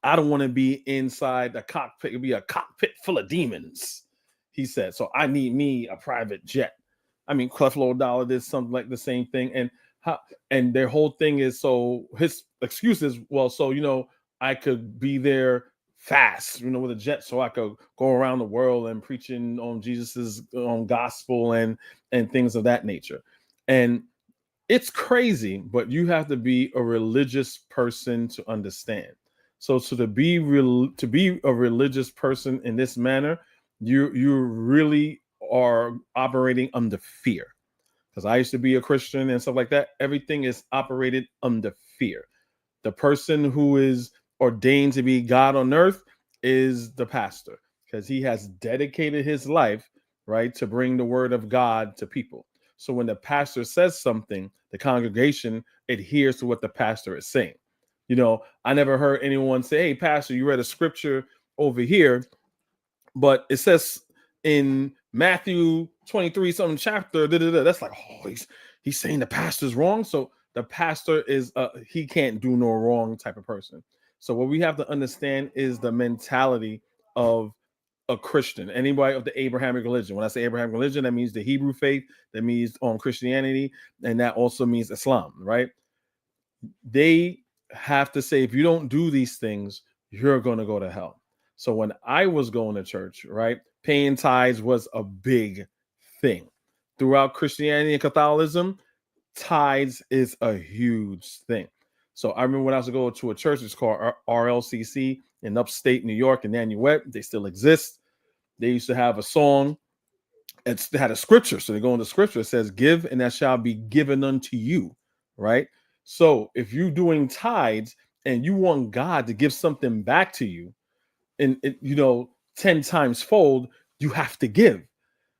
I don't want to be inside the cockpit. It'd be a cockpit full of demons, he said. So I need me a private jet. I mean, Creflo Dollar did something like the same thing. And their whole thing is, so his excuse is, well, so, I could be there fast, with a jet, so I could go around the world and preaching on Jesus's gospel and things of that nature. And it's crazy, but you have to be a religious person to understand. So to be a religious person in this manner, you really are operating under fear. Because I used to be a Christian and stuff like that. Everything is operated under fear. The person who is ordained to be God on earth is the pastor, because he has dedicated his life, right, to bring the word of God to people. So when the pastor says something, the congregation adheres to what the pastor is saying. I never heard anyone say, hey, pastor, you read a scripture over here, but it says in Matthew 23, something chapter, that's like, oh, he's saying the pastor's wrong. So the pastor is, he can't do no wrong type of person. So what we have to understand is the mentality of a Christian, anybody of the Abrahamic religion. When I say Abrahamic religion, that means the Hebrew faith, that means Christianity, and that also means Islam, right? They have to say, if you don't do these things, you're going to go to hell. So when I was going to church, right, paying tithes was a big thing. Throughout Christianity and Catholicism, tithes is a huge thing. So I remember when I was going to a church, it's called RLCC in upstate New York in Nanuet. They still exist. They used to have a song. They had a scripture. So they go into scripture. It says, give and that shall be given unto you, right? So if you're doing tithes and you want God to give something back to you, and 10 times fold, you have to give.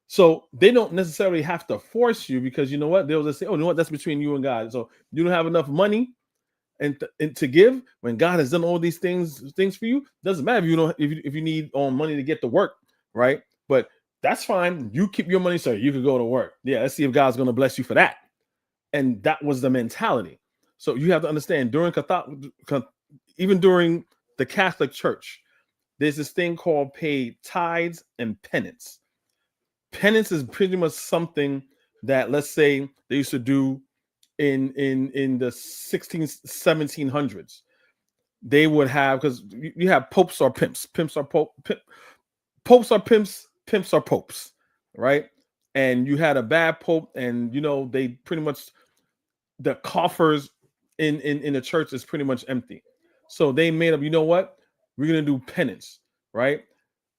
So they don't necessarily have to force you, because you know what? They'll just say, oh, you know what? That's between you and God. So you don't have enough money and to give when God has done all these things for you. Doesn't matter if you need money to get to work, right? But that's fine. You keep your money so you can go to work. Yeah, let's see if God's going to bless you for that. And that was the mentality. So you have to understand, even during the Catholic Church, there's this thing called paid tithes and penance. Penance is pretty much something that, let's say, they used to do in the 1700s. They would have, because you have popes or pimps. Popes are pimps, pimps are popes, right? And you had a bad pope, and they pretty much, the coffers in the church is pretty much empty. So they made up, you know what? We're gonna do penance, right?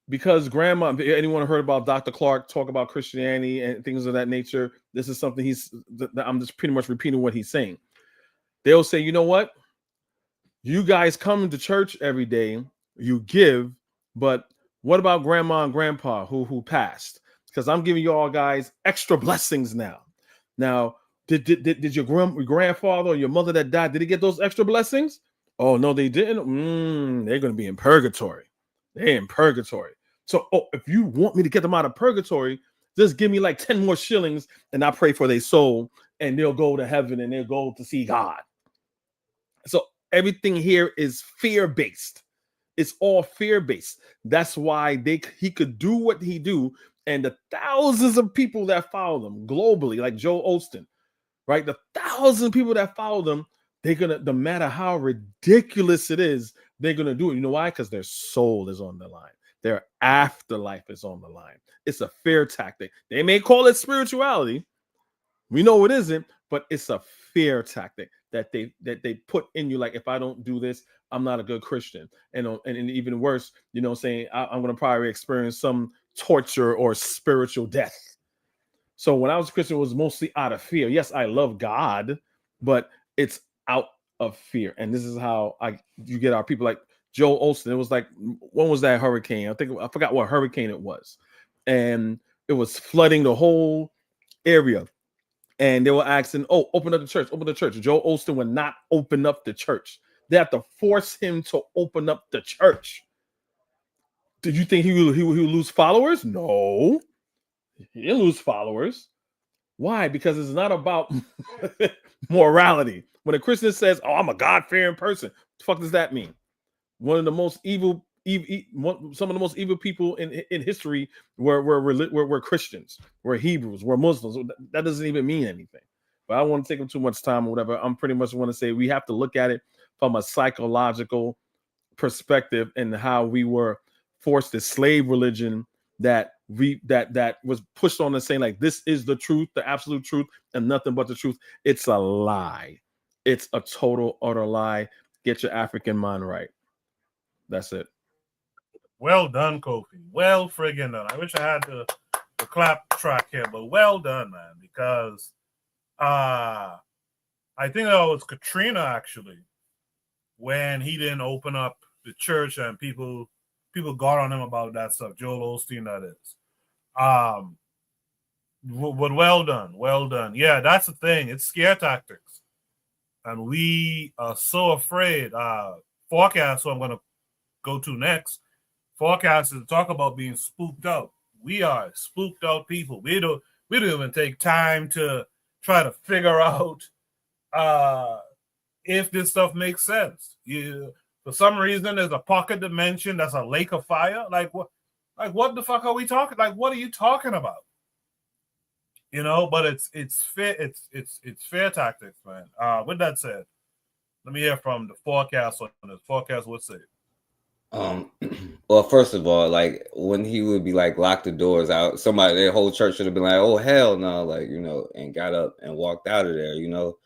Because grandma, anyone heard about Dr. Clark talk about Christianity and things of that nature? This is something I'm just pretty much repeating what he's saying. They'll say, you know what? You guys come to church every day, you give, but what about grandma and grandpa who passed? Because I'm giving you all guys extra blessings now. Now, did your grandfather or your mother that died, did he get those extra blessings? Oh, no, they didn't. They're going to be in purgatory. They're in purgatory. So, if you want me to get them out of purgatory, just give me like 10 more shillings and I pray for their soul and they'll go to heaven and they'll go to see God. So everything here is fear-based. It's all fear-based. That's why he could do what he do, and the thousands of people that follow them globally, like Joe Osteen, right? The thousands of people that follow them, they're gonna, no matter how ridiculous it is, they're gonna do it. You know why? Because their soul is on the line. Their afterlife is on the line. It's a fear tactic. They may call it spirituality. We know it isn't, but it's a fear tactic that they put in you. Like, if I don't do this, I'm not a good Christian. And even worse, saying I'm going to probably experience some torture or spiritual death. So when I was a Christian, it was mostly out of fear. Yes, I love God, but it's out of fear. And this is how you get our people like Joel Osteen. It was like, when was that hurricane? I forgot what hurricane it was. And it was flooding the whole area. And they were asking, open up the church, open the church. Joel Osteen would not open up the church. They have to force him to open up the church. Did you think he would lose followers? No. He didn't lose followers. Why? Because it's not about morality. When a Christian says, I'm a God-fearing person, what the fuck does that mean? One of the most evil, some of the most evil people in history were Christians, were Hebrews, were Muslims. That doesn't even mean anything. But I don't want to take them too much time or whatever. I'm pretty much want to say we have to look at it from a psychological perspective and how we were forced to slave religion that was pushed on us, saying like, this is the truth, the absolute truth, and nothing but the truth. It's a lie. It's a total, utter lie. Get your African mind right. That's it. Well done, Kofi. Well friggin' done. I wish I had the clap track here, but well done, man. Because I think that was Katrina, actually, when he didn't open up the church and people got on him about that stuff. Joel Osteen, that is. But well done. Well done. Yeah, that's the thing. It's scare tactics. And we are so afraid. Forecast, so I'm going to go to next. Forecast is to talk about being spooked out. We are spooked out people. We don't even take time to try to figure out if this stuff makes sense. For some reason, there's a pocket dimension that's a lake of fire. Like what the fuck are we talking? Like, what are you talking about? But it's fear tactics, man. With that said, let me hear from the forecast on this. Forecast, what's it? Well, first of all, like when he would be like lock the doors out, somebody their whole church should have been like, oh hell no, like, you know, and got up and walked out of there, you know.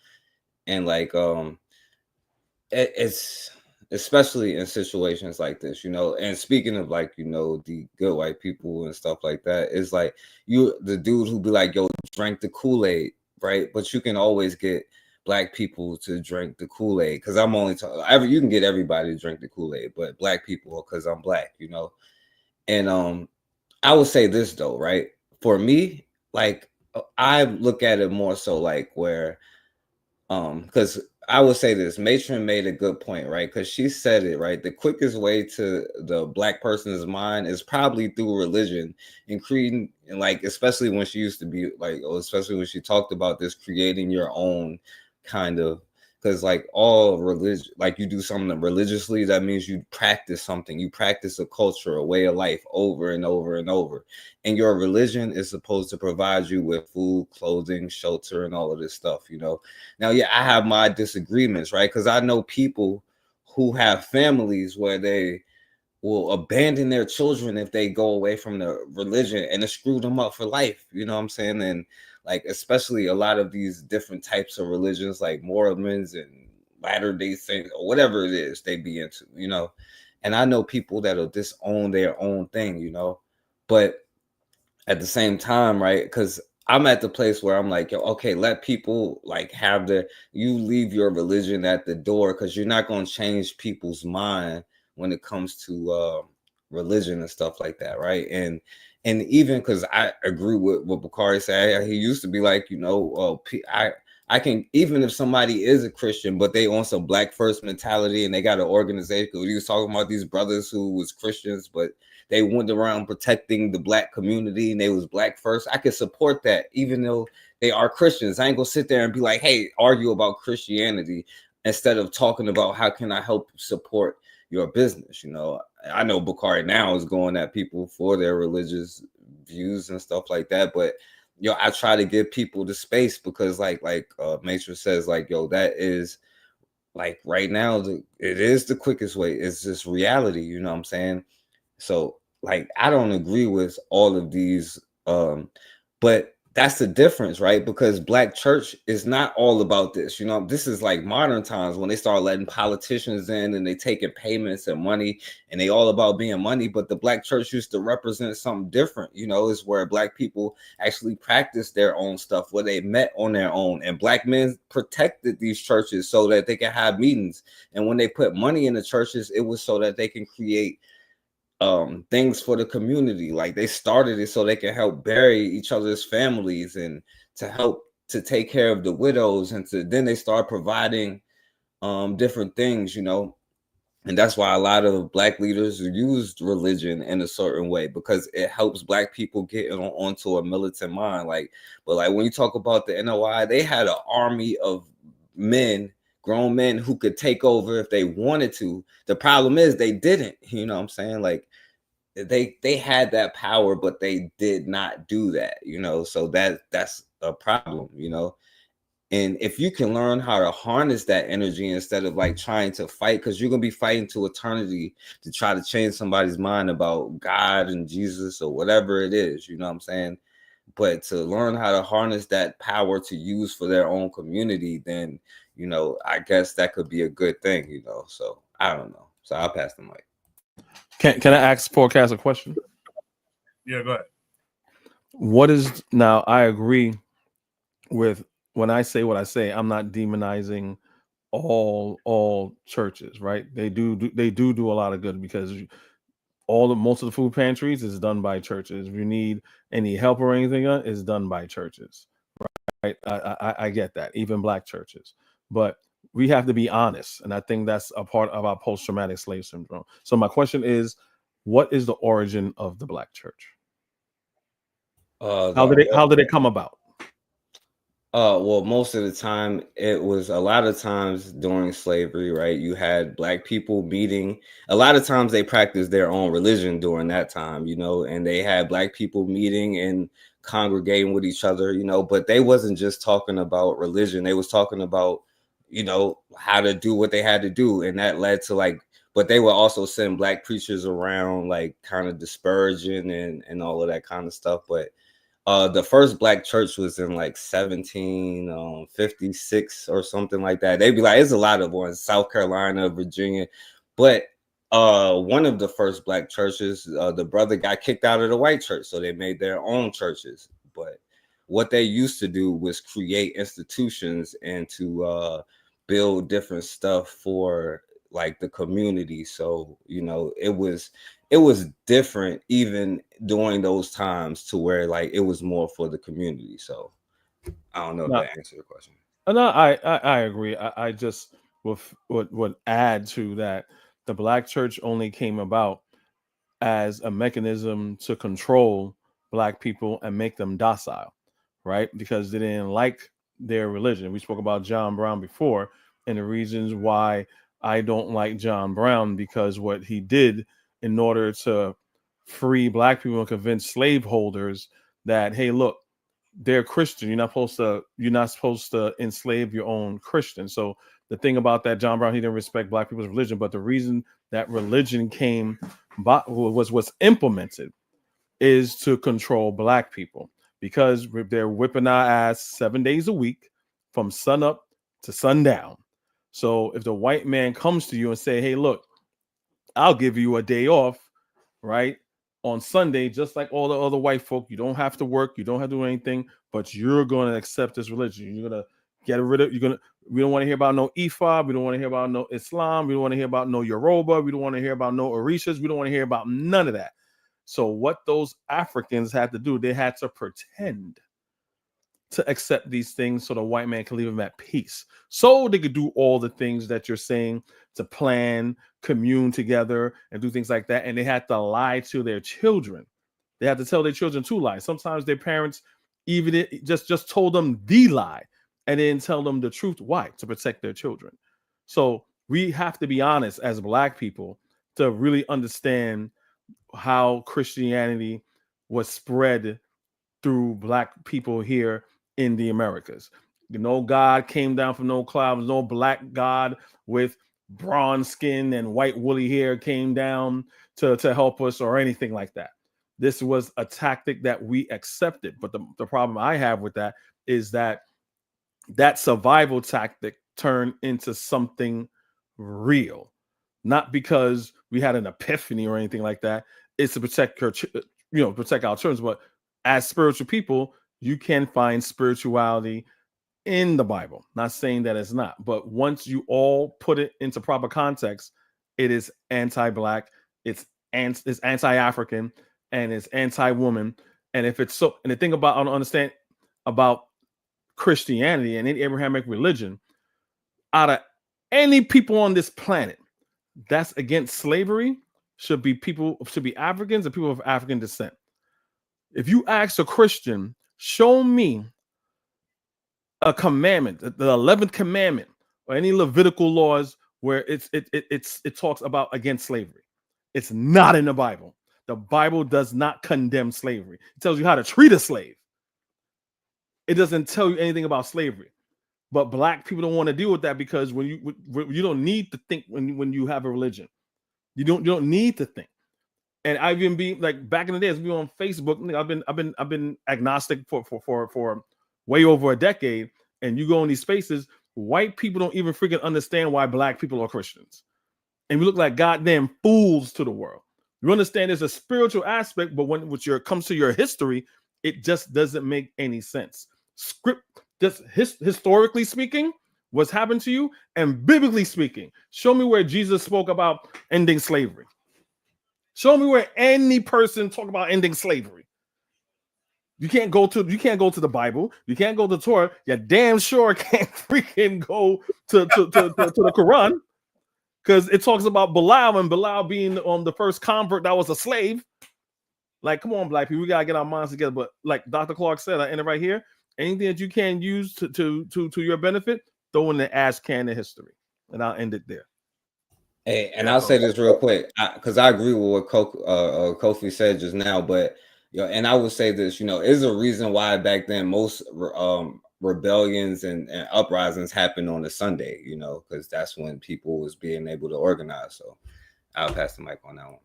And like it's especially in situations like this, you know. And speaking of like, you know, the good white people and stuff like that, it's like you the dude who be like, yo, drank the Kool-Aid, right? But you can always get black people to drink the Kool-Aid, because I'm only talking you can get everybody to drink the Kool-Aid, but black people, because I'm black, you know. And I would say this though, right? For me, like I look at it more so like where because I would say this, Matron made a good point, right? Because she said it right. The quickest way to the black person's mind is probably through religion and creating, and like, especially when she used to be like, or especially when she talked about this, creating your own kind of, because like all religion, like you do something religiously, that means you practice something, you practice a culture, a way of life over and over and over. And your religion is supposed to provide you with food, clothing, shelter, and all of this stuff, you know. Now, yeah, I have my disagreements, right? Because I know people who have families where they will abandon their children if they go away from the religion, and it screwed them up for life. You know what I'm saying? And like, especially a lot of these different types of religions, like Mormons and Latter-day Saints, or whatever it is they be into, you know. And I know people that'll disown their own thing, you know. But at the same time, right? Because I'm at the place where I'm like, yo, okay, let people like have you leave your religion at the door, because you're not going to change people's mind when it comes to religion and stuff like that, right? And even because I agree with what Bakari said, he used to be like, you know, I can, even if somebody is a Christian, but they on some black first mentality and they got an organization. He was talking about these brothers who was Christians, but they went around protecting the black community and they was black first. I could support that, even though they are Christians. I ain't gonna sit there and be like, hey, argue about Christianity instead of talking about how can I help support your business. You know, I know Bakari now is going at people for their religious views and stuff like that, but yo, I try to give people the space, because like Matrix says, like, yo, that is like right now it is the quickest way. It's just reality, you know what I'm saying? So like I don't agree with all of these, but that's the difference, right? Because black church is not all about this. You know, this is like modern times when they start letting politicians in and they taking payments and money, and they all about being money. But the black church used to represent something different, you know, is where black people actually practice their own stuff, where they met on their own, and black men protected these churches so that they can have meetings. And when they put money in the churches, it was so that they can create things for the community. Like they started it so they can help bury each other's families and to help to take care of the widows, and then they start providing different things, you know. And that's why a lot of black leaders used religion in a certain way, because it helps black people get onto a militant mind. Like, but like when you talk about the NOI, they had an army of men, grown men, who could take over if they wanted to. The problem is they didn't, you know what I'm saying? Like they had that power, but they did not do that, you know. So that's a problem, you know. And if you can learn how to harness that energy instead of like trying to fight, because you're gonna be fighting to eternity to try to change somebody's mind about God and Jesus or whatever it is, you know what I'm saying? But to learn how to harness that power to use for their own community, then, you know, I guess that could be a good thing, you know. So I don't know. So I'll pass the mic. Can I ask Podcast a question? Yeah, go ahead. What is now? I agree with when I say what I say. I'm not demonizing all churches, right? They do a lot of good, because most of the food pantries is done by churches. If you need any help or anything, is done by churches, right? I get that, even black churches, but we have to be honest, and I think that's a part of our post-traumatic slave syndrome. So my question is, what is the origin of the black church? How did it come about? Well, most of the time, it was a lot of times during slavery, right? You had black people meeting. A lot of times they practiced their own religion during that time, you know, and they had black people meeting and congregating with each other, you know, but they wasn't just talking about religion. They was talking about, you know, how to do what they had to do. And that led to like but they would also send black preachers around, like kind of disparaging and all of that kind of stuff. But the first black church was in like 1756 or something like that. They'd be like, it's a lot of ones, South Carolina, Virginia. But one of the first black churches, the brother got kicked out of the white church, so they made their own churches. But what they used to do was create institutions and to build different stuff for like the community. So, you know, it was different even during those times, to where like it was more for the community. So I don't know if that answered your question. No, I agree. I just would add to that, the black church only came about as a mechanism to control black people and make them docile, right? Because they didn't like their religion. We spoke about John Brown before, and the reasons why I don't like John Brown, because what he did in order to free black people and convince slaveholders that, hey, look, they're Christian. You're not supposed to enslave your own Christian. So the thing about that, John Brown, he didn't respect black people's religion, but the reason that religion was implemented is to control black people, because they're whipping our ass 7 days a week from sun up to sundown. So if the white man comes to you and say, hey, look, I'll give you a day off, right, on Sunday, just like all the other white folk, you don't have to work, you don't have to do anything, but you're going to accept this religion. You're going to get rid of, we don't want to hear about no Ifa, we don't want to hear about no Islam, we don't want to hear about no Yoruba, we don't want to hear about no Orishas, we don't want to hear about none of that. So what those Africans had to do, they had to pretend to accept these things so the white man can leave them at peace, so they could do all the things that you're saying, to plan, commune together, and do things like that. And they had to lie to their children. They had to tell their children two lies. Sometimes their parents even just told them the lie and didn't tell them the truth. Why? To protect their children. So we have to be honest as black people to really understand how Christianity was spread through black people here in the Americas. No God came down from no clouds. No black God with bronze skin and white woolly hair came down to help us or anything like that. This was a tactic that we accepted. But the problem I have with that is that survival tactic turned into something real, not because we had an epiphany or anything like that. It's to protect protect our children. But as spiritual people, you can find spirituality in the Bible. Not saying that it's not, but once you all put it into proper context, it is anti-black, it's anti-African, and it's anti-woman. And if it's so, and the thing about I don't understand about Christianity and any Abrahamic religion, out of any people on this planet that's against slavery should be Africans and people of African descent. If you ask a Christian, show me a commandment, the 11th commandment, or any Levitical laws where it talks about against slavery. It's not in the Bible. The Bible does not condemn slavery. It tells you how to treat a slave. It doesn't tell you anything about slavery. But black people don't want to deal with that, because when you don't need to think when you have a religion. You don't need to think. And I've even been like back in the days, we on Facebook. I've been agnostic for way over a decade. And you go in these spaces, white people don't even freaking understand why black people are Christians, and we look like goddamn fools to the world. You understand there's a spiritual aspect, but when comes to your history, it just doesn't make any sense. Historically speaking, what's happened to you, and biblically speaking, show me where Jesus spoke about ending slavery. Show me where any person talk about ending slavery. You can't go to the Bible. You can't go to Torah. You damn sure can't freaking go to the Quran, because it talks about Bilal, and Bilal being the first convert that was a slave. Like, come on, black people, we gotta get our minds together. But like Dr. Clark said, I end it right here. Anything that you can use to your benefit, throw in the ash can of history, and I'll end it there. Hey, and I'll say this real quick, because I agree with what Kofi said just now. But and I will say this, is a reason why back then most rebellions and uprisings happened on a Sunday, because that's when people was being able to organize. So I'll pass the mic on that one.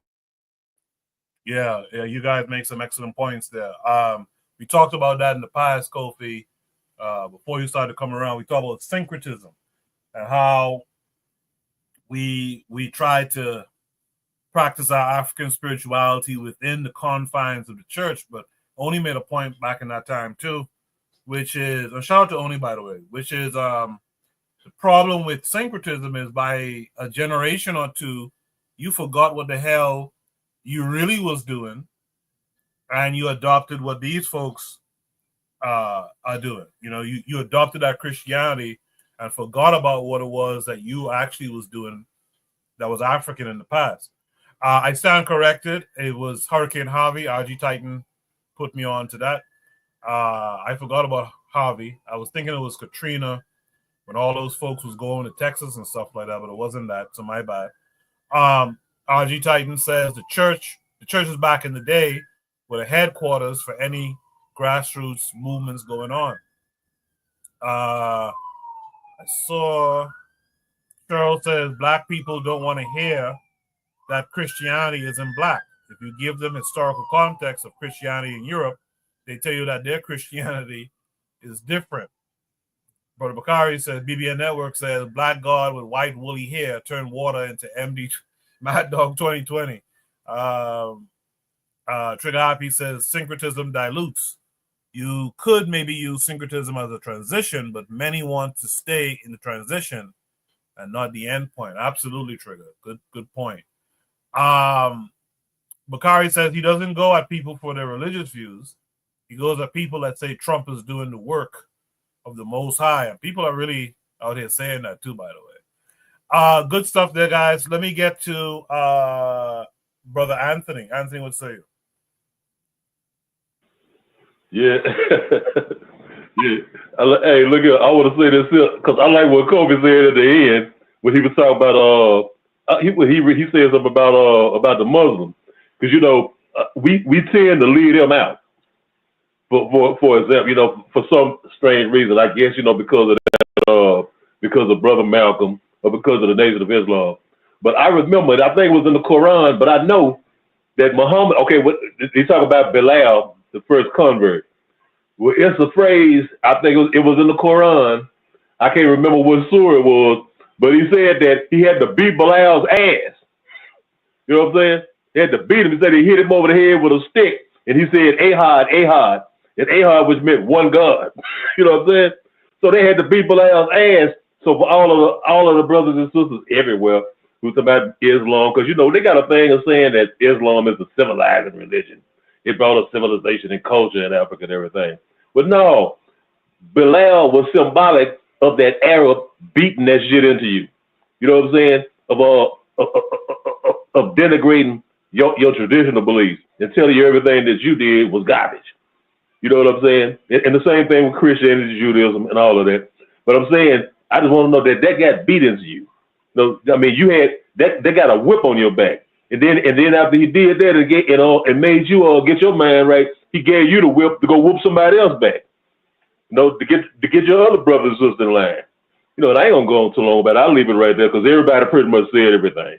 Yeah, you guys make some excellent points there. We talked about that in the past, Kofi. Before you started coming around, we talked about syncretism and how we try to practice our African spirituality within the confines of the church, but Oni made a point back in that time too, which is, and shout out to Oni, by the way, which is the problem with syncretism is by a generation or two, you forgot what the hell you really was doing, and you adopted what these folks are doing. You know, you adopted that Christianity and forgot about what it was that you actually was doing that was African in the past. I stand corrected. It was Hurricane Harvey. RG Titan put me on to that. I forgot about Harvey. I was thinking it was Katrina when all those folks was going to Texas and stuff like that, but it wasn't that, so my bad. RG Titan says the churches back in the day were the headquarters for any grassroots movements going on. I saw Cheryl says black people don't want to hear that Christianity isn't black. If you give them historical context of Christianity in Europe, they tell you that their Christianity is different. Brother Bakari says BBN Network says black God with white woolly hair turned water into MD Mad Dog 2020. Trigger Happy says syncretism dilutes. You could maybe use syncretism as a transition, but many want to stay in the transition and not the end point. Absolutely, Trigger. Good point. Bakari says he doesn't go at people for their religious views. He goes at people that say Trump is doing the work of the Most High. And people are really out here saying that too, by the way. Good stuff there, guys. Let me get to Brother Anthony. Anthony, what say you? Yeah. Yeah. Hey, look here. I want to say this because I like what Kobe said at the end when he was talking about he said something about the Muslims, because you know we tend to leave them out for example, you know, for some strange reason, I guess, you know, because of that, because of Brother Malcolm or because of the Nation of Islam. But I remember, I think it was in the Quran, but I know that Muhammad. Okay, what he talk about Bilal, the first convert. Well, it's a phrase, I think it was in the Quran. I can't remember what surah it was, but he said that he had to beat Bilal's ass. You know what I'm saying? He had to beat him. He said he hit him over the head with a stick, and he said, Ahad, Ahad. And Ahad, which meant one God. You know what I'm saying? So they had to beat Bilal's ass. So for all of the brothers and sisters everywhere who talk about Islam, because, you know, they got a thing of saying that Islam is a civilizing religion. It brought us civilization and culture in Africa and everything. But no, Bilal was symbolic of that Arab beating that shit into you. You know what I'm saying? Of denigrating your traditional beliefs and telling you everything that you did was garbage. You know what I'm saying? And the same thing with Christianity, Judaism, and all of that. But I'm saying, I just want to know that got beat into you. No, I mean, you had that. They got a whip on your back, and then after he did that and made you get your mind right, he gave you the whip to go whoop somebody else back. You know, to get your other brothers and sisters in line. You know, and I ain't gonna go on too long about it. I'll leave it right there because everybody pretty much said everything.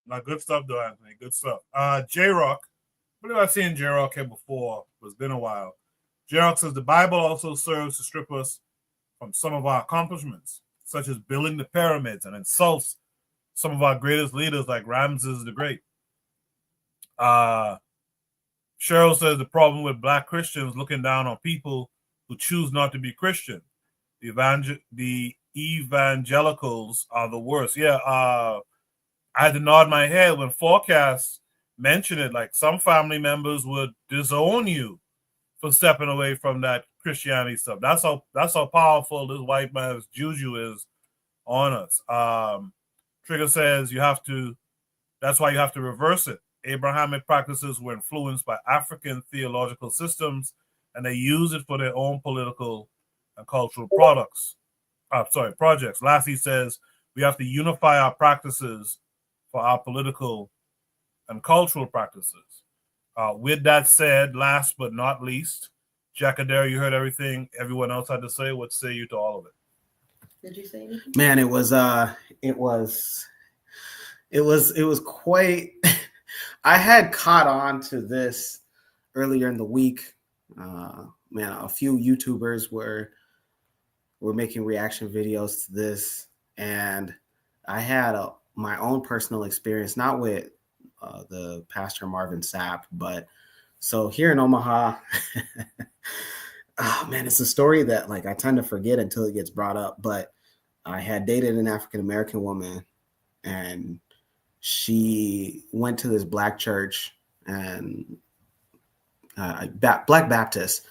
Now, good stuff, though, Anthony. Good stuff. J-Rock. I believe I've seen J-Rock here before, but it's been a while. J-Rock says the Bible also serves to strip us from some of our accomplishments, such as building the pyramids, and insults some of our greatest leaders like Ramses the Great. Cheryl says the problem with black Christians looking down on people who choose not to be Christian. The evangelicals are the worst. Yeah, I had to nod my head when Forecast mentioned it. Like, some family members would disown you for stepping away from that Christianity stuff. That's how powerful this white man's juju is on us. Trigger says that's why you have to reverse it. Abrahamic practices were influenced by African theological systems, and they use it for their own political and cultural projects. Lastly says we have to unify our practices for our political and cultural practices. With that said, last but not least, Jack Adair, you heard everything everyone else had to say. What say you to all of it? Did you say anything? Man, it was it was quite. I had caught on to this earlier in the week. Man, a few YouTubers were making reaction videos to this, and I had my own personal experience, not with the pastor Marvin Sapp, but so here in Omaha. Oh man, it's a story that like I tend to forget until it gets brought up. But I had dated an African American woman, and she went to this black church and Black Baptist.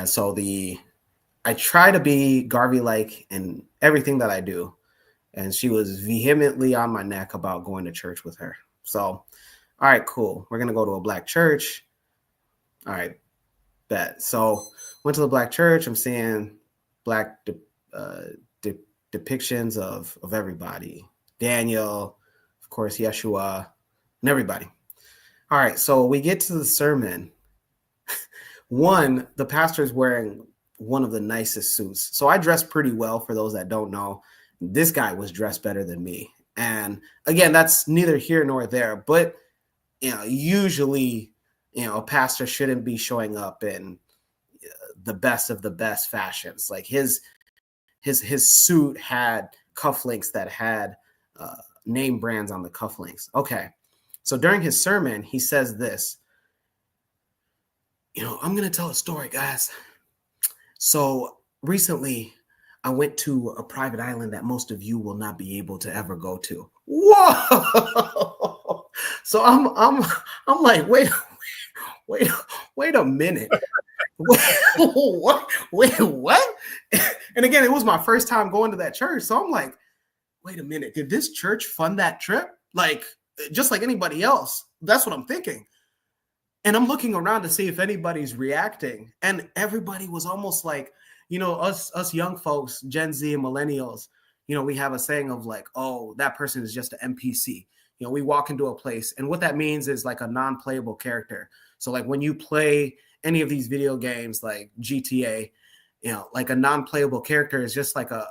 So I try to be Garvey like in everything that I do, and she was vehemently on my neck about going to church with her. So, all right, cool. We're gonna go to a black church. All right, bet. So went to the black church. I'm seeing black depictions of everybody. Daniel, of course, Yeshua, and everybody. All right, so we get to the sermon. One, the pastor is wearing one of the nicest suits. So I dress pretty well, for those that don't know. This guy was dressed better than me. And again, that's neither here nor there. But, usually, a pastor shouldn't be showing up in the best of the best fashions. Like his suit had cufflinks that had name brands on the cufflinks. Okay. So during his sermon, he says this, I'm going to tell a story, guys. So recently I went to a private island that most of you will not be able to ever go to. Whoa. So I'm like, wait a minute. What? Wait, what? And again, it was my first time going to that church. So I'm like, wait a minute. Did this church fund that trip? Like, just like anybody else. That's what I'm thinking. And I'm looking around to see if anybody's reacting. And everybody was almost like, us young folks, Gen Z and millennials, we have a saying of like, oh, that person is just an NPC. We walk into a place, and what that means is like a non-playable character. So like when you play any of these video games like GTA, like a non-playable character is just like a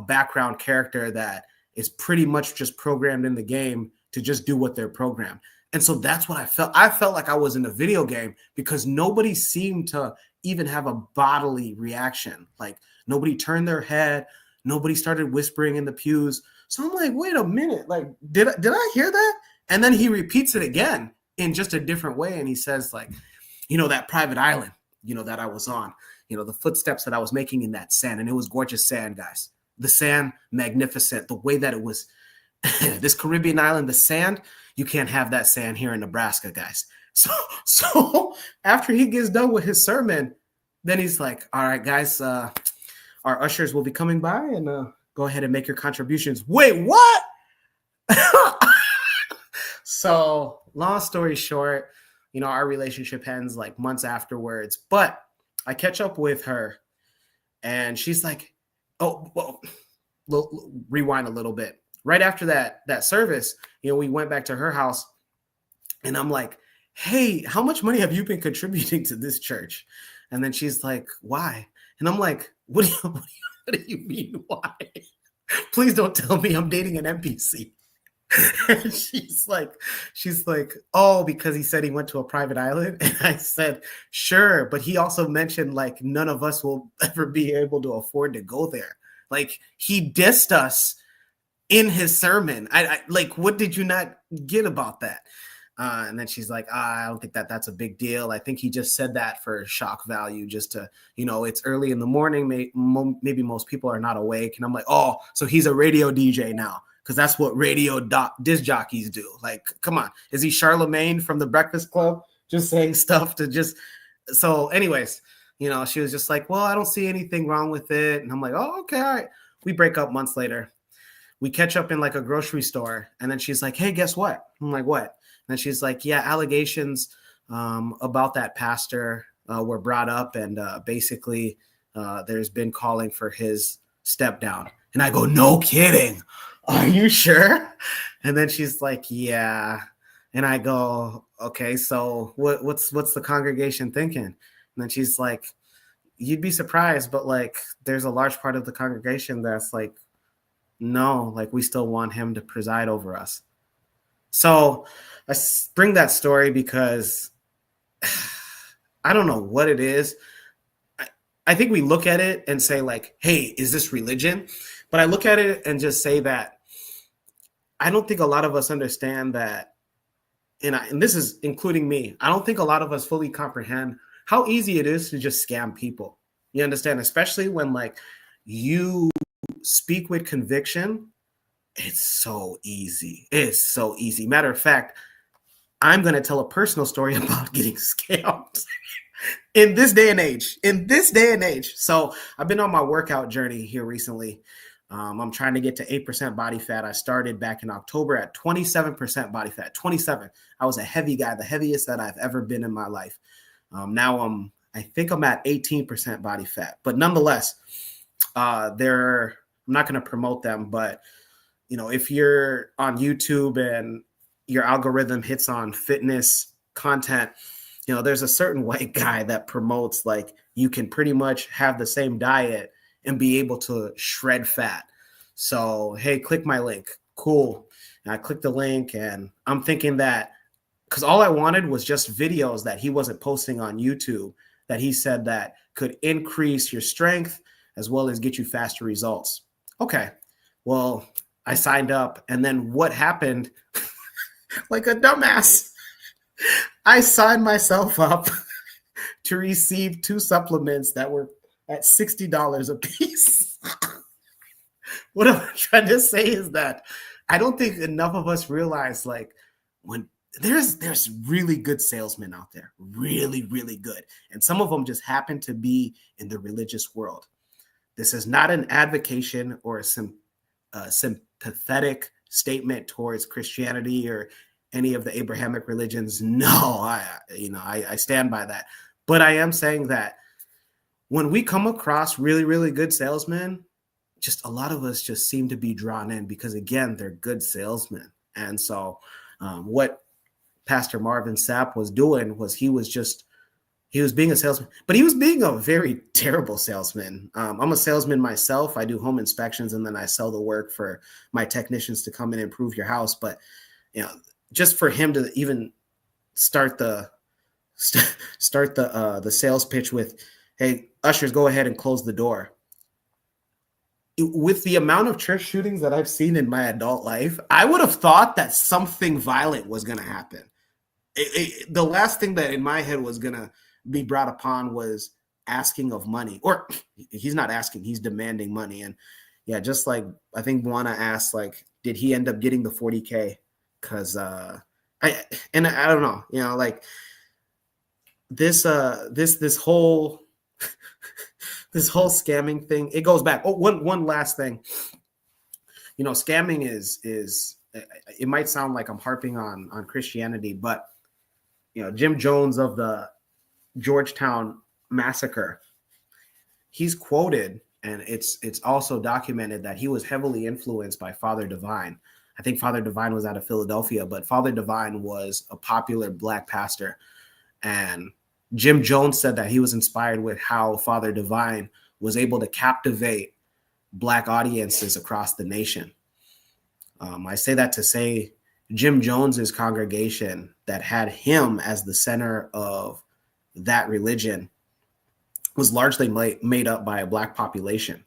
background character that is pretty much just programmed in the game to just do what they're programmed. And so that's what I felt. I felt like I was in a video game because nobody seemed to even have a bodily reaction. Like nobody turned their head. Nobody started whispering in the pews. So I'm like, wait a minute. Like, did I hear that? And then he repeats it again in just a different way. And he says like, that private island, that I was on, the footsteps that I was making in that sand. And it was gorgeous sand, guys. The sand, magnificent. The way that it was, this Caribbean island, the sand, you can't have that sand here in Nebraska, guys. So after he gets done with his sermon, then he's like, all right, guys, our ushers will be coming by and go ahead and make your contributions. Wait, what? So long story short, our relationship ends like months afterwards, but I catch up with her and she's like, oh, well, rewind a little bit. Right after that service, we went back to her house and I'm like, hey, how much money have you been contributing to this church? And then she's like, why? And I'm like, what do you mean why? Please don't tell me I'm dating an NPC. And she's like, oh, because he said he went to a private island. And I said, sure. But he also mentioned like none of us will ever be able to afford to go there. Like he dissed us in his sermon. I like, what did you not get about that? And then she's like, I don't think that's a big deal. I think he just said that for shock value, just to, it's early in the morning. Maybe most people are not awake. And I'm like, oh, so he's a radio DJ now. Because that's what radio disc jockeys do. Like, come on. Is he Charlemagne from the Breakfast Club? Just saying stuff to just... So anyways, she was just like, well, I don't see anything wrong with it. And I'm like, oh, okay, all right. We break up months later. We catch up in like a grocery store. And then she's like, hey, guess what? I'm like, what? And then she's like, yeah, allegations about that pastor were brought up. And basically there's been calling for his step down. And I go, no kidding. Are you sure? And then she's like, yeah. And I go, okay, so what's the congregation thinking? And then she's like, you'd be surprised, but like there's a large part of the congregation that's like, no, like we still want him to preside over us. So I bring that story because I don't know what it is. I think we look at it and say like, hey, is this religion? But I look at it and just say that I don't think a lot of us understand that, and this is including me, I don't think a lot of us fully comprehend how easy it is to just scam people. You understand? Especially when like you speak with conviction. It's so easy. It's so easy. Matter of fact, I'm going to tell a personal story about getting scammed in this day and age. So I've been on my workout journey here recently. I'm trying to get to 8% body fat. I started back in October at 27% body fat. 27. I was a heavy guy, the heaviest that I've ever been in my life. Now I think I'm at 18% body fat. But nonetheless, I'm not going to promote them, but if you're on YouTube and your algorithm hits on fitness content, there's a certain white guy that promotes like you can pretty much have the same diet and be able to shred fat. So, hey, click my link. Cool. And I clicked the link and I'm thinking that because all I wanted was just videos that he wasn't posting on YouTube that he said that could increase your strength as well as get you faster results. Okay. Well, I signed up, and then what happened? Like a dumbass, I signed myself up to receive 2 supplements that were at $60 a piece. What I'm trying to say is that I don't think enough of us realize like when there's really good salesmen out there, really, really good. And some of them just happen to be in the religious world. This is not an advocation or a sympathetic statement towards Christianity or any of the Abrahamic religions. No, I stand by that. But I am saying that when we come across really, really good salesmen, just a lot of us just seem to be drawn in because, again, they're good salesmen. And so what Pastor Marvin Sapp was doing was he was being a salesman, but he was being a very terrible salesman. I'm a salesman myself. I do home inspections and then I sell the work for my technicians to come in and improve your house. But, just for him to even start the sales pitch with, hey, ushers, go ahead and close the door. With the amount of church shootings that I've seen in my adult life, I would have thought that something violent was going to happen. The last thing that in my head was going to be brought upon was asking of money, or he's not asking, he's demanding money. And yeah, just like I think Buana asked, like, did he end up getting the 40K? Because I don't know, like this whole this whole scamming thing, it goes back. Oh, one last thing. Scamming is it might sound like I'm harping on Christianity, but Jim Jones of the Georgetown massacre, he's quoted, and it's also documented that he was heavily influenced by Father Divine. I think Father Divine was out of Philadelphia, but Father Divine was a popular Black pastor. And Jim Jones said that he was inspired with how Father Divine was able to captivate Black audiences across the nation. I say that to say Jim Jones's congregation that had him as the center of that religion was largely made up by a Black population.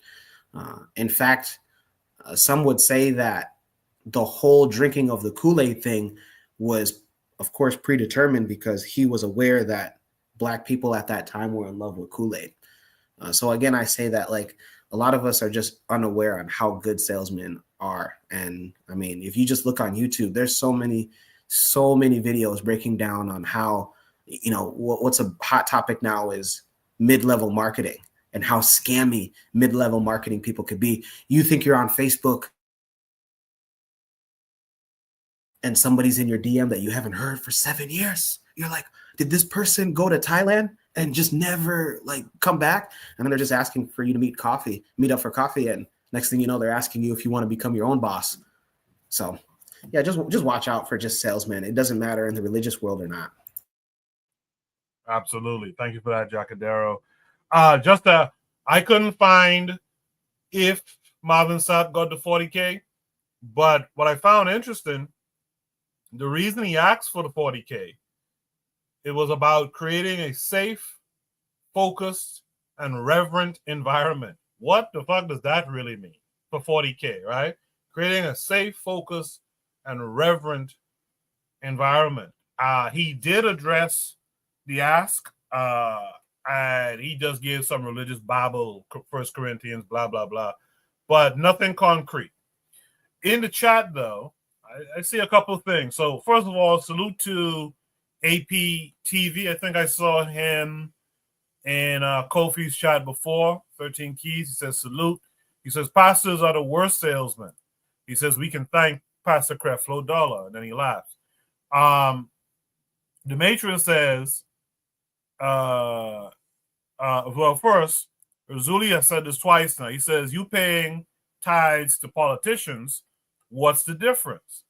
In fact, some would say that the whole drinking of the Kool-Aid thing was, of course, predetermined because he was aware that Black people at that time were in love with Kool-Aid. So again, I say that like a lot of us are just unaware on how good salesmen are. And I mean, if you just look on YouTube, there's so many videos breaking down on how, what's a hot topic now is mid-level marketing and how scammy mid-level marketing people could be. You think you're on Facebook and somebody's in your DM that you haven't heard for 7 years. You're like, did this person go to Thailand and just never like come back? And then they're just asking for you to meet up for coffee. And next thing you know, they're asking you if you want to become your own boss. So yeah, just watch out for just salesmen. It doesn't matter in the religious world or not. Absolutely. Thank you for that, Jacadero. I couldn't find if Marvin Sapp got the 40K, but what I found interesting The reason he asked for the 40K, it was about creating a safe, focused, and reverent environment. What the fuck does that really mean for 40K, right? Creating a safe, focused, and reverent environment. He did address the ask, and he just gave some religious Bible, 1 Corinthians, blah, blah, blah, but nothing concrete. In the chat, though, I see a couple of things. So, first of all, salute to AP TV. I think I saw him in Kofi's chat before, 13 Keys. He says, salute. He says, pastors are the worst salesmen. He says, we can thank Pastor Creflo Dollar. And then he laughs. The matron says, well, first, Zuli has said this twice now. He says, you paying tithes to politicians, what's the difference?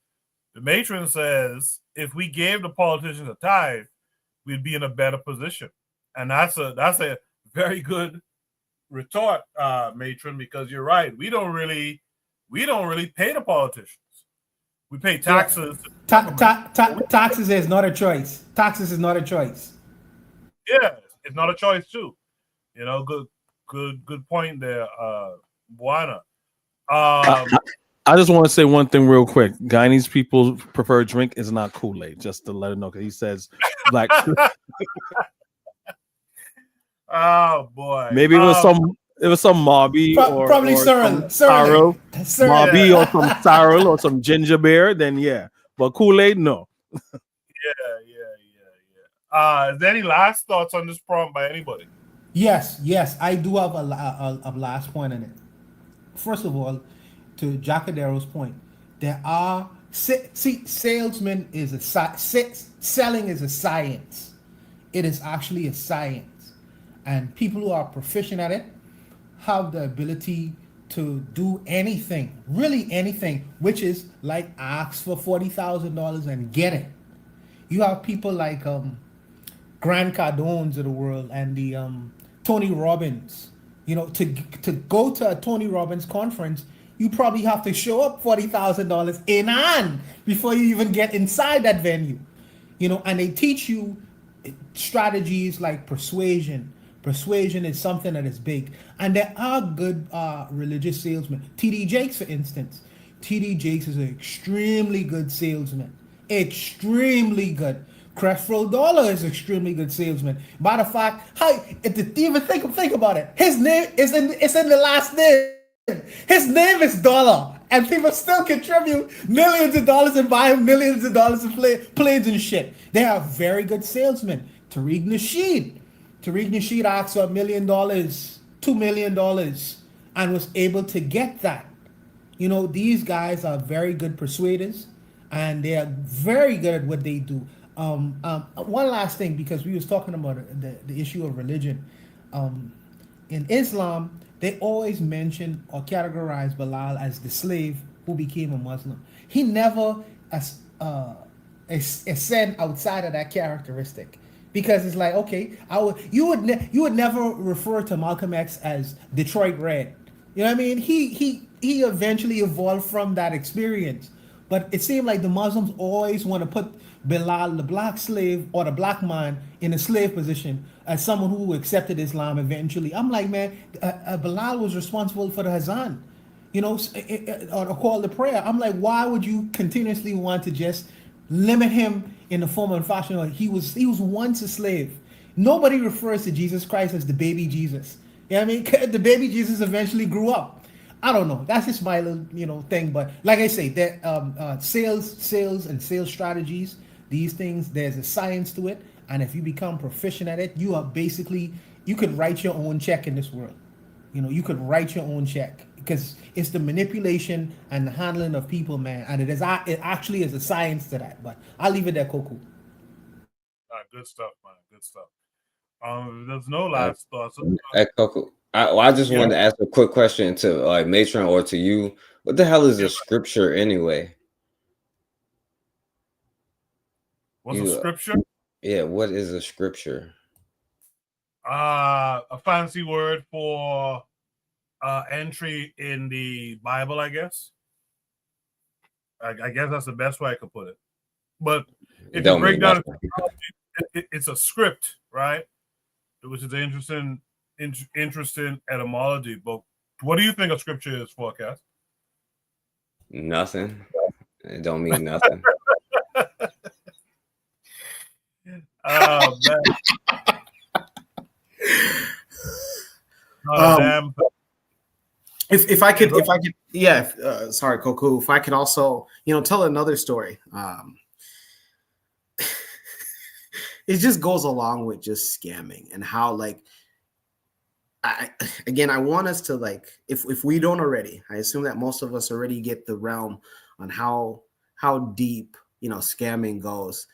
The matron says, if we gave the politicians a tithe, we'd be in a better position. And that's a very good retort, matron, because you're right. We don't really pay the politicians. We pay taxes. Taxes is not a choice. Taxes is not a choice. Yeah, it's not a choice too. You know, good point there, Buana. I just want to say one thing real quick. Guyanese people prefer drink is not Kool-Aid, just to let him know, because he says black. Oh boy. Maybe it was some Mobby or probably some Sorrel. Mobby or some Sorrel or some ginger beer, then yeah. But Kool-Aid, no. Yeah. Is there any last thoughts on this prompt by anybody? Yes, I do have a last point in it. First of all, to Jacadero's point, there are salesman is selling is a science. It is actually a science, and people who are proficient at it have the ability to do anything, really anything, which is like ask for $40,000 and get it. You have people like Grant Cardones of the world and the Tony Robbins. You know, to go to a Tony Robbins conference, you probably have to show up $40,000 in hand before you even get inside that venue. You know, and they teach you strategies like persuasion. Persuasion is something that is big. And there are good religious salesmen. T.D. Jakes, for instance. T.D. Jakes is an extremely good salesman. Extremely good. Creflo Dollar is extremely good salesman. Matter of fact, even think about it. His name is in the last name. His name is Dollar, and people still contribute millions of dollars and buy him millions of dollars of planes and shit. They are very good salesmen. Tariq Nasheed asked for $1 million, $2 million, and was able to get that. You know, these guys are very good persuaders, and they are very good at what they do. One last thing, because we was talking about the issue of religion. In Islam, they always mention or categorize Bilal as the slave who became a Muslim. He never ascend outside of that characteristic, because it's like, okay, you would never refer to Malcolm X as Detroit Red. You know what I mean? He eventually evolved from that experience, but it seemed like the Muslims always want to put Bilal, the black slave or the black man, in a slave position as someone who accepted Islam eventually. I'm like, man, Bilal was responsible for the Hazan, you know, or the call to prayer. I'm like, why would you continuously want to just limit him in the form and fashion? Like he was once a slave. Nobody refers to Jesus Christ as the baby Jesus. You know what I mean? The baby Jesus eventually grew up. I don't know. That's just my little, thing. But like I say, that sales and sales strategies, these things, there's a science to it. And if you become proficient at it, you could write your own check in this world. You know, you could write your own check, because it's the manipulation and the handling of people, man. And it actually is a science to that. But I'll leave it there, Coco. Good stuff, man. Good stuff. There's no last thoughts. Hey, Coco. I just wanted to ask a quick question to like Matron or to you. What the hell is a scripture anyway? What's a scripture? Yeah, what is a scripture? A fancy word for entry in the Bible, I guess. I guess that's the best way I could put it. But It if you don't break mean down, nothing. it's a script, right? Which is interesting etymology. But what do you think a scripture is, Forecast? Nothing. It don't mean nothing. Oh man. Damn. If I could, yeah. Sorry, Koku. If I could also, tell another story. It just goes along with just scamming and how, like, I want us to, like, if we don't already, I assume that most of us already get the realm on how deep scamming goes.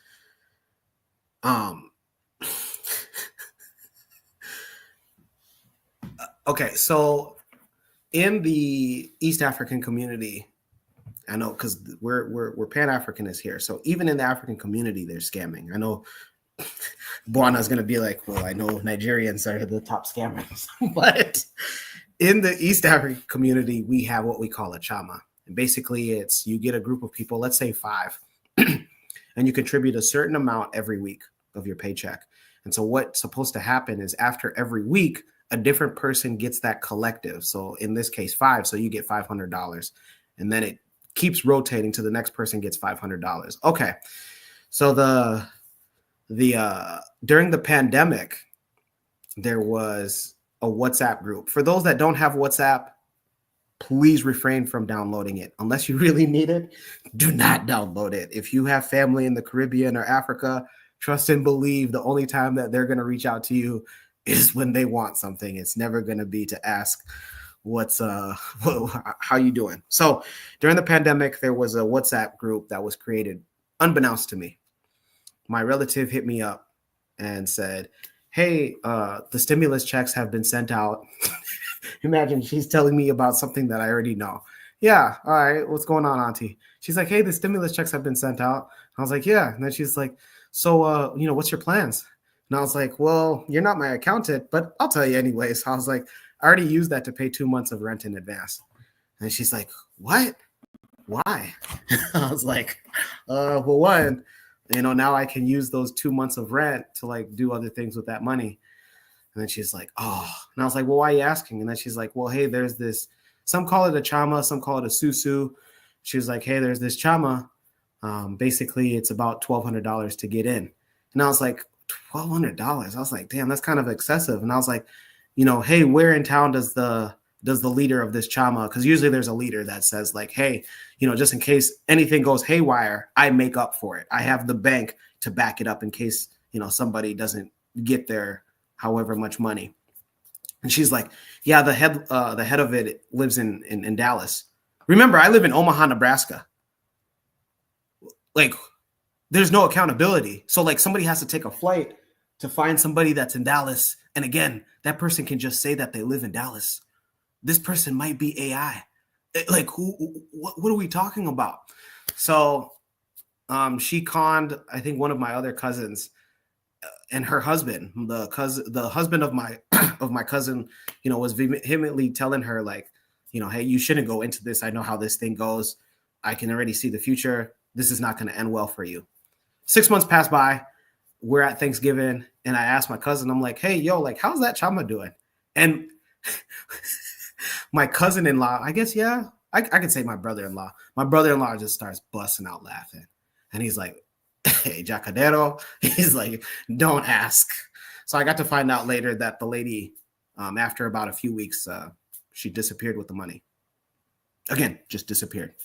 Okay, so in the East African community, I know because we're Pan-Africanists here. So even in the African community, they're scamming. I know Buana's gonna be like, well, I know Nigerians are the top scammers, but in the East African community, we have what we call a chama. And basically it's you get a group of people, let's say 5, and you contribute a certain amount every week of your paycheck. And so what's supposed to happen is after every week, a different person gets that collective. So in this case, 5. So you get $500. And then it keeps rotating to the next person gets $500. Okay. So the during the pandemic, there was a WhatsApp group. For those that don't have WhatsApp, please refrain from downloading it. Unless you really need it, do not download it. If you have family in the Caribbean or Africa, trust and believe the only time that they're going to reach out to you is when they want something. It's never going to be to ask how you doing. So during the pandemic, there was a WhatsApp group that was created unbeknownst to me. My relative hit me up and said, hey, the stimulus checks have been sent out. Imagine she's telling me about something that I already know. Yeah. All right. What's going on, Auntie? She's like, hey, the stimulus checks have been sent out. I was like, yeah. And then she's like, so, what's your plans? And I was like, well, you're not my accountant, but I'll tell you anyways. I was like, I already used that to pay 2 months of rent in advance. And she's like, what? Why? I was like, well, one, now I can use those 2 months of rent to, like, do other things with that money. And then she's like, oh. And I was like, well, why are you asking? And then she's like, well, hey, there's this, some call it a chama, some call it a susu. She was like, hey, there's this chama. Basically, it's about $1,200 to get in. And I was like, $1,200. I was like, damn, that's kind of excessive. And I was like, hey, where in town does the leader of this chama? Because usually there's a leader that says, like, hey, just in case anything goes haywire, I make up for it. I have the bank to back it up in case somebody doesn't get their however much money. And she's like, yeah, the head of it lives in Dallas. Remember, I live in Omaha, Nebraska. Like, there's no accountability. So, like, somebody has to take a flight to find somebody that's in Dallas. And again, that person can just say that they live in Dallas. This person might be AI. Like, what are we talking about? So she conned, I think, one of my other cousins and her husband, the husband of my cousin, was vehemently telling her, like, hey, you shouldn't go into this. I know how this thing goes. I can already see the future. This is not going to end well for you. 6 months passed by. We're at Thanksgiving, and I asked my cousin, I'm like, hey, yo, like, how's that chama doing? And my cousin-in-law, I guess, yeah, I could say my brother-in-law. My brother-in-law just starts busting out laughing. And he's like, hey, Jacadero. He's like, don't ask. So I got to find out later that the lady, after about a few weeks, she disappeared with the money. Again, just disappeared.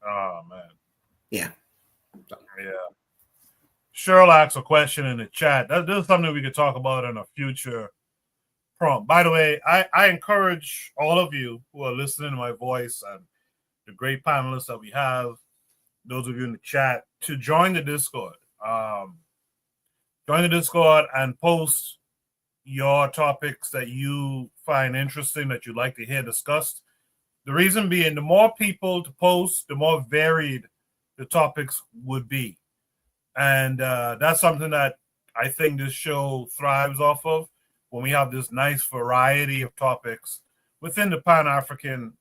Oh, man. Yeah. Yeah. Cheryl asked a question in the chat. This is something we could talk about in a future prompt. By the way, I encourage all of you who are listening to my voice and the great panelists that we have, those of you in the chat, to join the Discord. Join the Discord and post your topics that you find interesting, that you'd like to hear discussed. The reason being, the more people to post, the more varied the topics would be. And that's something that I think this show thrives off of, when we have this nice variety of topics within the Pan-African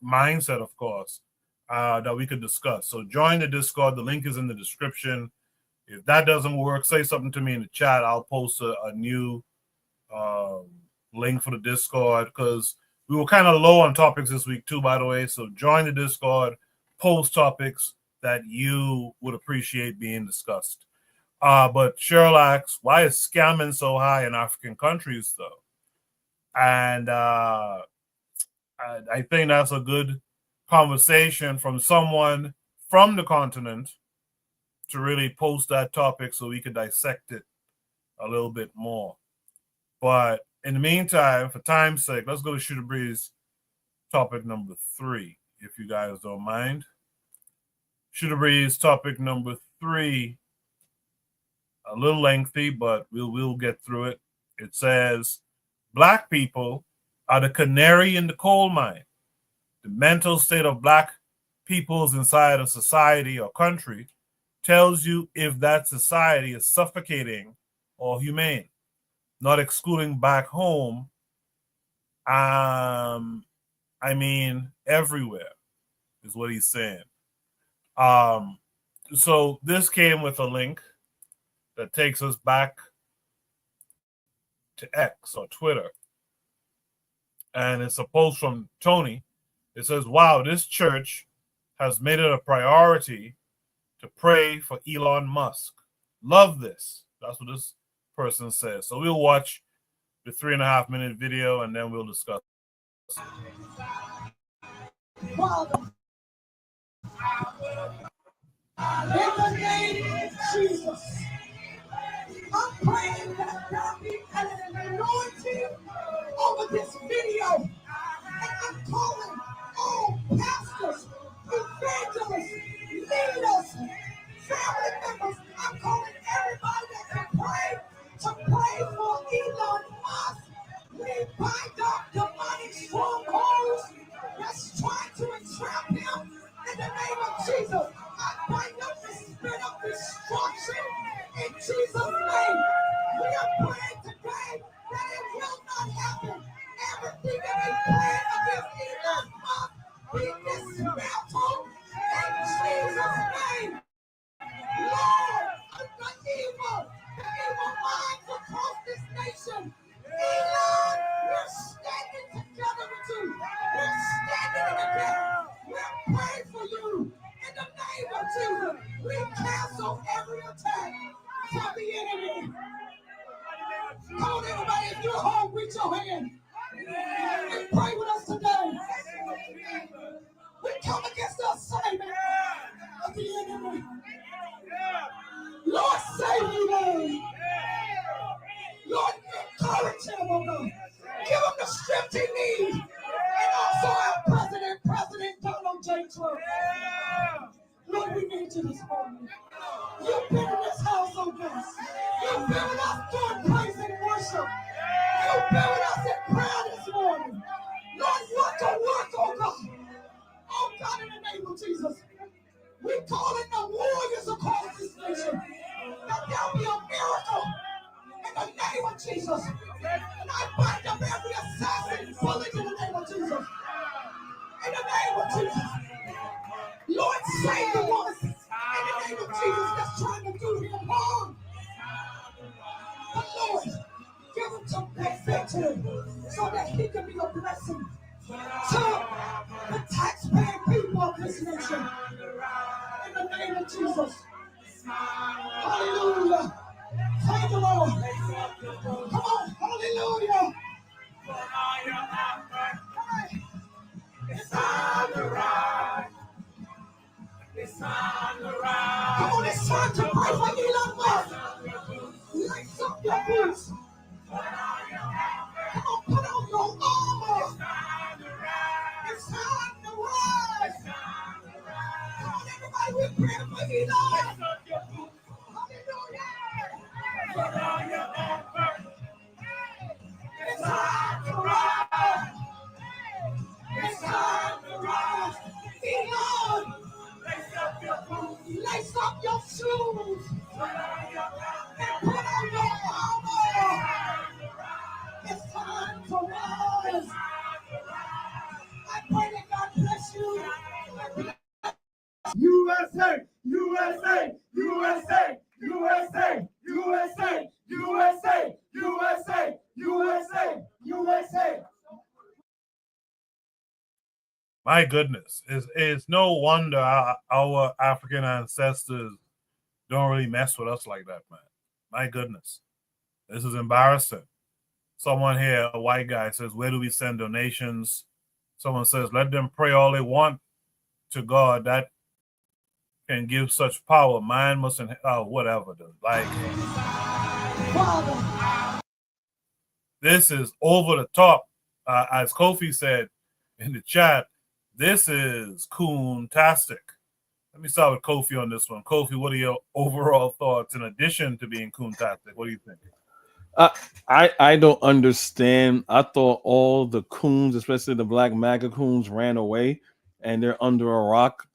mindset, of course. that we could discuss. So join the Discord. The link is in the description. If that doesn't work, say something to me in the chat. I'll post a new link for the Discord, because we were kind of low on topics this week too, by the way. So join the Discord, post topics that you would appreciate being discussed. But Cheryl asks, why is scamming so high in African countries, though? And I think that's a good conversation from someone from the continent to really post that topic so we could dissect it a little bit more. But in the meantime, for time's sake, let's go to Shooter Breeze topic number 3, if you guys don't mind. Shooter Breeze topic number 3, a little lengthy, but we'll get through it. It says, Black people are the canary in the coal mine. The mental state of Black peoples inside a society or country tells you if that society is suffocating or humane. Not excluding back home, I mean everywhere is what he's saying. So this came with a link that takes us back to X or Twitter. And it's a post from Tony. It says, wow, this church has made it a priority to pray for Elon Musk. Love this. That's what this person says. So we'll watch the 3.5-minute video and then we'll discuss. Father, in the name of Jesus, I'm praying that there be an anointing over this video. And I'm calling all pastors, evangelists, leaders, family members. I'm calling everybody that can pray to pray for Elon Musk. We bind up demonic strongholds that's trying to entrap him in the name of Jesus. I bind up the spirit of destruction in Jesus' name. We are praying today that it will not happen. Everything that is planned against Elon Musk be dismantled in Jesus' name. Lord, the evil minds across this nation. Elon, we're standing together with you. We're standing in the gap. We're praying for you in the name of Jesus. We cancel every attack from the enemy. Come on, everybody, if you're home, reach your hand and pray with us today. We come against the assignment of the enemy. Lord, save me, Lord. Lord, encourage him, oh God. Give him the strength he needs. And also our President Donald J. Trump. Lord, we need you this morning. You've been in this house, oh God. You've been with us doing praise and worship. You've been with us in prayer this morning. Lord, work, oh God. Oh God, in the name of Jesus. We call in the warriors across this nation. That there'll be a miracle in the name of Jesus. And I bind up every assassin bullet in the name of Jesus. In the name of Jesus. Lord, save the ones in the name of Jesus that's trying to do him harm. But Lord, give him some victory so that he can be a blessing to the taxpaying people of this nation. In the name of Jesus. Hallelujah. Thank the Lord. Come on, hallelujah. It's time to rise. It's time to rise. Come on, it's time to pray for Elon Musk. Lace up your boots. Come on, put on your armor. It's time to rise. Come on, everybody, we're praying for Elon. Hallelujah. Put on your armor. It's time to rise. It's time to rise. Elon, lace up your shoes. And put on your armor. My goodness, it's no wonder our African ancestors don't really mess with us like that, man. My goodness, this is embarrassing. Someone here, a white guy, says, "Where do we send donations?" Someone says, "Let them pray all they want to God that can give such power. Mine mustn't." Whatever, dude. Like, this is over the top. As Kofi said in the chat, this is coon-tastic. Let me start with Kofi on this one. Kofi, what are your overall thoughts in addition to being coon-tastic? What do you think? I don't understand. I thought all the coons, especially the black MAGA coons, ran away and they're under a rock,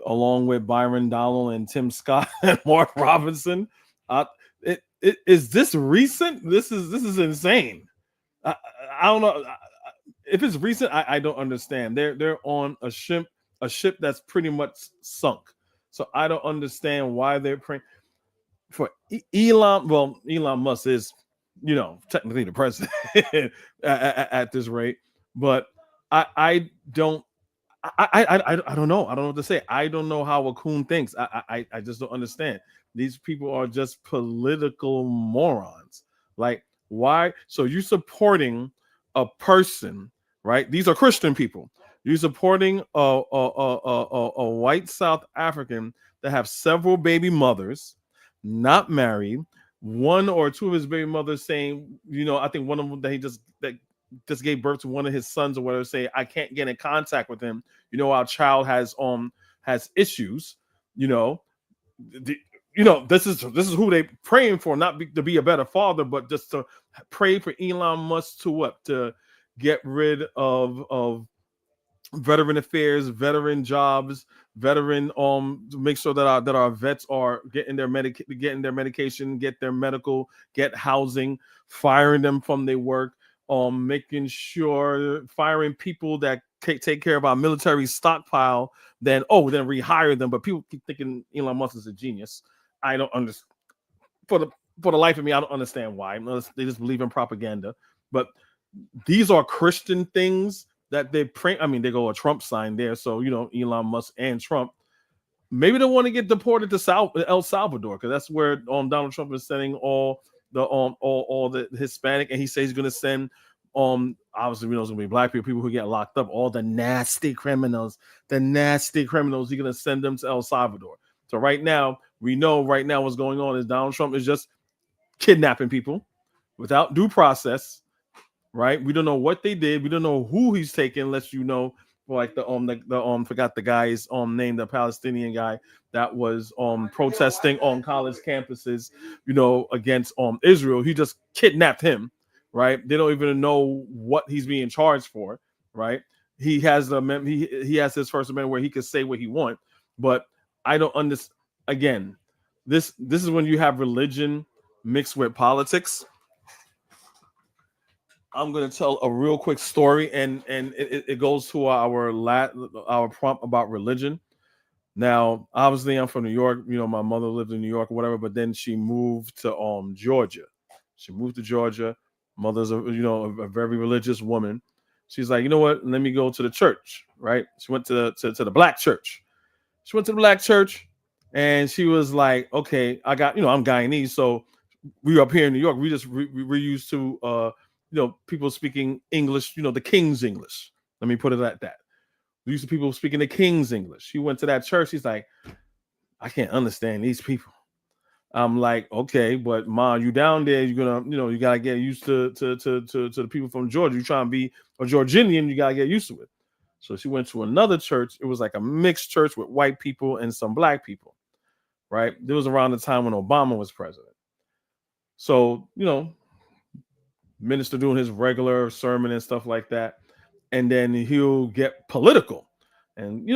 along with Byron Donald and Tim Scott and Mark Robinson. Is this recent? This is insane. I don't know if it's recent. I don't understand. They're on a ship that's pretty much sunk. So I don't understand why they're praying for Elon. Well, Elon Musk is, technically the president at this rate, but I don't know. I don't know what to say. I don't know how a coon thinks. I just don't understand. These people are just political morons. Like, why? So you supporting a person, right? These are Christian people. You're supporting a white South African that have several baby mothers, not married. One or two of his baby mothers saying, I think one of them that just gave birth to one of his sons or whatever, say, I can't get in contact with him. Our child has issues. This is who they praying for, not to be a better father, but just to pray for Elon Musk to get rid of veteran affairs, veteran jobs, veteran to make sure that our vets are getting their medication, get their medical, get housing, firing them from their work, making sure firing people that take care of our military stockpile, then rehire them. But people keep thinking Elon Musk is a genius. I don't understand. For the life of me, I don't understand why. Unless they just believe in propaganda. But these are Christian things that they pray. I mean, they go a Trump sign there. So, Elon Musk and Trump, maybe they want to get deported to El Salvador, because that's where Donald Trump is sending all the Hispanic, and he says he's going to send obviously we know it's going to be black people who get locked up, all the nasty criminals. He's going to send them to El Salvador. So right now, we know what's going on is Donald Trump is just kidnapping people without due process. Right? We don't know what they did. We don't know who he's taking, unless like the forgot the guy's name, the Palestinian guy that was protesting on college campuses, against Israel. He just kidnapped him, right? They don't even know what he's being charged for, right? He has he has his First Amendment where he can say what he wants, but I don't understand. Again, this is when you have religion mixed with politics. I'm going to tell a real quick story, and it goes to our prompt about religion. Now, obviously, I'm from New York. My mother lived in New York or whatever, but then she moved to Georgia. Mother's a very religious woman. She's like, you know what? Let me go to the church. Right? She went to the black church. And she was like, okay, I got, I'm Guyanese, so we up here in New York. We're used to people speaking English, the King's English. Let me put it at that. We used to people speaking the King's English. She went to that church. She's like, I can't understand these people. I'm like, okay, but Ma, you down there, you're gonna, you gotta get used to the people from Georgia. You trying to be a Georgian, you gotta get used to it. So she went to another church. It was like a mixed church with white people and some black people. Right? There was around the time when Obama was president. So, minister doing his regular sermon and stuff like that, and then he'll get political, and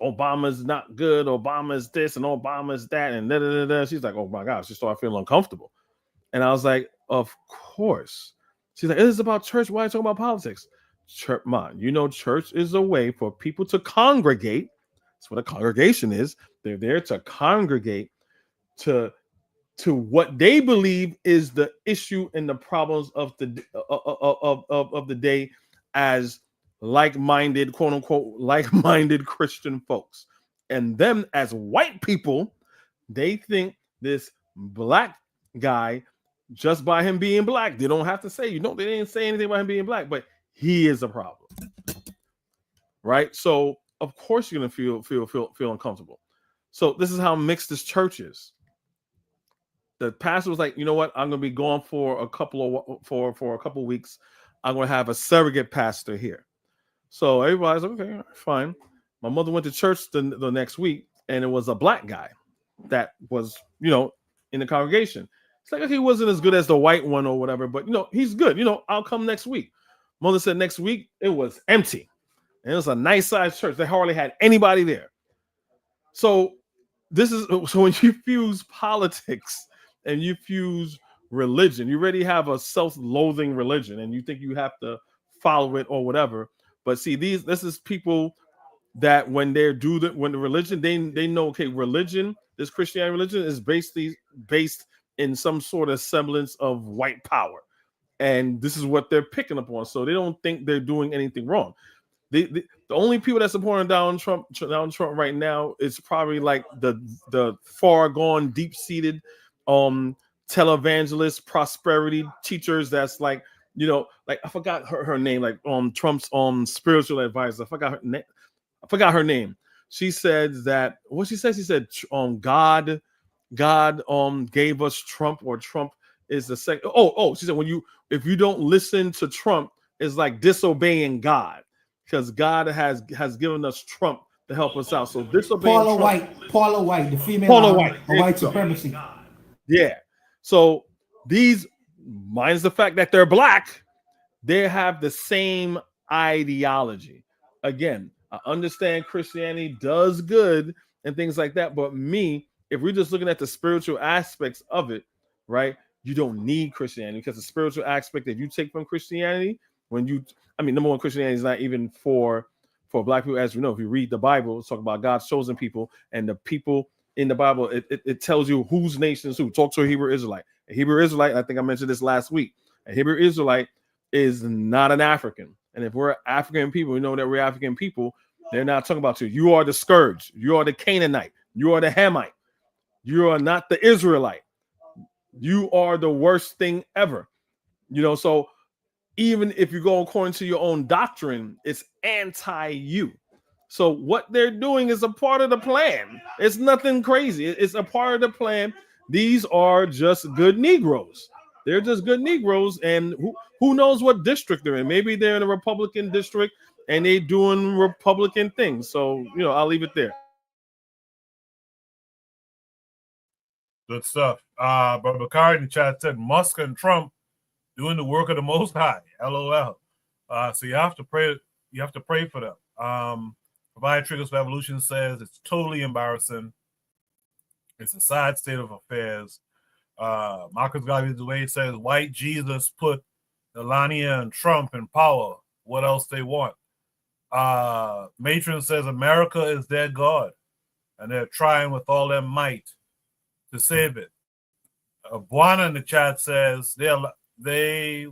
Obama's not good, Obama's this, and Obama's that, and da. She's like, oh my gosh, she started feeling uncomfortable, and I was like, of course. She's like, it is about church. Why are you talking about politics? Church, man, church is a way for people to congregate. That's what a congregation is. They're there to congregate to what they believe is the issue and the problems of the day, as like-minded, quote unquote, like-minded Christian folks. And them as white people, they think this black guy, just by him being black, they don't have to say, they didn't say anything about him being black, but he is a problem. Right? So of course you're gonna feel uncomfortable. So this is how mixed this church is. The pastor was like, you know what? I'm gonna be gone for a couple of weeks. I'm gonna have a surrogate pastor here. So everybody's like, okay, fine. My mother went to church the next week, and it was a black guy that was, in the congregation. It's like, okay, he wasn't as good as the white one or whatever, but he's good. I'll come next week. Mother said next week it was empty. And it was a nice sized church. They hardly had anybody there. So when you fuse politics and you fuse religion, you already have a self-loathing religion, and you think you have to follow it or whatever. But see, this is people that when the religion, they know, okay, religion, this Christianity religion is basically based in some sort of semblance of white power, and this is what they're picking up on. So they don't think they're doing anything wrong. The only people that's supporting down Trump right now is probably like the far gone, deep seated televangelist prosperity teachers. That's like, like I forgot her name, like Trump's spiritual advisor. I forgot her name. She said that what she said. She said God gave us Trump, or Trump is the second. She said if you don't listen to Trump, it's like disobeying God. Because God has given us Trump to help us out. So disobeying Paula White, the female Paula White, white supremacy. Yeah. So these, minus the fact that they're black, they have the same ideology. Again, I understand Christianity does good and things like that, but if we're just looking at the spiritual aspects of it, right? You don't need Christianity, because the spiritual aspect that you take from Christianity, number one, Christianity is not even for black people. As we know, if you read the Bible, it's talking about God's chosen people, and the people in the Bible, it tells you whose nation is who. Talk to a Hebrew Israelite. A Hebrew Israelite, I think I mentioned this last week, a Hebrew Israelite is not an African. And if we're African people, we know that we're African people. They're not talking about you. You are the scourge. You are the Canaanite. You are the Hamite. You are not the Israelite. You are the worst thing ever. So even if you go according to your own doctrine, it's anti-you. So what they're doing is a part of the plan. It's nothing crazy. It's a part of the plan. These are just good Negroes. They're just good Negroes, and who knows what district they're in? Maybe they're in a Republican district and they're doing Republican things. So, I'll leave it there. Good stuff. Brother Bakari in the chat said Musk and Trump doing the work of the Most High. LOL. So you have to pray. You have to pray for them. Provide Triggers for Evolution says it's totally embarrassing. It's a sad state of affairs. Marcus Garvey Dwayne says white Jesus put Melania and Trump in power. What else they want? Matron says America is their God, and they're trying with all their might to save it. Buana in the chat says they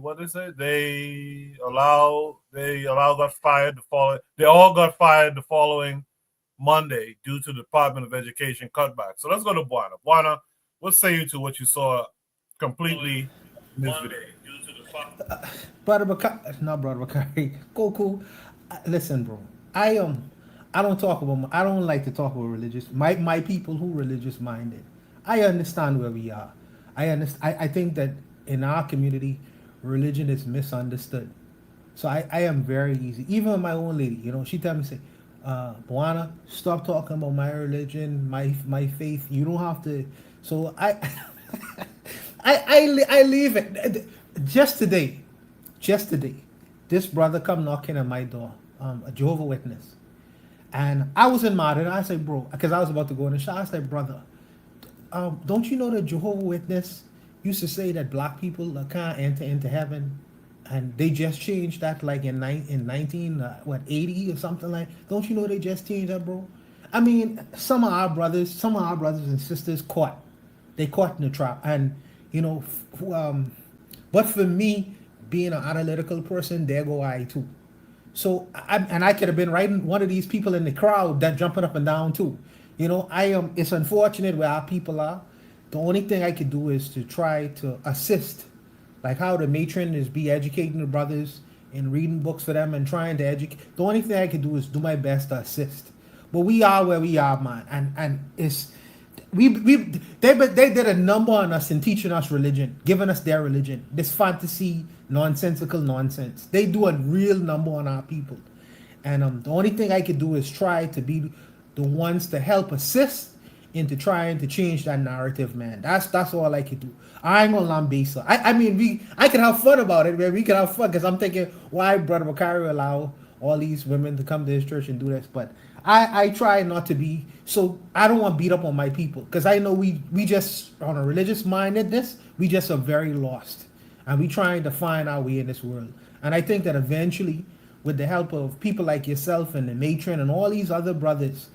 allow got fired the following. They all got fired the following Monday due to the Department of Education cutback. So let's go to Buana. Buana, what say you to what you saw completely in this video? Brother Bakari, cool. Listen, bro. I don't talk about. I don't like to talk about religious. My people who religious minded. I understand where we are. I think that in our community, religion is misunderstood. So I am very easy. Even my own lady, she tell me, say, Buana, stop talking about my religion, my faith. You don't have to. So I leave it. Just today, this brother come knocking at my door, a Jehovah's Witness. And I was in Madrid. I said, bro, because I was about to go in the shower. I said, brother, don't you know that Jehovah's Witness used to say that black people can't enter into heaven? And they just changed that like in 1980 or something like. Don't you know they just changed that, bro? I mean, some of our brothers and sisters caught in the trap. And but for me, being an analytical person, there go I too. So I could have been riding one of these people in the crowd that jumping up and down too. You know, I am. It's unfortunate where our people are. The only thing I could do is to try to assist, like how the matron is be educating the brothers and reading books for them and trying to educate. The only thing I could do is do my best to assist. But we are where we are, man, and it's they did a number on us in teaching us religion, giving us their religion. This fantasy, nonsensical nonsense. They do a real number on our people, and the only thing I could do is try to be the ones to help assist into trying to change that narrative, man. That's all I could do. I ain't gonna lambaste. I mean, I can have fun about it, man. We can have fun because I'm thinking, why Brother Macari allow all these women to come to his church and do this? But I try not to be, so I don't want to beat up on my people because I know we just on a religious mindedness, we just are very lost, and we trying to find our way in this world. And I think that eventually, with the help of people like yourself and the matron and all these other brothers,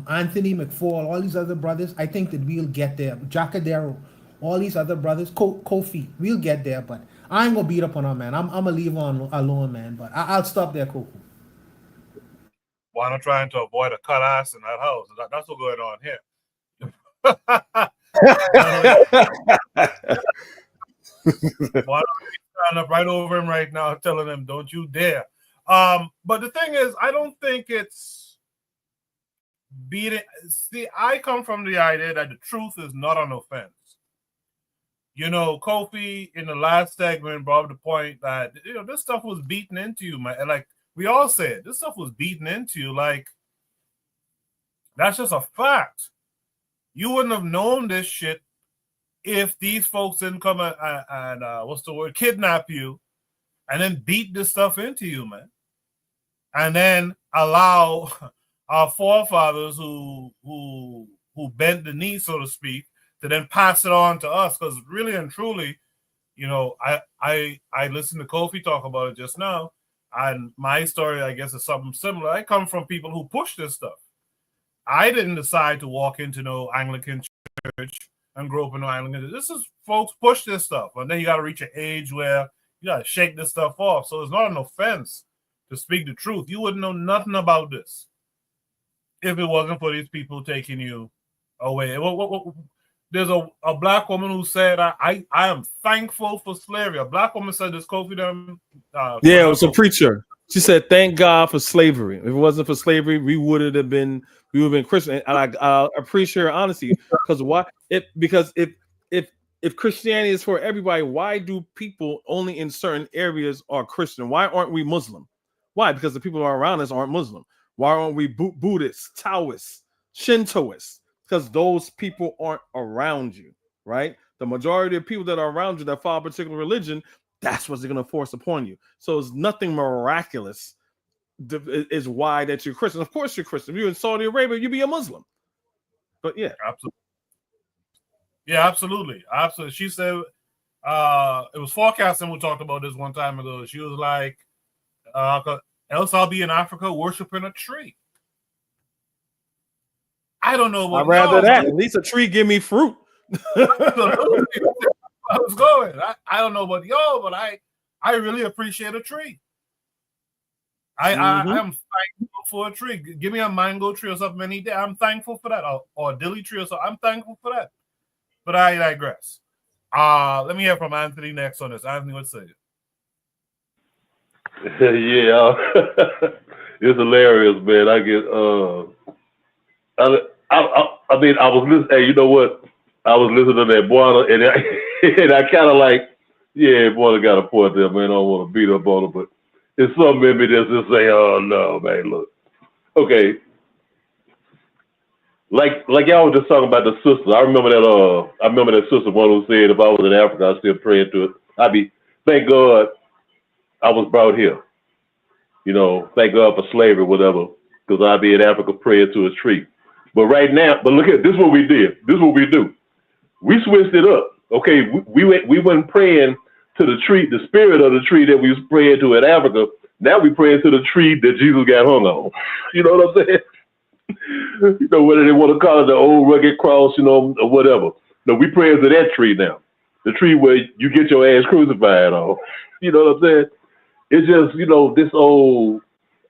Anthony McFall, all these other brothers, I think that we'll get there. Jacadero, all these other brothers, Kofi, we'll get there. But I ain't gonna beat up on her, man. I'm gonna leave her alone, man. But I'll stop there, Coco. Why not trying to avoid a cut ass in that house? That's what's going on here. Why not stand up right over him right now, telling him, "Don't you dare." But the thing is, I don't think it's beating. See, I come from the idea that the truth is not an offense. You know, Kofi in the last segment brought up the point that this stuff was beaten into you, man. And like we all said, this stuff was beaten into you. Like that's just a fact. You wouldn't have known this shit if these folks didn't come and what's the word, kidnap you, and then beat this stuff into you, man, and then allow our forefathers who bent the knee, so to speak, to then pass it on to us. Because really and truly, I listened to Kofi talk about it just now, and my story, I guess, is something similar. I come from people who push this stuff. I didn't decide to walk into no Anglican church and grow up in no Anglican. This is folks push this stuff, and then you got to reach an age where you got to shake this stuff off. So it's not an offense to speak the truth. You wouldn't know nothing about this if it wasn't for these people taking you away. There's a black woman who said, I am thankful for slavery. A black woman said this, Kofi. Yeah, it was a preacher. She said, thank God for slavery. If it wasn't for slavery, we would have been Christian. And I appreciate her honesty. Because if Christianity is for everybody, why do people only in certain areas are Christian? Why aren't we Muslim? Why? Because the people who are around us aren't Muslim. Why aren't we Buddhists, Taoists, Shintoists? Because those people aren't around you, right? The majority of people that are around you that follow a particular religion, that's what they're going to force upon you. So it's nothing miraculous is why that you're Christian. Of course you're Christian. If you're in Saudi Arabia, you'd be a Muslim. But yeah. Absolutely. Yeah, absolutely. Absolutely. She said, it was Forecasting who talked about this one time ago. She was like, else I'll be in Africa worshiping a tree. I don't know what. I'd rather that. At least a tree give me fruit. I was going. I don't know about y'all, but I really appreciate a tree. I am thankful for a tree. Give me a mango tree or something any day. I'm thankful for that. Or a dilly tree or something. I'm thankful for that. But I digress. Let me hear from Anthony next on this. Anthony, what's say? Yeah, it's hilarious, man. I get I mean, I was listening. Hey, you know what? I was listening to that Buana, and I kind of like, yeah, Buana got a point there, man. I don't want to beat up on him, but it's something in me that's just say, oh no, man, look, okay. Like y'all was just talking about the sisters. I remember that sister one who said if I was in Africa, I'd still pray to it. Thank God I was brought here. Thank God for slavery, whatever, because I'd be in Africa praying to a tree. But right now, look at this is what we did. This is what we do. We switched it up. Okay, we weren't praying to the tree, the spirit of the tree that we was praying to in Africa. Now we praying to the tree that Jesus got hung on. You know what I'm saying? Whether they want to call it the old rugged cross, or whatever. No, we praying to that tree now. The tree where you get your ass crucified on. You know what I'm saying? It's just, this old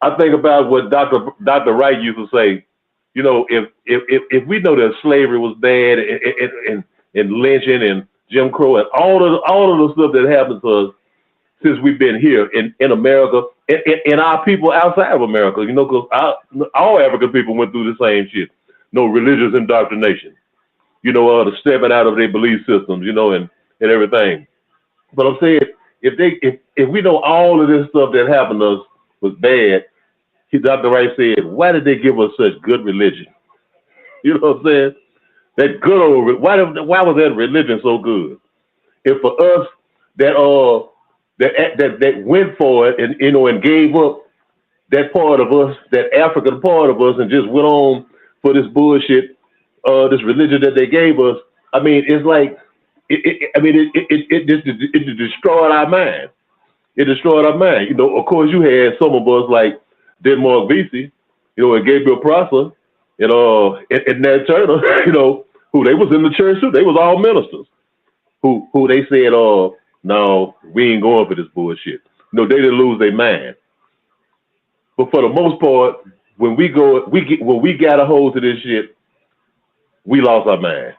I think about what Dr. Wright used to say. You know, if we know that slavery was bad and lynching and Jim Crow and all of the stuff that happened to us since we've been here in America and our people outside of America, you know, because all African people went through the same shit. No religious indoctrination. You know, the stepping out of their belief systems, you know, and everything. But I'm saying, if we know all of this stuff that happened to us was bad, Dr. Wright said, why did they give us such good religion? You know what I'm saying? That good old, why was that religion so good? If for us that went for it and, you know, and gave up that part of us, that African part of us, and just went on for this bullshit, this religion that they gave us, I mean, it's like, it destroyed our mind. It destroyed our mind. You know, of course, you had some of us like Denmark Vesey, you know, and Gabriel Prosser, you know, and Nat Turner, you know, who they was in the church too. They was all ministers. Who they said, no, we ain't going for this bullshit. No, they didn't lose their mind. But for the most part, when we got a hold of this shit, we lost our mind.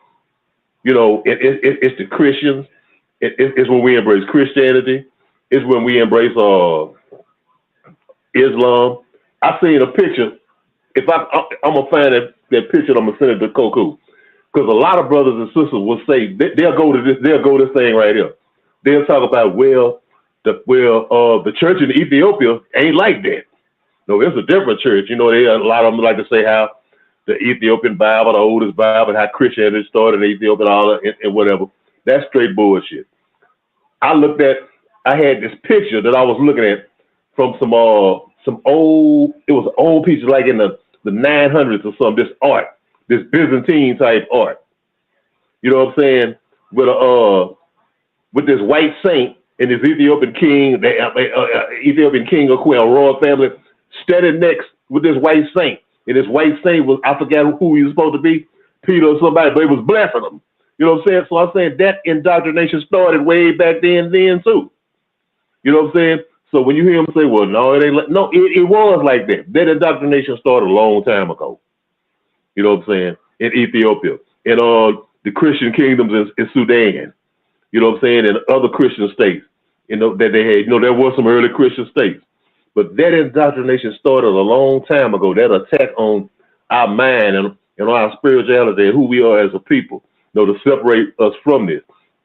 You know, it's the Christians. It's when we embrace Christianity. It's when we embrace Islam. I seen a picture. If I'm gonna find that picture, I'm gonna send it to Koku, because a lot of brothers and sisters will say they'll go to this thing right here. They'll talk about the church in Ethiopia ain't like that. No, it's a different church. You know, a lot of them like to say how the Ethiopian Bible, the oldest Bible, how Christianity started in Ethiopia and all that, and whatever. That's straight bullshit. I had this picture that I was looking at from some old, it was an old picture like in the 900s or something, this art, this Byzantine type art. You know what I'm saying? With this white saint and this Ethiopian king, Ethiopian king or queen, a royal family, standing next with this white saint. And this white saint was, I forgot who he was supposed to be, Peter or somebody, but he was blessing them. You know what I'm saying? So I'm saying that indoctrination started way back then too. You know what I'm saying? So when you hear him say, well, no, it ain't like, no, it was like that. That indoctrination started a long time ago. You know what I'm saying? In Ethiopia, in the Christian kingdoms in Sudan. You know what I'm saying? In other Christian states, you know, that they had, you know, there were some early Christian states. But that indoctrination started a long time ago. That attack on our mind and on our spirituality and who we are as a people, you know, to separate us from this.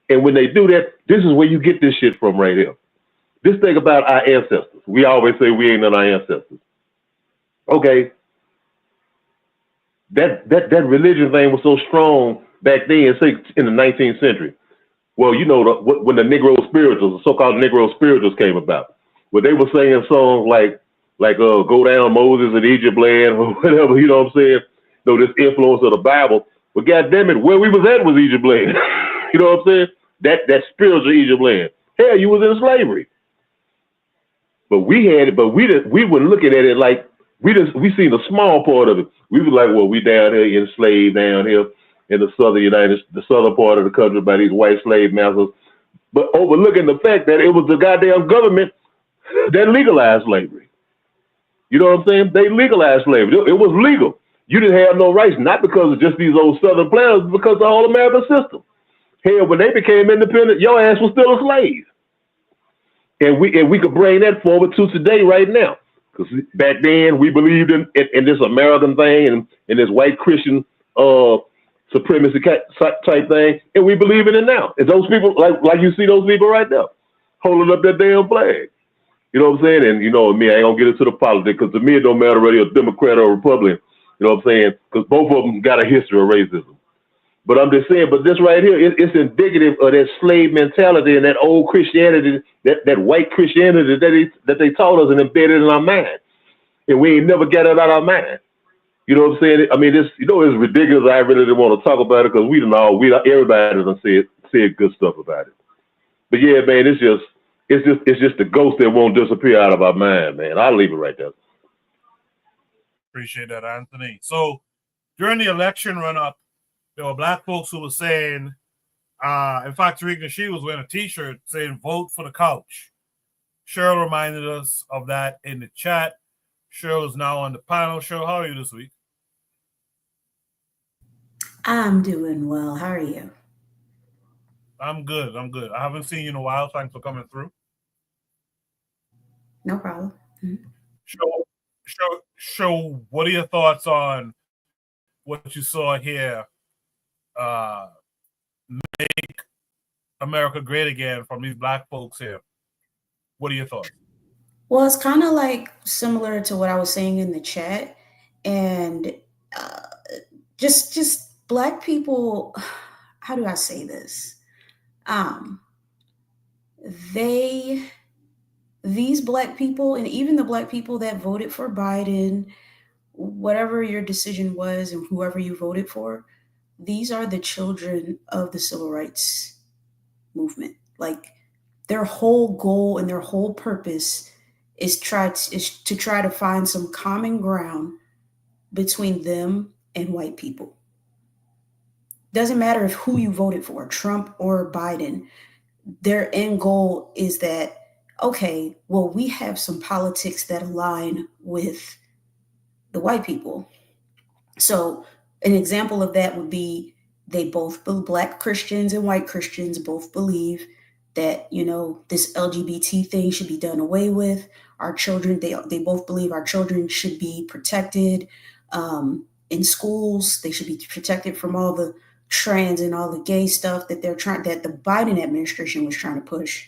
And when they do that, this is where you get this shit from right here. This thing about our ancestors. We always say we ain't none of our ancestors. Okay. That religion thing was so strong back then, say in the 19th century. Well, you know, when the Negro spirituals, the so-called Negro spirituals came about, where they were singing songs like Go Down Moses in Egypt land or whatever, you know what I'm saying? You know, this influence of the Bible. But goddamn it, where we was at was Egypt land. You know what I'm saying? That spiritual Egypt land. Hell, you was in slavery. But we had it, but we were looking at it like we seen a small part of it. We was like, well, we down here enslaved down here in the southern part of the country by these white slave masters, but overlooking the fact that it was the goddamn government that legalized slavery. You know what I'm saying? They legalized slavery. It was legal. You didn't have no rights, not because of just these old southern planners, but because of the whole American system. Hell, when they became independent, your ass was still a slave. And we could bring that forward to today right now. Because back then we believed in this American thing and this white Christian supremacy type thing, and we believe in it now. And those people, like you see those people right there, holding up that damn flag. You know what I'm saying? And you know me, I ain't gonna get into the politics, because to me it don't matter whether you're a Democrat or a Republican. You know what I'm saying? Because both of them got a history of racism. But I'm just saying, but this right here, it's indicative of that slave mentality and that old Christianity, that white Christianity that they taught us and embedded in our mind. And we ain't never got it out of our mind. You know what I'm saying? I mean, it's ridiculous. I really didn't want to talk about it because everybody done said good stuff about it. But yeah, man, it's just the ghost that won't disappear out of our mind, man. I'll leave it right there. Appreciate that, Anthony. So during the election run-up, there were black folks who were saying, in fact, Tariq Nasheed was wearing a T-shirt saying, vote for the couch. Cheryl reminded us of that in the chat. Cheryl is now on the panel. Cheryl, how are you this week? I'm doing well. How are you? I'm good. I'm good. I haven't seen you in a while. Thanks for coming through. No problem. Show, what are your thoughts on what you saw here? Make America great again from these black folks here. What are your thoughts? Well, it's kind of like similar to what I was saying in the chat, and just black people. How do I say this? These black people, and even the black people that voted for Biden, whatever your decision was, and whoever you voted for, these are the children of the civil rights movement. Like their whole goal and their whole purpose is to try to find some common ground between them and white people. Doesn't matter if who you voted for, Trump or Biden, their end goal is that, okay, well, we have some politics that align with the white people. So an example of that would be black Christians and white Christians both believe that, this LGBT thing should be done away with. Our children, they both believe our children should be protected in schools. They should be protected from all the trans and all the gay stuff that that the Biden administration was trying to push.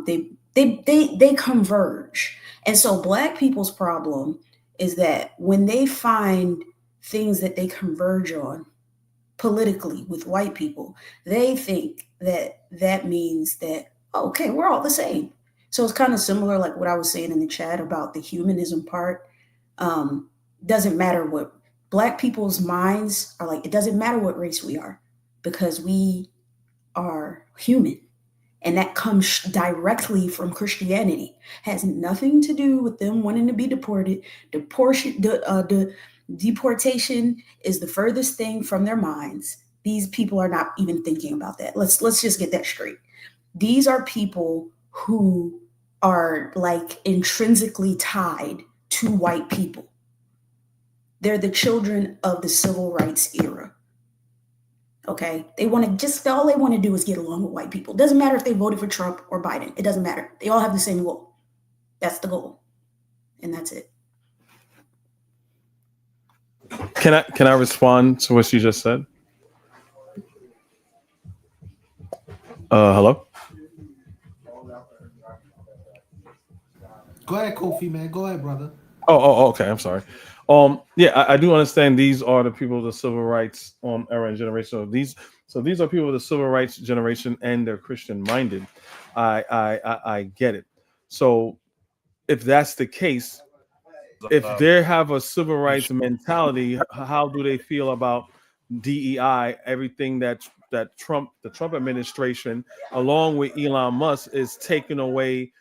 They converge. And so black people's problem is that when they find things that they converge on politically with white people, they think that means that, okay, we're all the same. So it's kind of similar, like what I was saying in the chat about the humanism part. Doesn't matter what black people's minds are like. It doesn't matter what race we are, because we are human. And that comes directly from Christianity. Has nothing to do with them wanting to be deported. Deportation is the furthest thing from their minds. These people are not even thinking about that. Let's just get that straight. These are people who are like intrinsically tied to white people. They're the children of the civil rights era. Okay, all they want to do is get along with white people. Doesn't matter if they voted for Trump or Biden. It doesn't matter. They all have the same goal. That's the goal, and that's it. Can I respond to what you just said? Hello. Go ahead, Kofi, man. Go ahead, brother. Oh, okay. I'm sorry. Yeah, I do understand these are the people of the civil rights era and generation. So these are people of the civil rights generation, and they're Christian minded. I get it. So if that's the case, if they have a civil rights mentality, how do they feel about DEI? Everything that the Trump administration, along with Elon Musk, is taking away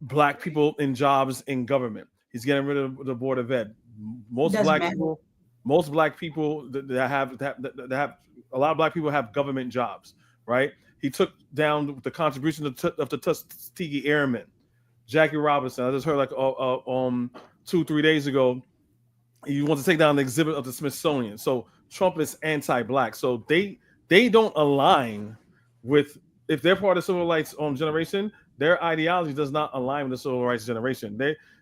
black people in jobs in government. He's getting rid of the Board of Ed. Most black people that have a lot of black people have government jobs, right? He took down the contribution of the Tuskegee Airmen. Jackie Robinson, I just heard 2-3 days ago, he wants to take down the exhibit of the Smithsonian. So Trump is anti-black. So they don't align with, if they're part of the civil rights generation, their ideology does not align with the civil rights generation.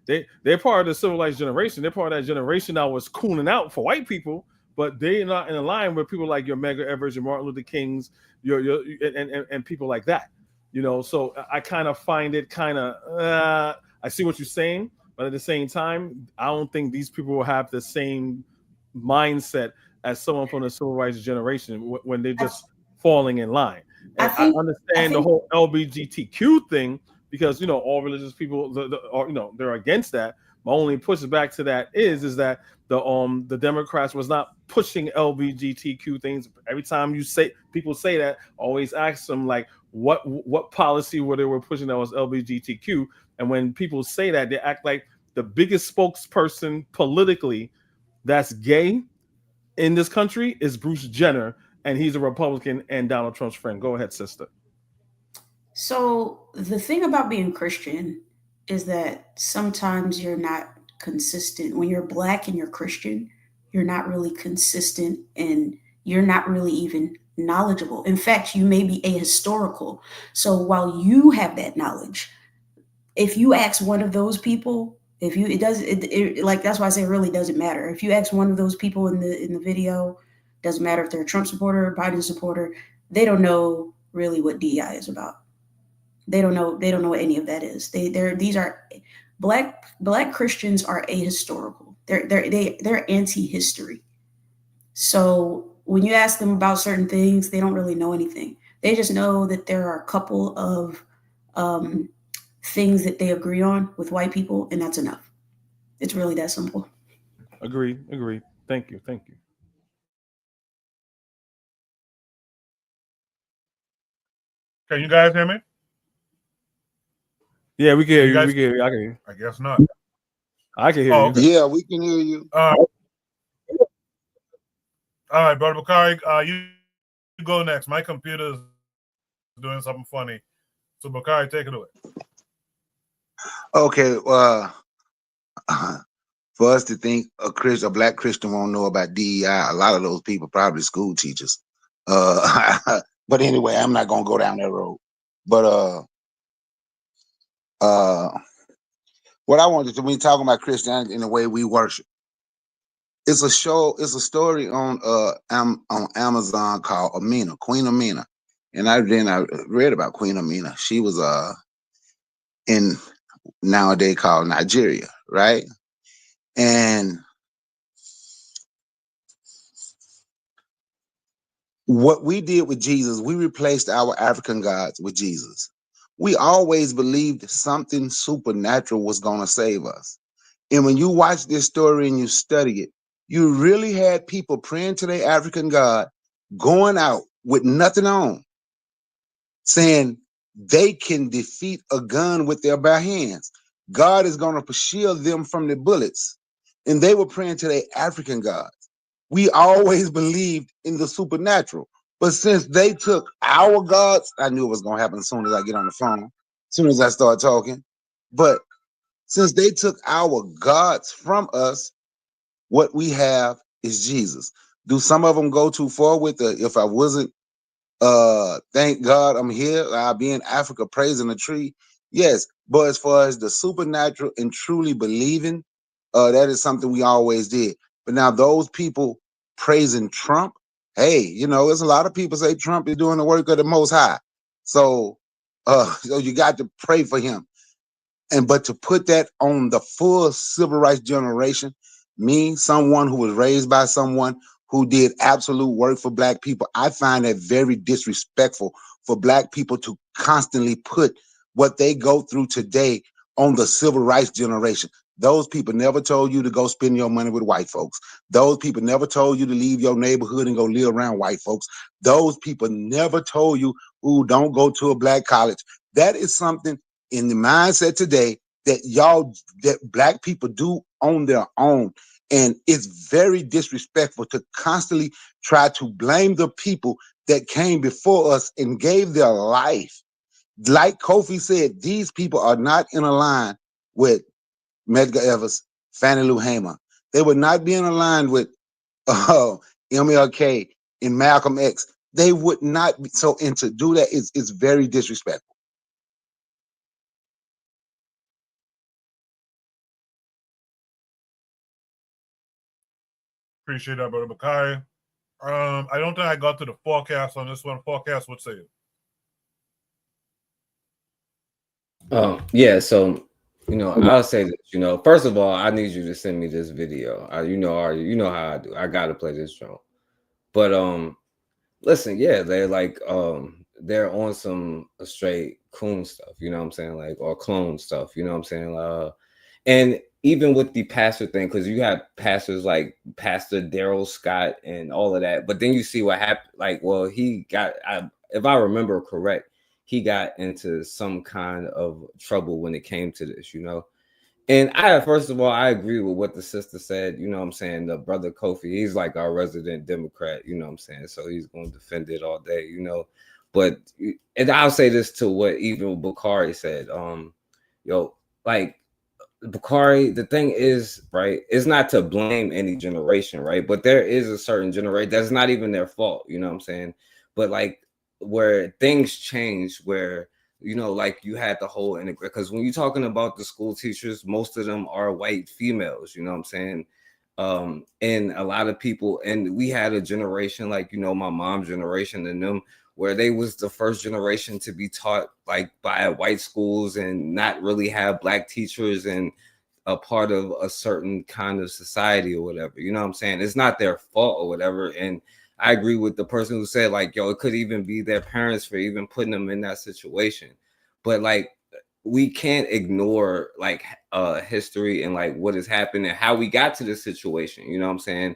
They're part of the civil rights generation. They're part of that generation that was cooling out for white people, but they're not in line with people like your Medgar Evers, your Martin Luther Kings, and people like that. So I kind of find it I see what you're saying, but at the same time, I don't think these people will have the same mindset as someone from the civil rights generation when they're just falling in line. And I understand the whole LGBTQ thing, because all religious people they're against that. My only pushback to that is that the Democrats was not pushing LGBTQ things. Every time people say that, always ask them like what policy they were pushing that was LGBTQ. And when people say that, they act like the biggest spokesperson politically that's gay in this country is Bruce Jenner, and he's a Republican and Donald Trump's friend. Go ahead, sister. So the thing about being Christian, is that sometimes you're not consistent. When you're Black and you're Christian, you're not really consistent and you're not really even knowledgeable. In fact, you may be ahistorical. So while you have that knowledge, if you ask one of those people, if you, it does, it like, that's why I say it really doesn't matter. If you ask one of those people in the video, doesn't matter if they're a Trump supporter or Biden supporter, they don't know really what DEI is about. They don't know what any of that is. These are black Christians are ahistorical. They're anti-history. So when you ask them about certain things, they don't really know anything. They just know that there are a couple of things that they agree on with white people, and that's enough. It's really that simple. Agree. Thank you. Can you guys hear me? Yeah, we can hear you. guys- We can hear you. I can hear you. I guess not. I can hear Oh, you. okay. Yeah, we can hear you. All right, Brother Bakari, you go next. My computer is doing something funny. So, Bakari, take it away. Okay, for us to think a Black Christian won't know about DEI, a lot of those people probably school teachers. But anyway, I'm not gonna go down that road. But what I wanted to, when we talking about Christianity and the way we worship, it's a story on Amazon called Amina, Queen Amina. And I read about Queen Amina. She was in nowadays called Nigeria, right? And what we did with Jesus, we replaced our African gods with Jesus. We always believed something supernatural was going to save us. And when you watch this story and you study it, you really had people praying to their African God, going out with nothing on, saying they can defeat a gun with their bare hands. God is going to shield them from the bullets. And they were praying to their African gods. We always believed in the supernatural. But since they took our gods, I knew it was going to happen as soon as I get on the phone, as soon as I start talking. But since they took our gods from us, what we have is Jesus. Do some of them go too far with the, if I wasn't, thank God I'm here, I'll be in Africa praising a tree? Yes. But as far as the supernatural and truly believing, that is something we always did. But now those people praising Trump, hey, you know, there's a lot of people say Trump is doing the work of the Most High. So, so you got to pray for him. But to put that on the full civil rights generation, me, someone who was raised by someone who did absolute work for Black people, I find that very disrespectful for Black people to constantly put what they go through today on the civil rights generation. Those people never told you to go spend your money with white folks. Those people never told you to leave your neighborhood and go live around white folks. Those people never told you, ooh, don't go to a Black college. That is something in the mindset today that Black people do on their own. And it's very disrespectful to constantly try to blame the people that came before us and gave their life. Like Kofi said, these people are not in a line with Medgar Evers, Fannie Lou Hamer. They would not be in a line with MLK and Malcolm X. They would not be. So, and to do that is very disrespectful. Appreciate that, Brother Bakari. I don't think I got to the forecast on this one. Forecast, what say you? Yeah, so I'll say this. First of all, I need you to send me this video. You know how I do. I gotta play this drum. But listen, yeah, they're on some straight coon stuff. You know what I'm saying, like, or clone stuff. You know what I'm saying. And even with the pastor thing, because you have pastors like Pastor Daryl Scott and all of that, but then you see what happened. Like, well, he got, if I remember correct, he got into some kind of trouble when it came to this, And first of all, I agree with what the sister said. You know what I'm saying? The brother Kofi, he's like our resident Democrat, you know what I'm saying? So he's going to defend it all day, But, and I'll say this to what even Bakari said, like Bakari, the thing is, right, it's not to blame any generation, right? But there is a certain generation that's not even their fault, you know what I'm saying? But like where things change, where like you had the whole because when you're talking about the school teachers, most of them are white females, you know what I'm saying? And a lot of people, and we had a generation like my mom's generation and them, where they was the first generation to be taught like by white schools and not really have black teachers and a part of a certain kind of society or whatever. You know what I'm saying? It's not their fault or whatever. And I agree with the person who said like, yo, it could even be their parents for even putting them in that situation. But like, we can't ignore like history and like what has happened and how we got to this situation. You know what I'm saying?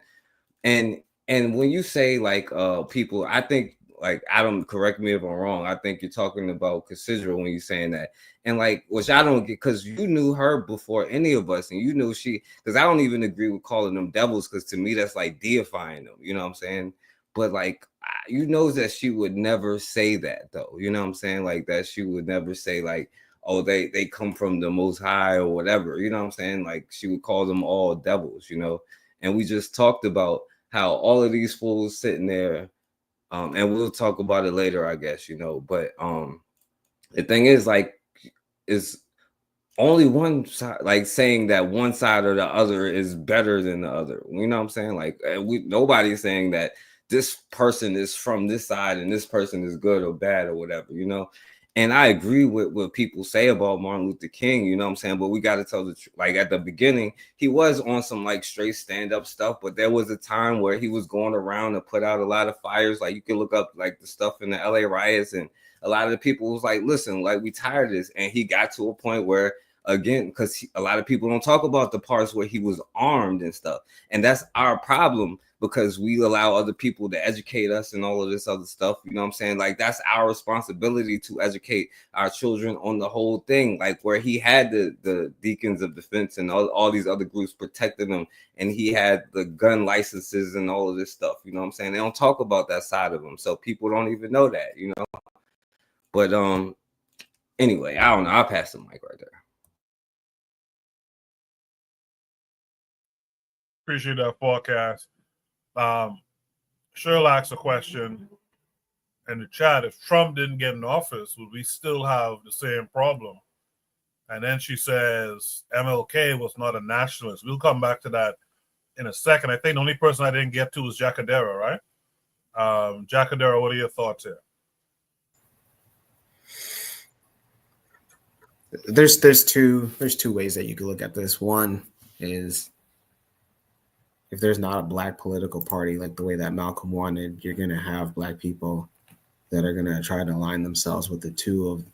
And when you say like people, I think like Adam, correct me if I'm wrong. I think you're talking about Cassandra when you're saying that, and like which I don't get because you knew her before any of us, and you knew because I don't even agree with calling them devils because to me that's like deifying them. You know what I'm saying? But like you know that she would never say that though. You know what I'm saying? Like that she would never say like, oh they come from the Most High or whatever. You know what I'm saying? Like she would call them all devils. And we just talked about how all of these fools sitting there, and we'll talk about it later, I guess, but the thing is like is only one side, like saying that one side or the other is better than the other. You know what I'm saying? Like nobody's saying that this person is from this side and this person is good or bad or whatever. And I agree with what people say about Martin Luther King, you know what I'm saying? But we got to tell the truth. Like at the beginning, he was on some like straight stand-up stuff, but there was a time where he was going around and put out a lot of fires. Like you can look up like the stuff in the LA riots, and a lot of the people was like, listen, like we tired of this. And he got to a point where, again, because a lot of people don't talk about the parts where he was armed and stuff. And that's our problem, because we allow other people to educate us and all of this other stuff. You know what I'm saying? Like that's our responsibility to educate our children on the whole thing. Like where he had the deacons of defense and all these other groups protecting them, and he had the gun licenses and all of this stuff. You know what I'm saying? They don't talk about that side of him, so people don't even know that. But anyway, I don't know. I'll pass the mic right there. Appreciate that forecast. Cheryl asked a question in the chat: if Trump didn't get in office, would we still have the same problem? And then she says MLK was not a nationalist. We'll come back to that in a second. I think the only person I didn't get to was Jacadera, right? Jacadera, what are your thoughts here? There's two ways that you could look at this. One is, if there's not a black political party like the way that Malcolm wanted, you're going to have black people that are going to try to align themselves with the two of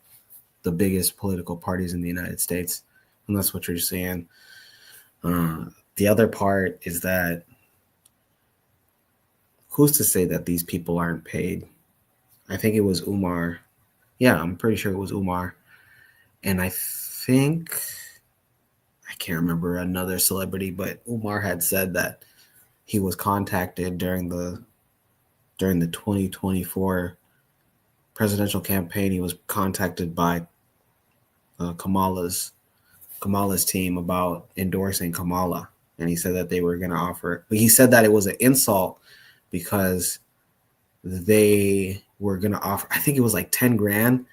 the biggest political parties in the United States. And that's what you're seeing. The other part is that who's to say that these people aren't paid? I think it was Umar. Yeah, I'm pretty sure it was Umar. And I think, I can't remember another celebrity, but Umar had said that he was contacted during the 2024 presidential campaign. He was contacted by Kamala's team about endorsing Kamala, and he said that they were going to offer. But he said that it was an insult because they were going to offer, I think it was like 10 grand,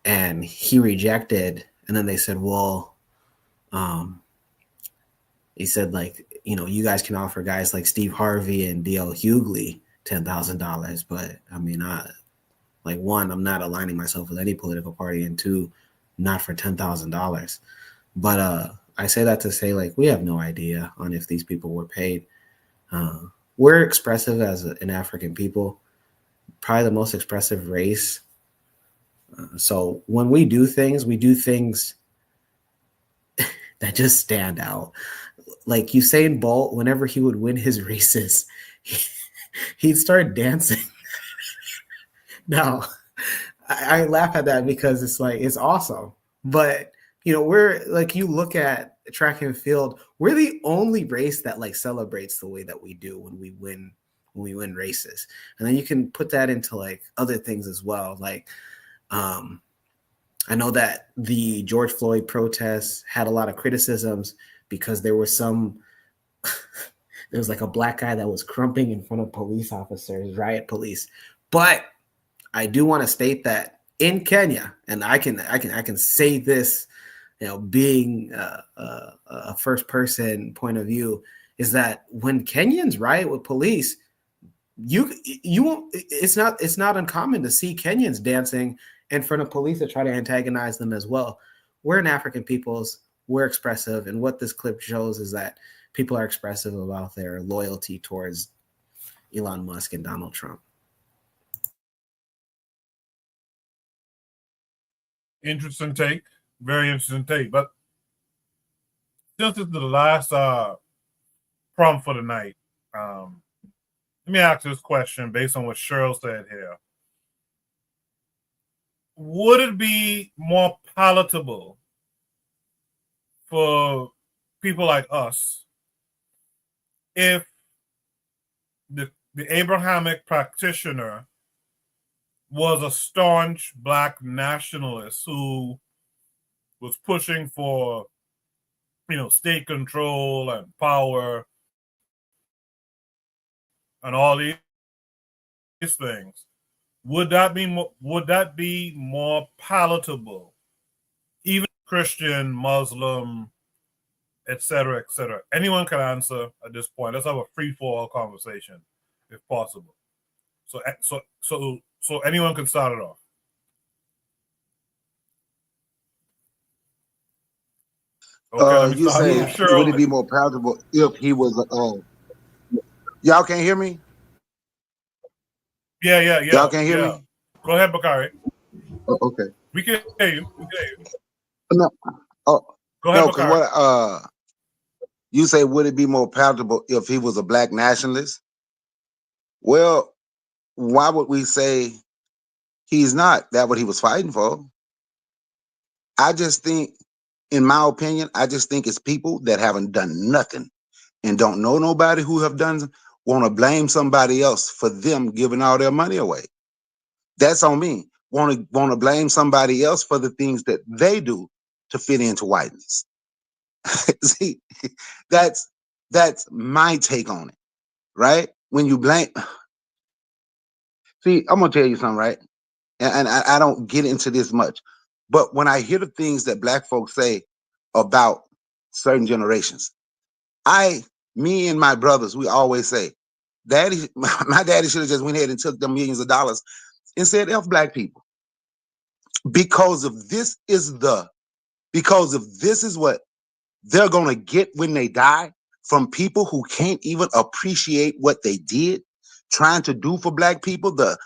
and he rejected. And then they said, well, he said, like, you guys can offer guys like Steve Harvey and D.L. Hughley $10,000, but I mean, one, I'm not aligning myself with any political party, and two, not for $10,000. But I say that to say, like, we have no idea on if these people were paid. We're expressive as an African people, probably the most expressive race. So when we do things that just stand out. Like Usain Bolt, whenever he would win his races, he'd start dancing. Now, I laugh at that because it's like, it's awesome. But, we're like, you look at track and field, we're the only race that like celebrates the way that we do when we win races. And then you can put that into like other things as well. Like, I know that the George Floyd protests had a lot of criticisms because there was like a black guy that was crumping in front of police officers, riot police. But I do want to state that in Kenya, and I can say this, being a first person point of view, is that when Kenyans riot with police, you won't. It's not uncommon to see Kenyans dancing in front of police that try to antagonize them as well. We're an African peoples. We're expressive, and what this clip shows is that people are expressive about their loyalty towards Elon Musk and Donald Trump. Interesting take. Very interesting take. But since it's the last prompt for the night, let me ask this question based on what Cheryl said here. Would it be more palatable for people like us if the Abrahamic practitioner was a staunch black nationalist who was pushing for, state control and power and all these things? Would that be more palatable, even Christian, Muslim, etc., etc.? Anyone can answer at this point. Let's have a free-for-all conversation, if possible. So anyone can start it off. Okay, you say, would it be more palatable if he was? Y'all can't hear me? Yeah. Y'all can't hear me? Go ahead, Bakari. Okay. We can hear you. No. Oh, go ahead, no, because what you say, would it be more palatable if he was a black nationalist? Well, why would we say he's not? That what he was fighting for? I just think, in my opinion, it's people that haven't done nothing and don't know nobody who have done, want to blame somebody else for them giving all their money away. That's on me. Want to blame somebody else for the things that they do to fit into whiteness. See, that's my take on it, right? When you blame, see, I'm gonna tell you something, right? And I don't get into this much, but when I hear the things that black folks say about certain generations, me and my brothers, we always say, Daddy, my daddy should have just went ahead and took them millions of dollars and said, F black people. Because if this is what they're gonna get when they die from people who can't even appreciate what they did, trying to do for black people, the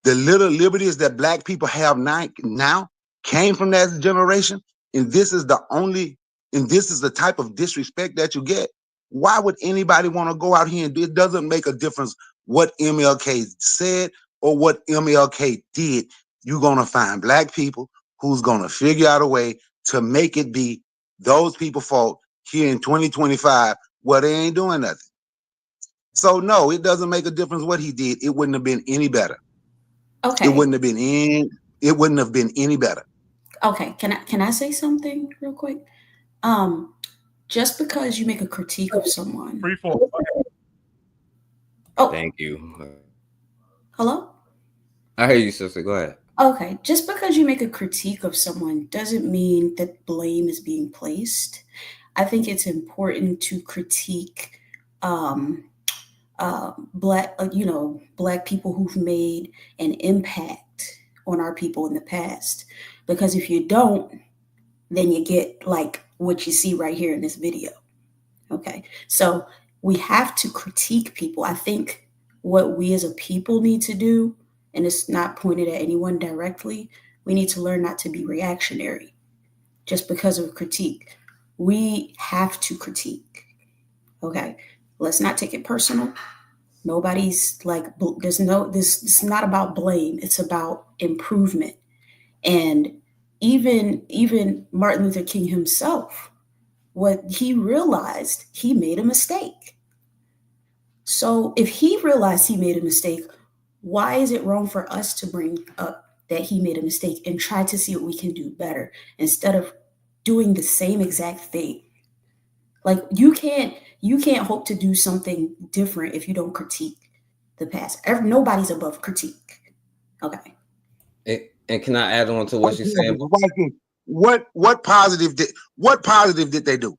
little liberties that black people have now came from that generation, and this is the type of disrespect that you get. Why would anybody want to go out here and do it? Doesn't make a difference what MLK said or what MLK did. You're gonna find black people who's gonna figure out a way to make it be those people's fault here in 2025 where they ain't doing nothing. So no, it doesn't make a difference what he did. It wouldn't have been any better. Okay. It wouldn't have been any better. Okay. Can I say something real quick? Just because you make a critique of someone. Oh, thank you. Hello? I hear you, sister. Go ahead. Okay. Just because you make a critique of someone doesn't mean that blame is being placed. I think it's important to critique black people who've made an impact on our people in the past. Because if you don't, then you get like what you see right here in this video. Okay, so we have to critique people. I think what we as a people need to do, and it's not pointed at anyone directly, we need to learn not to be reactionary just because of critique. We have to critique. Okay, let's not take it personal. Nobody's like, this is not about blame. It's about improvement. And even Martin Luther King himself, what he realized, he made a mistake. So if he realized he made a mistake, why is it wrong for us to bring up that he made a mistake and try to see what we can do better instead of doing the same exact thing. Like you can't hope to do something different if you don't critique the past. Nobody's above critique. Okay. And can I add on to what she's saying? What positive did they do?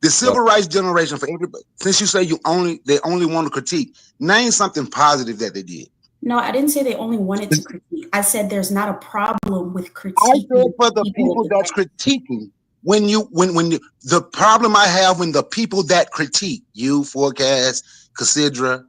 The civil rights generation, for everybody, since you say they only want to critique, name something positive that they did. No, I didn't say they only wanted to critique. I said there's not a problem with critiquing. I said for the people that's critiquing, the problem I have when the people that critique, you, Forecast, Cassandra,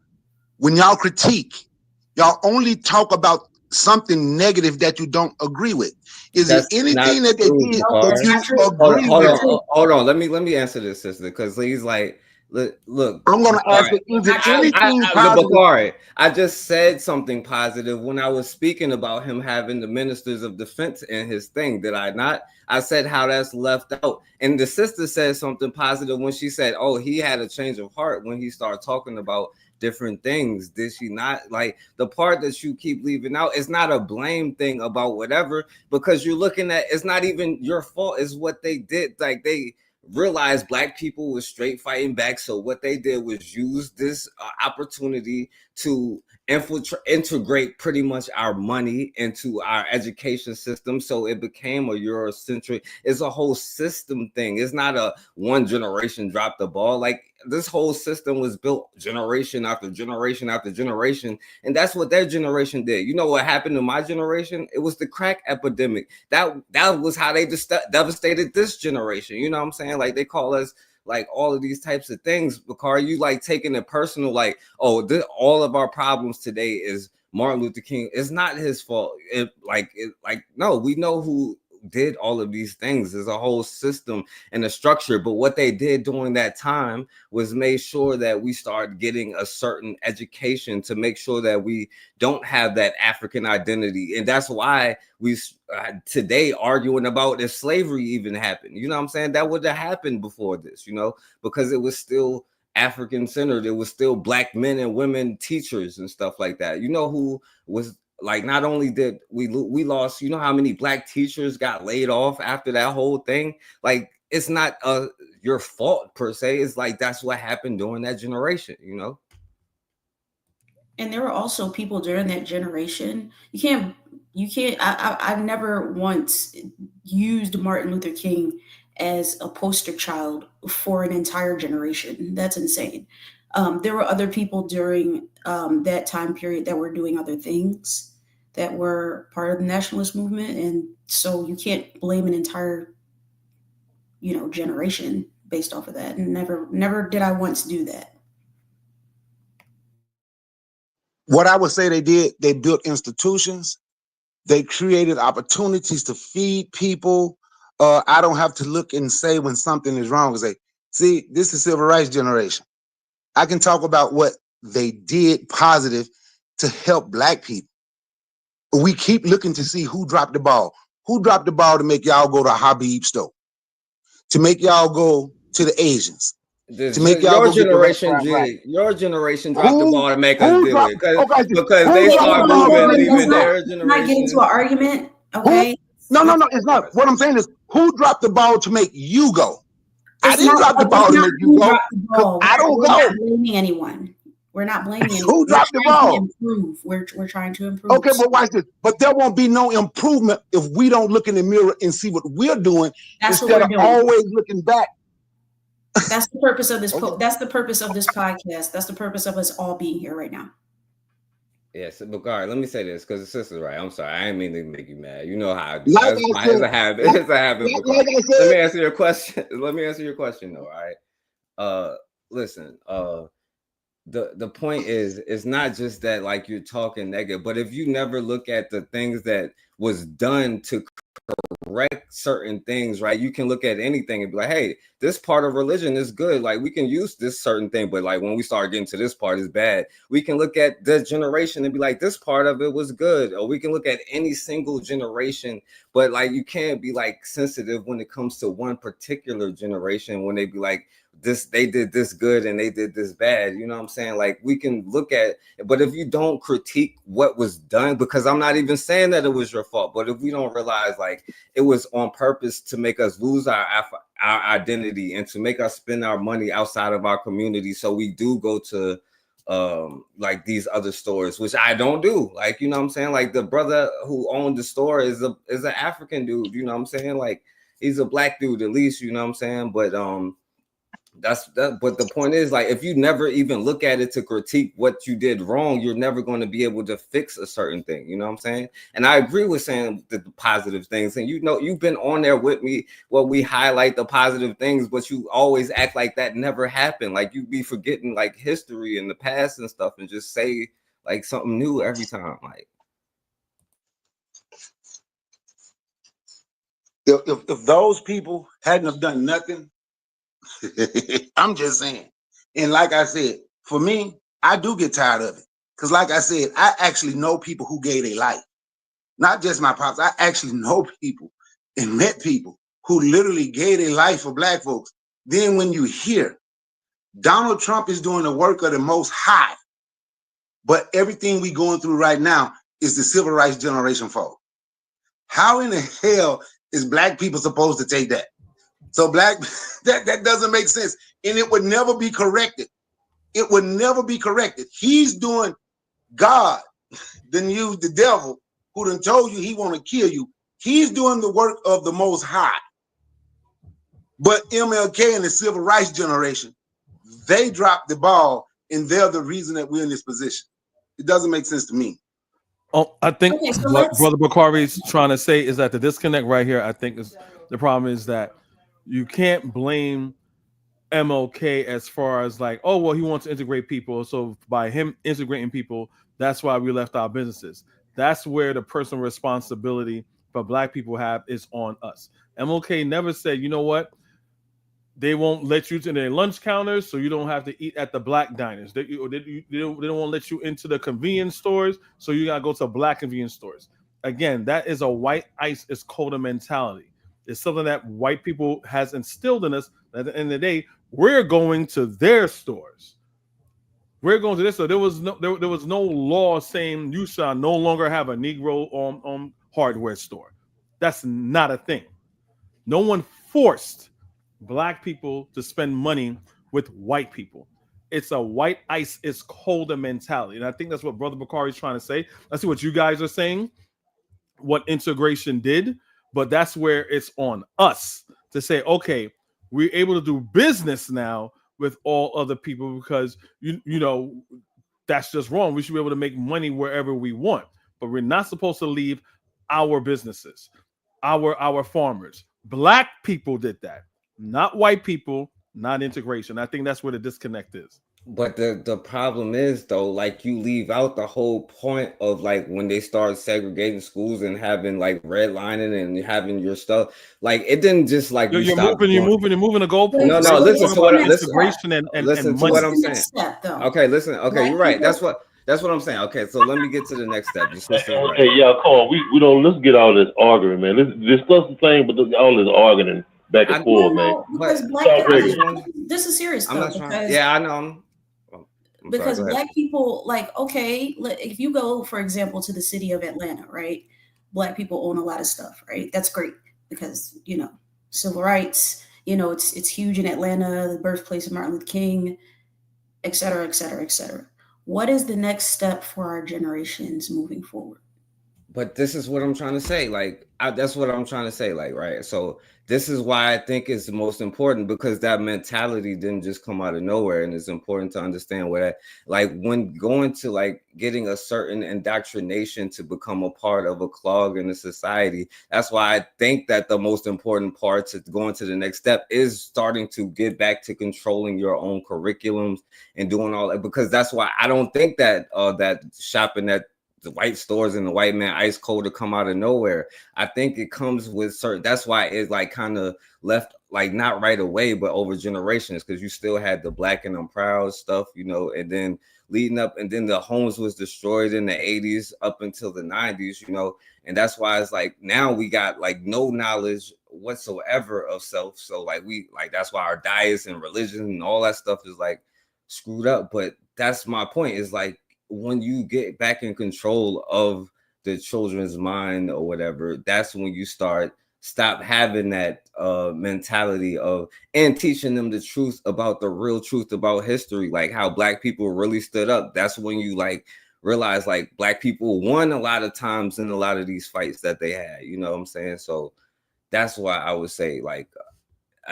when y'all critique, y'all only talk about something negative that you don't agree with. Is there anything that they did that you agree with? Hold on. Let me answer this, sister, because he's like, look. I'm going to ask you, is there anything positive? Bakari, I just said something positive when I was speaking about him having the ministers of defense in his thing. Did I not? I said how that's left out. And the sister said something positive when she said, oh, he had a change of heart when he started talking about different things. Did she not? Like the part that you keep leaving out, it's not a blame thing about whatever, because you're looking at, it's not even your fault, it's what they did. Like they realized black people was straight fighting back, so what they did was use this opportunity to integrate pretty much our money into our education system, so it became a Eurocentric. It's a whole system thing. It's not a one generation dropped the ball. Like this whole system was built generation after generation after generation, and that's what their generation did. You know what happened to my generation? It was the crack epidemic. That was how they just devastated this generation. You know what I'm saying? Like they call us like all of these types of things. Because you like taking it personal, like, oh, all of our problems today is Martin Luther King. It's not his fault. No, we know who did all of these things. There's a whole system and a structure, but what they did during that time was made sure that we start getting a certain education to make sure that we don't have that African identity. And that's why we today arguing about if slavery even happened. You know what I'm saying? That would have happened before this, you know, because it was still African centered. It was still black men and women teachers and stuff like that. You know who was like, not only did we lost, you know how many black teachers got laid off after that whole thing? Like, it's not your fault per se. It's like, that's what happened during that generation, you know? And there were also people during that generation. I've never once used Martin Luther King as a poster child for an entire generation. That's insane. There were other people during that time period that were doing other things that were part of the nationalist movement. And so you can't blame an entire, generation based off of that. And never did I once do that. What I would say they did, they built institutions. They created opportunities to feed people. I don't have to look and say when something is wrong. Say, see, this is civil rights generation. I can talk about what they did positive to help black people. We keep looking to see who dropped the ball. Who dropped the ball to make y'all go to Habib store? To make y'all go to the Asians? To make y'all your generation dropped the ball to make us do it because they start moving, leaving their generation. Not get into an argument, okay? No, it's not. What I'm saying is, who dropped the ball to make you go? I didn't drop the ball to make you go. I don't We're go. not blaming anyone. We're not blaming anyone. Who dropped the ball? We're trying to improve. Okay, but watch this. But there won't be no improvement if we don't look in the mirror and see what we're doing instead of always looking back. That's the purpose of this. That's the purpose of this podcast. That's the purpose of us all being here right now. Yes, but all right, let me say this because the sister's right. I'm sorry, I didn't mean to make you mad. You know how I do. It's a habit. It's a habit. Let me answer your question. Let me answer your question though. All right. Listen. The point is, it's not just that like you're talking negative, but if you never look at the things that was done to correct certain things, right? You can look at anything and be like, hey, this part of religion is good. Like we can use this certain thing, but like when we start getting to this part is bad. We can look at the generation and be like, this part of it was good. Or we can look at any single generation, but like you can't be like sensitive when it comes to one particular generation when they be like, they did this good and they did this bad. You know what I'm saying? Like we can look at, but if you don't critique what was done, because I'm not even saying that it was your fault, but if we don't realize like it was on purpose to make us lose our identity and to make us spend our money outside of our community, so we do go to like these other stores, which I don't do. Like, you know what I'm saying? Like the brother who owned the store is an African dude, you know what I'm saying? Like he's a black dude at least, you know what I'm saying? But but the point is, like, if you never even look at it to critique what you did wrong, you're never going to be able to fix a certain thing. You know what I'm saying? And I agree with saying the positive things. And you know, you've been on there with me. Well, we highlight the positive things, but you always act like that never happened. Like you be forgetting like history and the past and stuff, and just say like something new every time. Like if those people hadn't have done nothing. I'm just saying. And like I said, for me, I do get tired of it. Because like I said, I actually know people who gave their life. Not just my pops. I actually know people and met people who literally gave their life for black folks. Then when you hear Donald Trump is doing the work of the Most High, but everything we going through right now is the civil rights generation fault. How in the hell is black people supposed to take that? So that doesn't make sense. And it would never be corrected. It would never be corrected. He's doing God, then use the devil, who done told you he want to kill you. He's doing the work of the Most High. But MLK and the civil rights generation, they dropped the ball, and they're the reason that we're in this position. It doesn't make sense to me. Oh, I think Okay, so what let's- Brother Bakari is trying to say is that the disconnect right here, I think, is the problem is that you can't blame MLK as far as like, oh, well, he wants to integrate people. So by him integrating people, that's why we left our businesses. That's where the personal responsibility for black people have is on us. MLK never said, you know what? They won't let you to their lunch counters, so you don't have to eat at the black diners. They don't want to let you into the convenience stores, so you gotta go to black convenience stores. Again, that is a white ice is cold mentality. It's something that white people has instilled in us. At the end of the day, we're going to their stores. We're going to this. So there was no law saying you shall no longer have a Negro on hardware store. That's not a thing. No one forced black people to spend money with white people. It's a white ice is colder mentality. And I think that's what Brother Bakari is trying to say. I see what you guys are saying, what integration did, but that's where it's on us to say, okay, we're able to do business now with all other people because you know that's just wrong. We should be able to make money wherever we want, but we're not supposed to leave our businesses, our farmers. Black people did that. Not white people, not integration. I think that's where the disconnect is. But the problem is though, like you leave out the whole point of like when they start segregating schools and having like redlining and having your stuff. Like it didn't just like You're moving the goalpost. No, listen to what integration and listen to what I'm saying. Okay, listen. Okay, you're right. That's what I'm saying. Okay, so let me get to the next step. Hey, y'all, come on. We don't. Let's get all this arguing, man. Let's discuss the thing, but all this arguing back and forth, man. Because black people, this is serious though. Yeah, I know. Because black people, like, okay, if you go, for example, to the city of Atlanta, right? Black people own a lot of stuff, right? That's great because, you know, civil rights, you know, it's huge in Atlanta, the birthplace of Martin Luther King, et cetera, et cetera, et cetera. What is the next step for our generations moving forward? But this is what I'm trying to say. Like, that's what I'm trying to say. Like, right. So this is why I think it's the most important, because that mentality didn't just come out of nowhere. And it's important to understand where that, like, when going to like getting a certain indoctrination to become a part of a clog in the society. That's why I think that the most important part to going to the next step is starting to get back to controlling your own curriculums and doing all that, because that's why I don't think that that shopping at the white stores and the white man ice cold to come out of nowhere. I think it comes with certain, that's why it's like kind of left, like not right away, but over generations, because you still had the black and I'm proud stuff, you know, and then leading up, and then the homes was destroyed in the 80s up until the 90s, you know, and that's why it's like now we got like no knowledge whatsoever of self. So like that's why our diets and religion and all that stuff is like screwed up. But that's my point, is like when you get back in control of the children's mind or whatever, that's when you stop having that mentality of, and teaching them the truth about the real truth about history, like how Black people really stood up. That's when you like realize like Black people won a lot of times in a lot of these fights that they had, you know what I'm saying? So that's why I would say like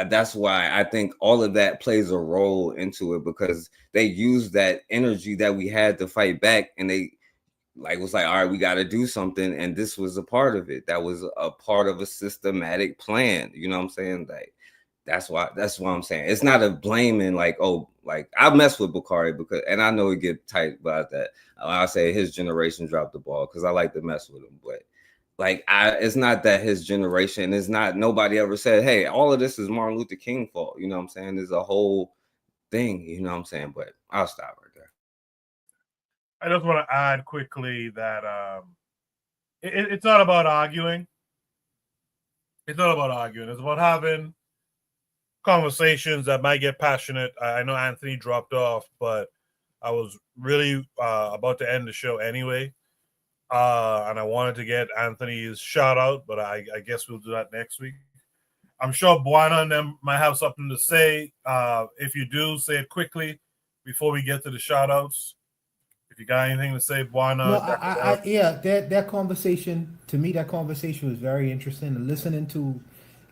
that's why I think all of that plays a role into it, because they used that energy that we had to fight back, and they like was like, all right, we got to do something, and this was a part of it. That was a part of a systematic plan, you know what I'm saying? Like that's why I'm saying it's not a blaming like, oh, like I mess with Bakari because, and I know it get tight about that. I'll say his generation dropped the ball because I like to mess with him, but like it's not that his generation is not, nobody ever said, hey, all of this is Martin Luther King fault, you know what I'm saying? There's a whole thing, you know what I'm saying? But I'll stop right there. I just want to add quickly that it's not about arguing. It's not about arguing. It's about having conversations that might get passionate. I know Anthony dropped off, but I was really about to end the show anyway. And I wanted to get Anthony's shout out, but I guess we'll do that next week. I'm sure Buana and them might have something to say. If you do, say it quickly before we get to the shout outs. If you got anything to say, Buana. No, yeah, that conversation, to me, that conversation was very interesting. And listening to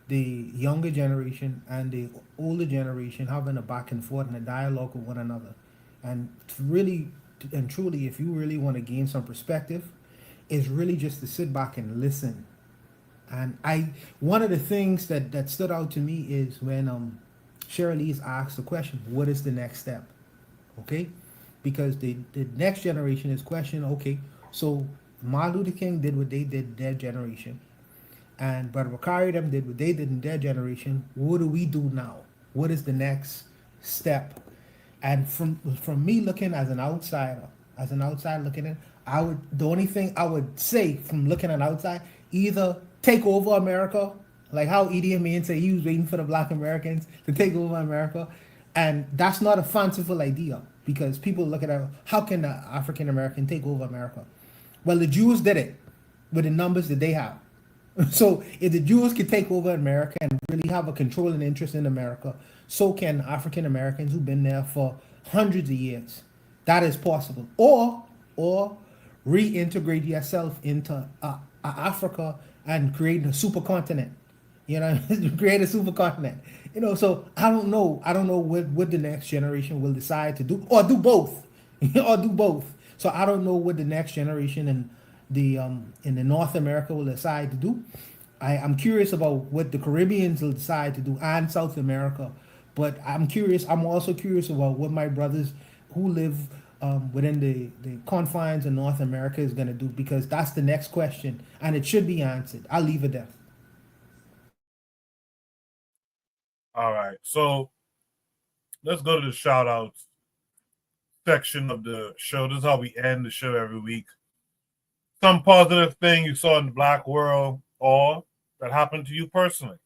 the younger generation and the older generation having a back and forth and a dialogue with one another. And really and truly, if you really want to gain some perspective, is really just to sit back and listen. And one of the things that stood out to me is when Shirley's asked the question, what is the next step? Okay? Because the next generation is questioning, okay, so Martin Luther King did what they did in their generation, and Brother Bakari them did what they did in their generation. What do we do now? What is the next step? And from me looking as an outsider looking in, the only thing I would say from looking at outside, either take over America, like how Idi Amin said he was waiting for the Black Americans to take over America. And that's not a fanciful idea, because people look at it, how can the African American take over America? Well, the Jews did it with the numbers that they have. So if the Jews can take over America and really have a controlling interest in America, so can African Americans who've been there for hundreds of years. That is possible. Or reintegrate yourself into Africa and create a supercontinent. You know, create a supercontinent. You know, so I don't know what the next generation will decide to do, or do both, or do both. So I don't know what the next generation in the North America will decide to do. I'm curious about what the Caribbeans will decide to do, and South America. But I'm also curious about what my brothers who live within the confines of North America is going to do, because that's the next question, and it should be answered. I'll leave it there. All right, so let's go to the shout outs section of the show. This is how we end the show every week. Some positive thing you saw in the Black world or that happened to you personally.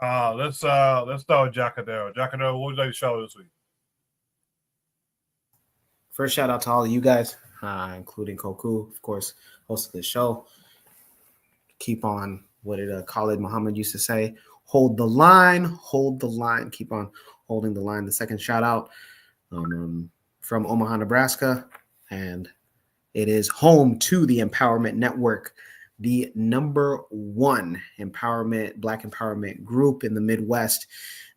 Let's start with Jacadero. Jacadero, what would you like to shout out this week? First, shout out to all of you guys, including Koku, of course, host of the show. Keep on, what did Khalid Muhammad used to say? Hold the line, keep on holding the line. The second shout out from Omaha, Nebraska, and it is home to the Empowerment Network, the #1 Black empowerment group in the Midwest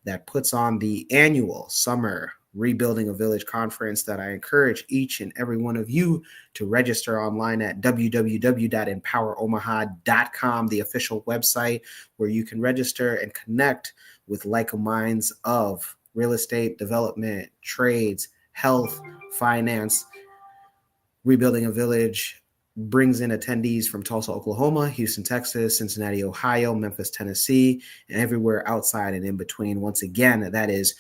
that puts on the annual summer Rebuilding a Village conference that I encourage each and every one of you to register online at www.empoweromaha.com, the official website where you can register and connect with like minds of real estate, development, trades, health, finance. Rebuilding a Village brings in attendees from Tulsa, Oklahoma, Houston, Texas, Cincinnati, Ohio, Memphis, Tennessee, and everywhere outside and in between. Once again, that is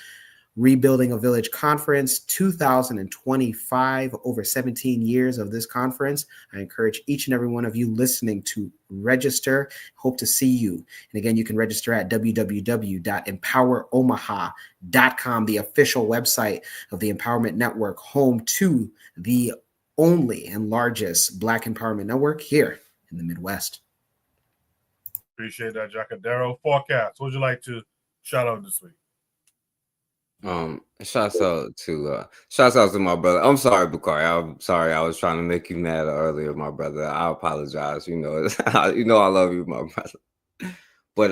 Rebuilding a Village Conference 2025, over 17 years of this conference. I encourage each and every one of you listening to register. Hope to see you. And again, you can register at www.empoweromaha.com, the official website of the Empowerment Network, home to the only and largest Black empowerment network here in the Midwest. Appreciate that, Jacadero. Forecast, what would you like to shout out this week? Shouts out to my brother. I'm sorry, Bakari. I'm sorry. I was trying to make you mad earlier, my brother. I apologize. You know, I love you, my brother. But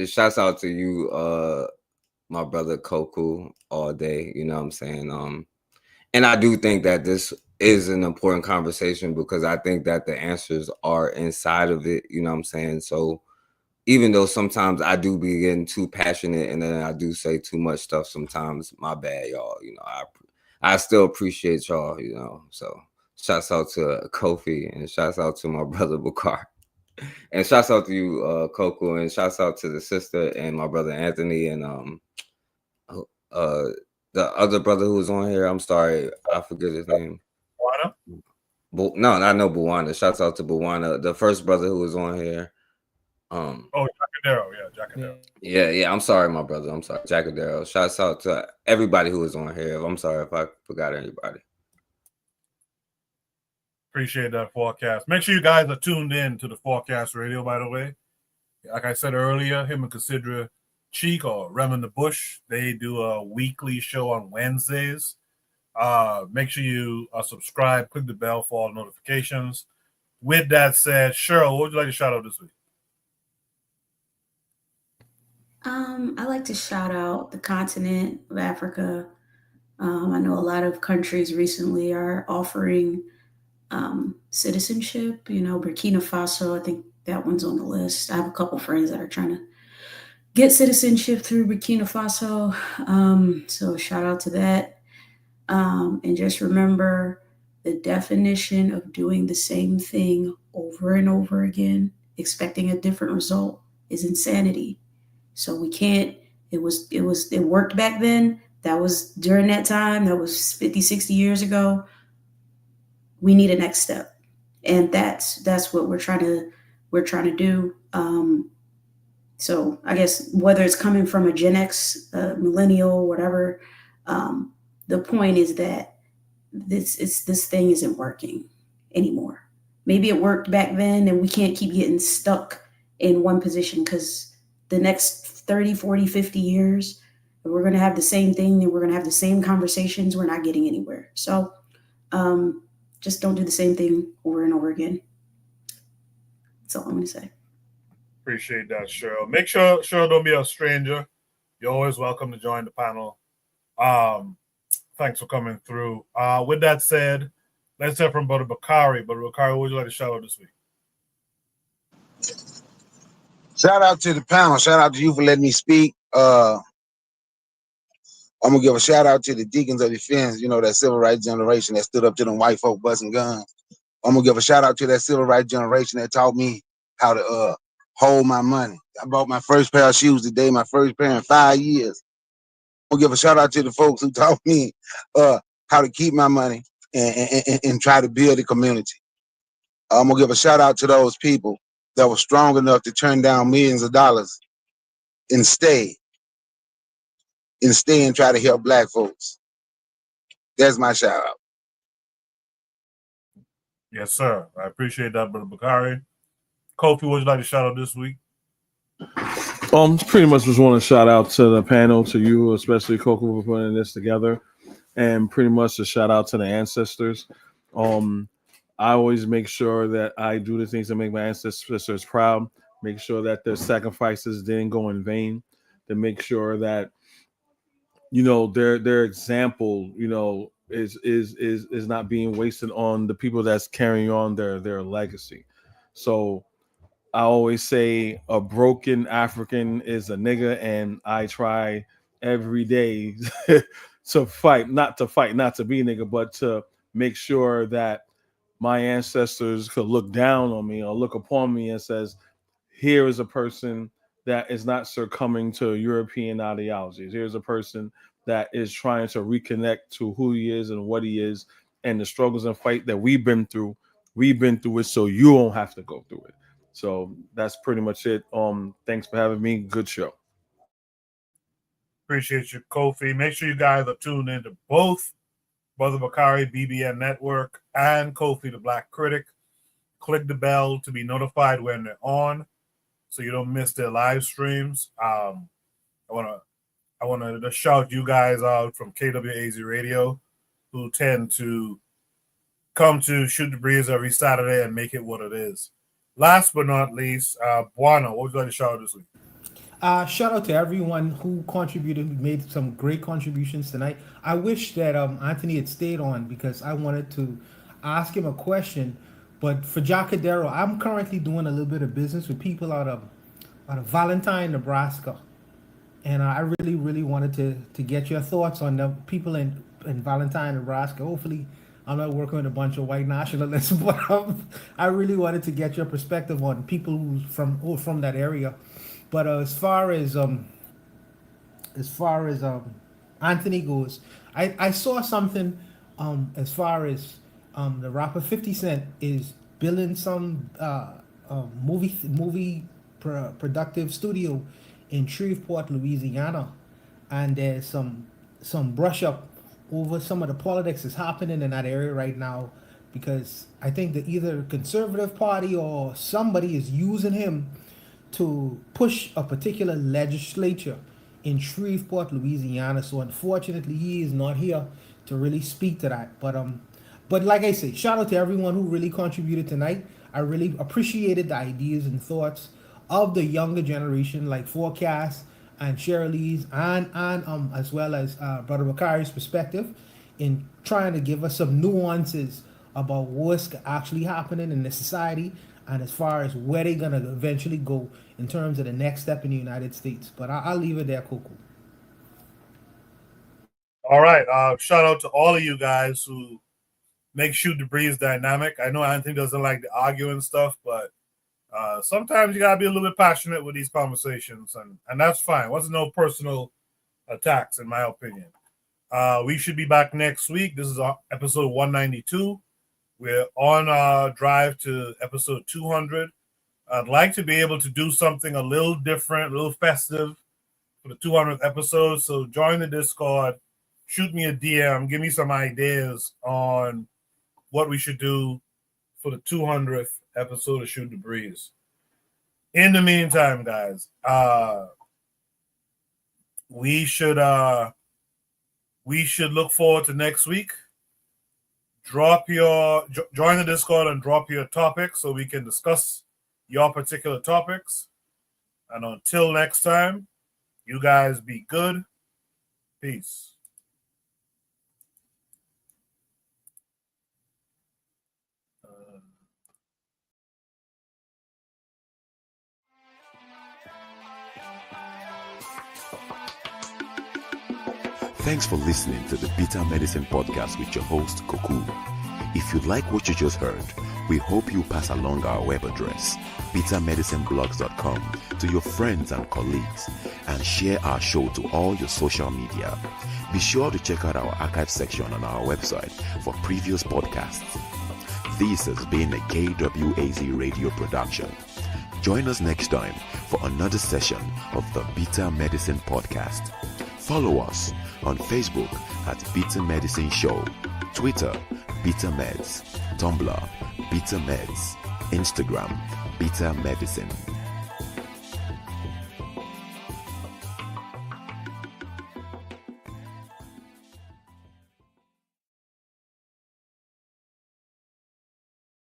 shouts out to you, my brother Koku, all day. You know what I'm saying? And I do think that this is an important conversation because I think that the answers are inside of it. You know what I'm saying? So even though sometimes I do be getting too passionate and then I do say too much stuff sometimes, my bad, y'all. You know, I still appreciate y'all, you know. So shouts out to Kofi and shouts out to my brother Bakar. And shouts out to you, Coco, and shouts out to the sister and my brother Anthony and the other brother who was on here. I'm sorry, I forget his name. Buwana? No, not no Buwana. Shouts out to Buwana, the first brother who was on here. Jacadero, Jacadero. Yeah. I'm sorry, my brother. I'm sorry, Jacadero. Shouts out to everybody who was on here. I'm sorry if I forgot anybody. Appreciate that, Forecast. Make sure you guys are tuned in to the Forecast Radio, by the way. Like I said earlier, him and Considera Cheek or Remin the Bush, they do a weekly show on Wednesdays. Make sure you subscribe, click the bell for all notifications. With that said, Cheryl, what would you like to shout out this week? I like to shout out the continent of Africa. I know a lot of countries recently are offering citizenship. You know, Burkina Faso, I think that one's on the list. I have a couple friends that are trying to get citizenship through Burkina Faso. So shout out to that. And just remember the definition of doing the same thing over and over again, expecting a different result, is insanity. So we can't, it worked back then. That was during that time. That was 50, 60 years ago. We need a next step. And that's what we're trying to do. So I guess whether it's coming from a Gen X, millennial, whatever, the point is that this thing isn't working anymore. Maybe it worked back then and we can't keep getting stuck in one position because the next 30, 40, 50 years, we're going to have the same thing and we're going to have the same conversations. We're not getting anywhere. So just don't do the same thing over and over again. That's all I'm going to say. Appreciate that, Cheryl. Make sure Cheryl don't be a stranger. You're always welcome to join the panel. Thanks for coming through. With that said, let's hear from Brother Bakari. Brother Bakari, what would you like to shout out this week? Shout out to the panel. Shout out to you for letting me speak. I'm gonna give a shout out to the Deacons of Defense, you know, that civil rights generation that stood up to them white folk busting guns. I'm gonna give a shout out to that civil rights generation that taught me how to hold my money. I bought my first pair of shoes today, my first pair in 5 years. I'm gonna give a shout out to the folks who taught me how to keep my money and try to build a community. I'm gonna give a shout out to those people that were strong enough to turn down millions of dollars and stay and try to help Black folks. That's my shout out. Yes, sir. I appreciate that, Brother Bakari. Kofi, what would you like to shout out this week? Pretty much just want to shout out to the panel, to you, especially Coco, for putting this together, and pretty much a shout out to the ancestors. I always make sure that I do the things that make my ancestors proud, make sure that their sacrifices didn't go in vain, to make sure that, you know, their example, you know, is not being wasted on the people that's carrying on their legacy. So I always say a broken African is a nigga, and I try every day to fight, not to be a nigga, but to make sure that my ancestors could look down on me or look upon me and says, here is a person that is not succumbing to European ideologies. Here's a person that is trying to reconnect to who he is and what he is and the struggles and fight that we've been through. We've been through it, so you won't have to go through it. So that's pretty much it. Thanks for having me. Good show. Appreciate you, Kofi. Make sure you guys are tuned into both Brother Bakari, BBN Network, and Kofi the Black Critic. Click the bell to be notified when they're on, so you don't miss their live streams. I want to shout you guys out from KWAZ Radio, who tend to come to Shoot the Breeze every Saturday and make it what it is. Last but not least, Buana, what would you like to shout out this week? Shout out to everyone who contributed, who made some great contributions tonight. I wish that Anthony had stayed on because I wanted to ask him a question. But for Jacadero, I'm currently doing a little bit of business with people out of Valentine, Nebraska. And I really, really wanted to get your thoughts on the people in Valentine, Nebraska. Hopefully, I'm not working with a bunch of white nationalists, but I really wanted to get your perspective on people who are from that area. But as far as Anthony goes, I saw something as far as the rapper 50 Cent is building some movie productive studio in Shreveport, Louisiana, and there's some brush up over some of the politics that's happening in that area right now, because I think that either the Conservative Party or somebody is using him to push a particular legislature in Shreveport, Louisiana. So unfortunately, he is not here to really speak to that. But like I say, shout out to everyone who really contributed tonight. I really appreciated the ideas and thoughts of the younger generation, like Forecast and Shirley's, and as well as Brother Bakari's perspective in trying to give us some nuances about what's actually happening in the society and as far as where they're gonna eventually go in terms of the next step in the United States. But I'll leave it there, Coco. All right. Shout out to all of you guys who make Shoot the Breeze dynamic. I know Anthony doesn't like the arguing stuff, but sometimes you gotta be a little bit passionate with these conversations, and that's fine. Wasn't no personal attacks, in my opinion. We should be back next week. This is episode 192. We're on our drive to episode 200. I'd like to be able to do something a little different, a little festive for the 200th episode. So join the Discord, shoot me a DM, give me some ideas on what we should do for the 200th episode of Shoot the Breeze. In the meantime, guys, we should look forward to next week. Join the Discord and drop your topics so we can discuss your particular topics. And until next time, you guys be good. Peace. Thanks for listening to the Bitter Medicine Podcast with your host, Koku. If you like what you just heard, we hope you pass along our web address, bittermedicineblogs.com, to your friends and colleagues, and share our show to all your social media. Be sure to check out our archive section on our website for previous podcasts. This has been a KWAZ radio production. Join us next time for another session of the Bitter Medicine Podcast. Follow us on Facebook at Bitter Medicine Show, Twitter, Bitter Meds, Tumblr, Bitter Meds, Instagram, Bitter Medicine.